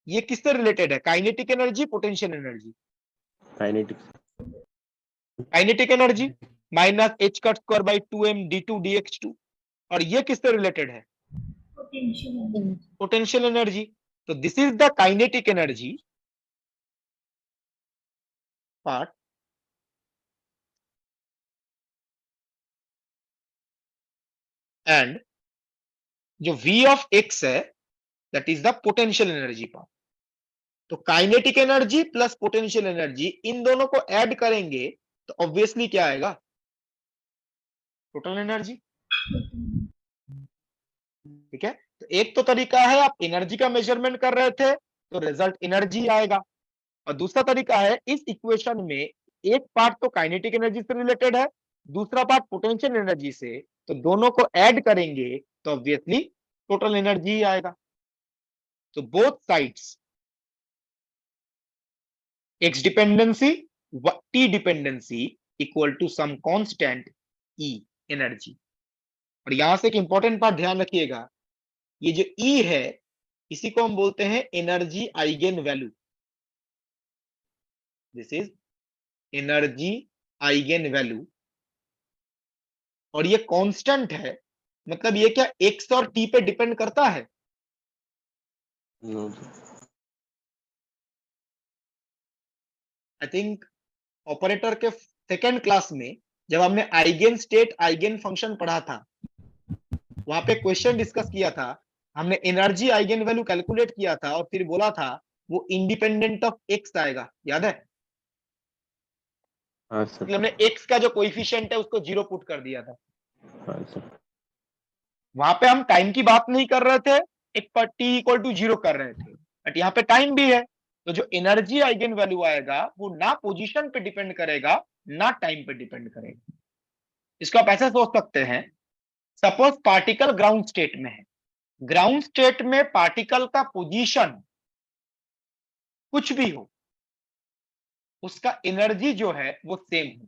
ये किससे रिलेटेड है? Kinetic energy, potential energy? Kinetic. Kinetic energy minus h cut square by 2m d2 dx2। और ये किससे रिलेटेड है? Potential energy. तो this is the kinetic energy part, and जो v ऑफ x है that is the potential energy part. तो kinetic energy plus potential energy, इन दोनों को ऐड करेंगे तो ऑब्वियसली क्या आएगा? Total energy. ठीक है, तो एक तो तरीका है आप एनर्जी का मेजरमेंट कर रहे थे तो रिजल्ट एनर्जी आएगा, और दूसरा तरीका है इस इक्वेशन में एक पार्ट तो काइनेटिक एनर्जी से रिलेटेड है, दूसरा पार्ट पोटेंशियल एनर्जी से, तो दोनों को ऐड करेंगे तो ऑब्वियसली टोटल एनर्जी ही आएगा। तो both sides, x dependency, t dependency equal to some constant E, energy. और यहां से एक इंपॉर्टेंट पार्ट ध्यान रखिएगा, ये जो E है इसी को हम बोलते हैं energy eigen value. This is energy eigen value, और ये कांस्टेंट है। मतलब ये क्या x और t पे डिपेंड करता है? आई थिंक ऑपरेटर के सेकेंड क्लास में जब हमने आइगेन स्टेट आइगेन फंक्शन पढ़ा था, वहां पे क्वेश्चन डिस्कस किया था, हमने एनर्जी आइगन वैल्यू कैलकुलेट किया था और फिर बोला था वो इंडिपेंडेंट ऑफ एक्स आएगा, याद है? हाँ सर। इसलिए हमने एक्स का जो कोइफिशिएंट है उसको 0 पुट कर दिया था। हाँ सर। वहां पे हम टाइम की बात नहीं कर रहे थे, एक पर टी इक्वल टू 0 कर रहे थे, बट यहाँ पे टाइम भी है। तो जो एनर्जी आइगन वैल्यू आएगा वो ना पोजीशन पे डिपेंड करेगा ना टाइम पे डिपेंड करेगा। इसको आप ऐसे सोच सकते हैं, सपोज पार्टिकल ग्राउंड स्टेट में है, ग्राउंड स्टेट में पार्टिकल का पोजीशन कुछ भी हो, उसका एनर्जी जो है वो सेम हो।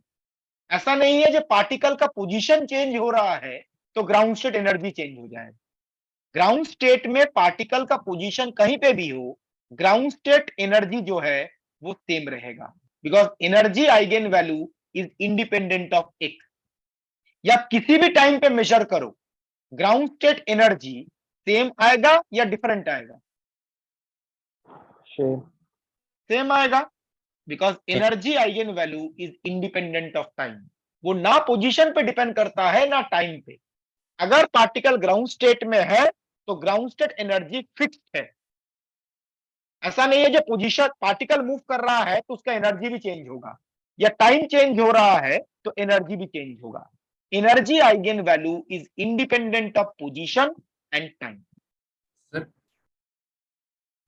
ऐसा नहीं है जो पार्टिकल का पोजीशन चेंज हो रहा है तो ग्राउंड स्टेट एनर्जी चेंज हो जाएगा। ग्राउंड स्टेट में पार्टिकल का पोजीशन कहीं पे भी हो, ग्राउंड स्टेट एनर्जी जो है वो सेम रहेगा, because energy eigen value is independent of x. या किसी भी टाइम पे मेजर करो, ग्राउंड स्टेट एनर्जी सेम आएगा या डिफरेंट आएगा? सेम आएगा, because energy eigen value is independent of time. वो ना पोजीशन पे डिपेंड करता है ना टाइम पे। अगर पार्टिकल ग्राउंड स्टेट में है तो ग्राउंड स्टेट एनर्जी फिक्स्ड है। ऐसा नहीं है जो पोजीशन पार्टिकल मूव कर रहा है तो उसका एनर्जी भी चेंज होगा, या टाइम चेंज हो रहा है तो एनर्जी भी चेंज होगा। Energy eigen value is independent of position and time. Sir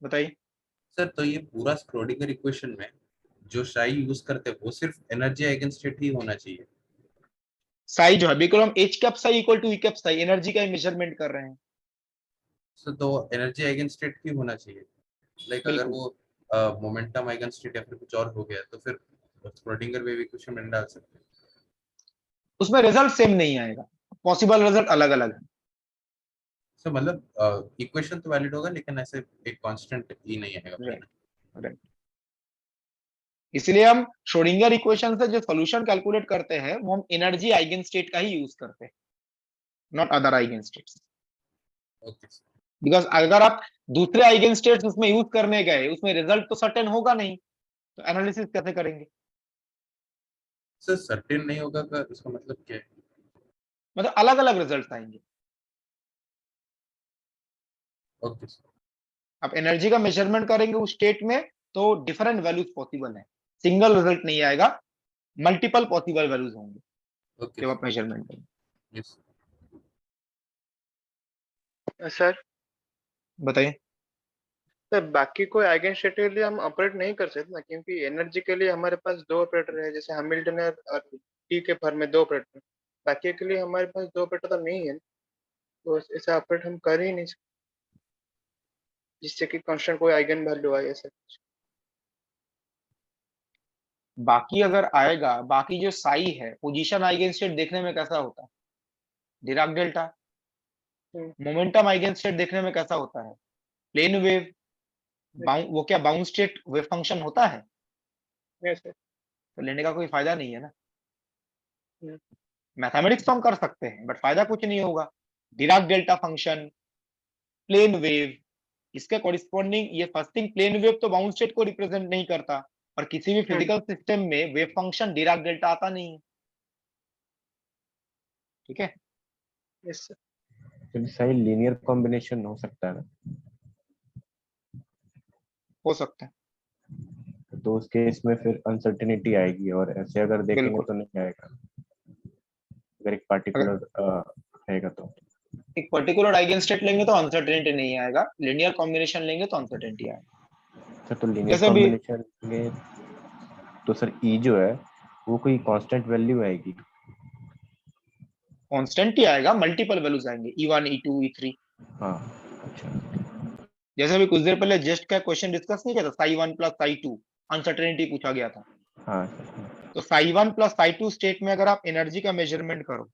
बताइए। सर तो ये पूरा स्क्रोडिंगर इक्वेशन में जो साई यूज करते हैं वो सिर्फ एनर्जी आइगन स्टेट ही होना चाहिए? साई जो है, बिल्कुल हम H cap psi equal to E cap psi energy का मेजरमेंट कर रहे हैं। सर तो एनर्जी आइगन स्टेट ही होना चाहिए। लाइक अगर बिल्कुल। वो मोमेंटम आइगन स्टेट या फिर कुछ और हो गया तो फिर स्क्रोडिंगर वेव इक्वेशन में डाल सकते हैं। उसमें रिजल्ट सेम नहीं आएगा, पॉसिबल रिजल्ट अलग अलग है। सर मतलब इक्वेशन तो वैलिड होगा लेकिन ऐसे एक कांस्टेंट ही नहीं आएगा। Right right. इसलिए हम श्रोडिंगर इक्वेशन से जो सॉल्यूशन कैलकुलेट करते हैं वो हम एनर्जी आइगन स्टेट का ही यूज करते हैं, not other eigen states. Okay because अगर आप दूसरे आइगन स्टेट्स उसमें यूज करने गए, उसमें रिजल्ट तो सर्टेन होगा नहीं, तो एनालिसिस कैसे करेंगे? सर सर्टेन नहीं होगा का इसका मतलब क्या है? मतलब अलग अलग रिजल्ट आएंगे। Okay sir. आप एनर्जी का मेजरमेंट करेंगे उस स्टेट में तो डिफरेंट वैल्यूज पॉसिबल है, सिंगल रिजल्ट नहीं आएगा, मल्टीपल पॉसिबल वैल्यूज होंगे ओके जब आप मेजरमेंट करेंगे। यस सर बताइए। सर बाकी कोई आइगन स्टेट के लिए हम ऑपरेट नहीं कर सकते ना, क्योंकि एनर्जी के लिए हमारे पास दो ऑपरेटर है, जैसे हैमिल्टन और टी के फॉर्म में दो ऑपरेटर। बाकी के लिए हमारे पास दो ऑपरेटर तो नहीं है, तो ऐसा ऑपरेट हम कर ही नहीं सकते जिससे कि कांस्टेंट कोई आइगन वैल्यू आए ऐसा कुछ। बाकी अगर आएगा, बाकी जो साई है पोजीशन आइगन स्टेट देखने में कैसा होता है? Dirac delta. Momentum eigen state देखने में कैसा होता है? Plane wave. वो क्या बाउंड स्टेट वेव फंक्शन होता है? Yes sir. तो लेने का कोई फायदा नहीं है ना। हम्म। मैथमेटिक्स तो हम कर सकते हैं बट फायदा कुछ नहीं होगा। Dirac delta function, plane wave, इसके कॉरिस्पॉन्डिंग ये फर्स्ट थिंग, प्लेन वेव तो बाउंड स्टेट को रिप्रेजेंट नहीं करता, और किसी भी फिजिकल सिस्टम में वेव फंक्शन डिराक डेल्टा आता नहीं है। ठीक है। Yes sir. तो सही लीनियर कॉम्बिनेशन हो सकता है ना? हो सकता है। तो उस केस में फिर अनसर्टेनिटी आएगी, और ऐसे अगर देखेंगे बिल्कुल। तो नहीं आएगा अगर एक पर्टिकुलर रहेगा तो। एक पर्टिकुलर आइगन स्टेट लेंगे तो अनसर्टेनिटी नहीं आएगा, लिनियर कॉम्बिनेशन लेंगे तो अनसर्टेनिटी आएगा। सर तो लीनियर जैसे भी कॉम्बिनेशन लेंगे तो सर ई जो है वो कोई कांस्टेंट वैल्यू आएगी? कांस्टेंट ही आएगा, मल्टीपल वैल्यूज आएंगे, E1 E2 E3। हाँ अच्छा। जैसे भी कुछ देर पहले जस्ट का क्वेश्चन डिस्कस नहीं किया था, साई 1 प्लस साई 2 अनसर्टेनिटी पूछा गया था। हाँ तो साई 1 प्लस साई 2 स्टेट में अगर आप एनर्जी का मेजरमेंट करो,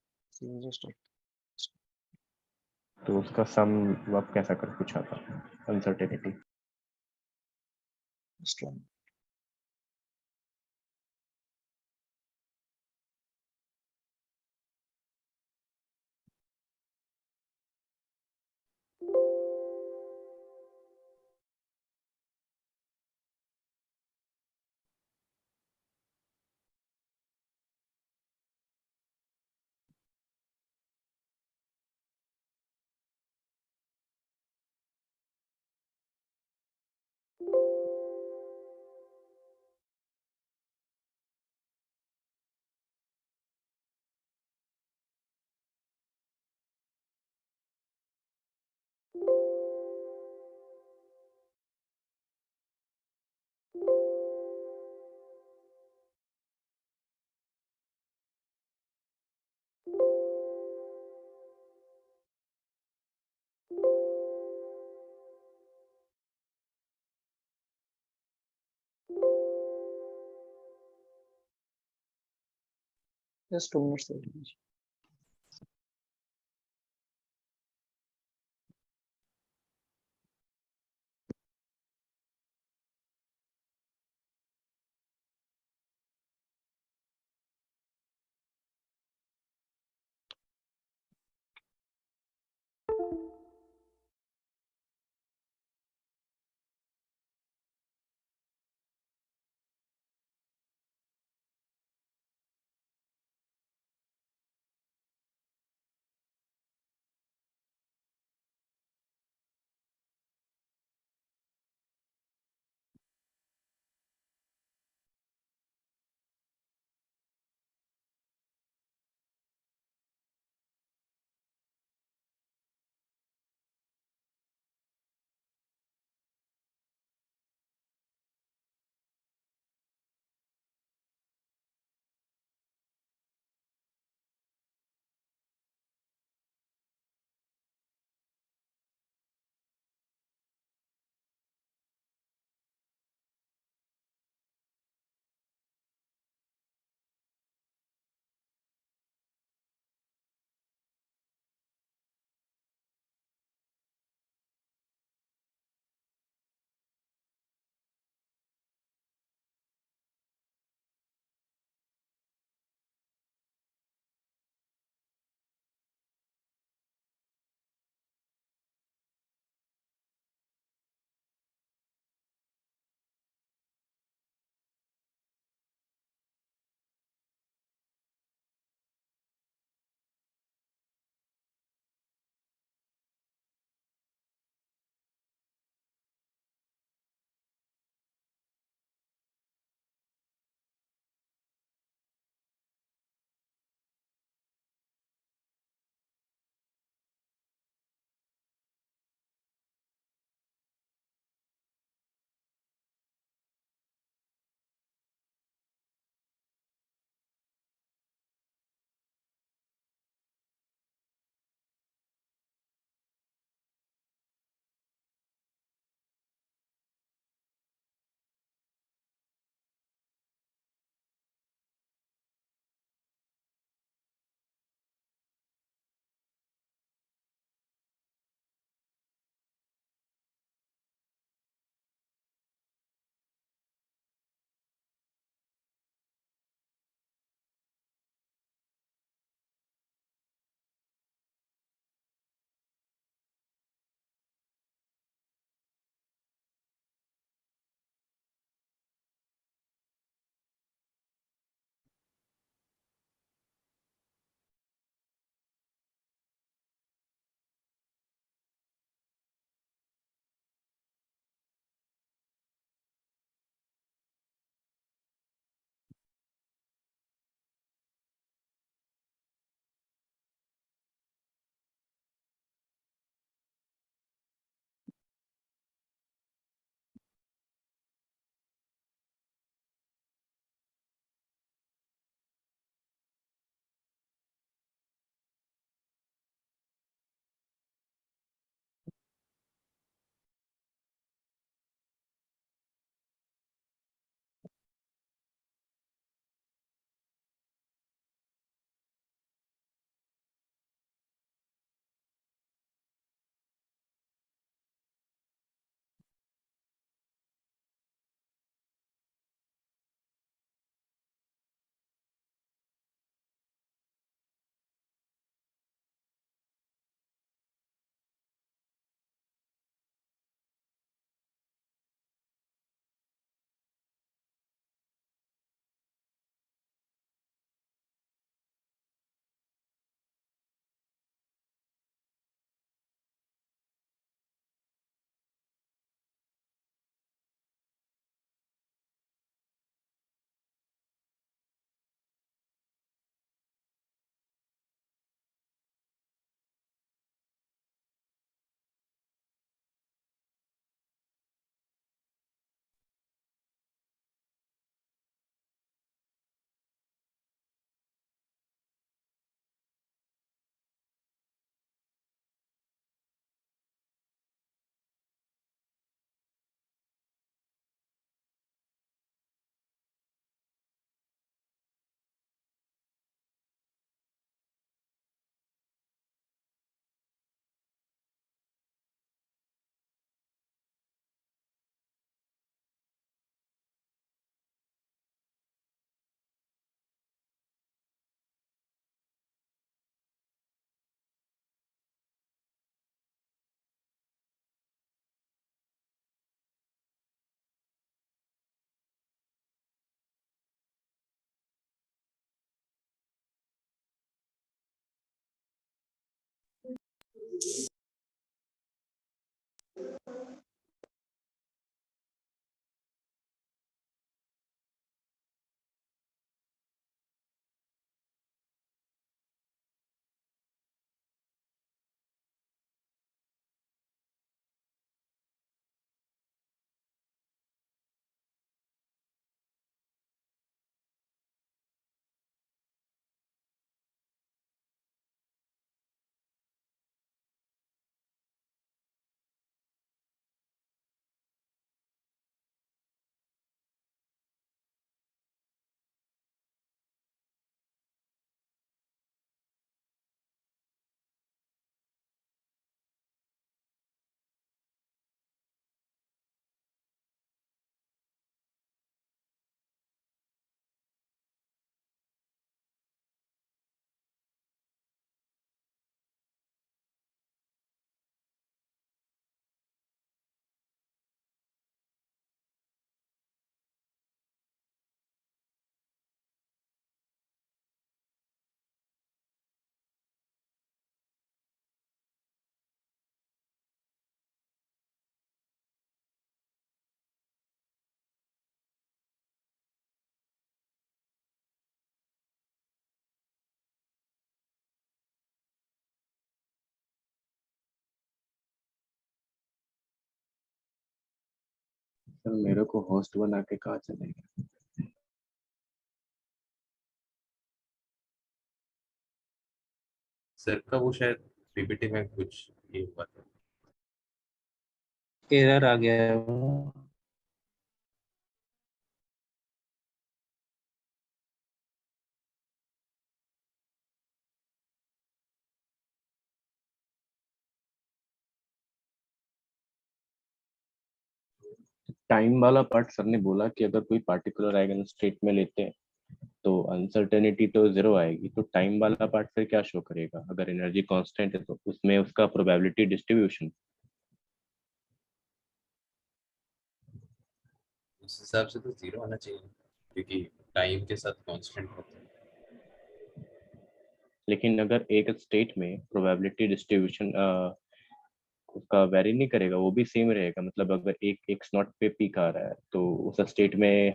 तो उसका सम आप कैसा कर पूछा था अनसर्टेनिटी? Just 2 minutes. सर मेरे को होस्ट बना के कहाँ चलेगा? सर का वो शायद पीपीटी में कुछ ये हुआ था। एरर आ गया है वो। टाइम वाला पार्ट सर ने बोला कि अगर कोई पार्टिकुलर आइगन स्टेट में लेते हैं तो अनसर्टेनिटी तो 0 आएगी, तो टाइम वाला पार्ट फिर क्या शो करेगा? अगर एनर्जी कांस्टेंट है तो उसमें उसका प्रोबेबिलिटी डिस्ट्रीब्यूशन। उस हिसाब से तो 0 आना चाहिए क्योंकि टाइम के साथ कांस्टेंट होता है। लेकिन अगर एक स्टेट में प्रोबेबिलिटी डिस्ट्रीब्यूशन उसका वेरी नहीं करेगा, वो भी सेम रहेगा। मतलब अगर एक x0 पे पीक आ रहा है तो उस स्टेट में हमें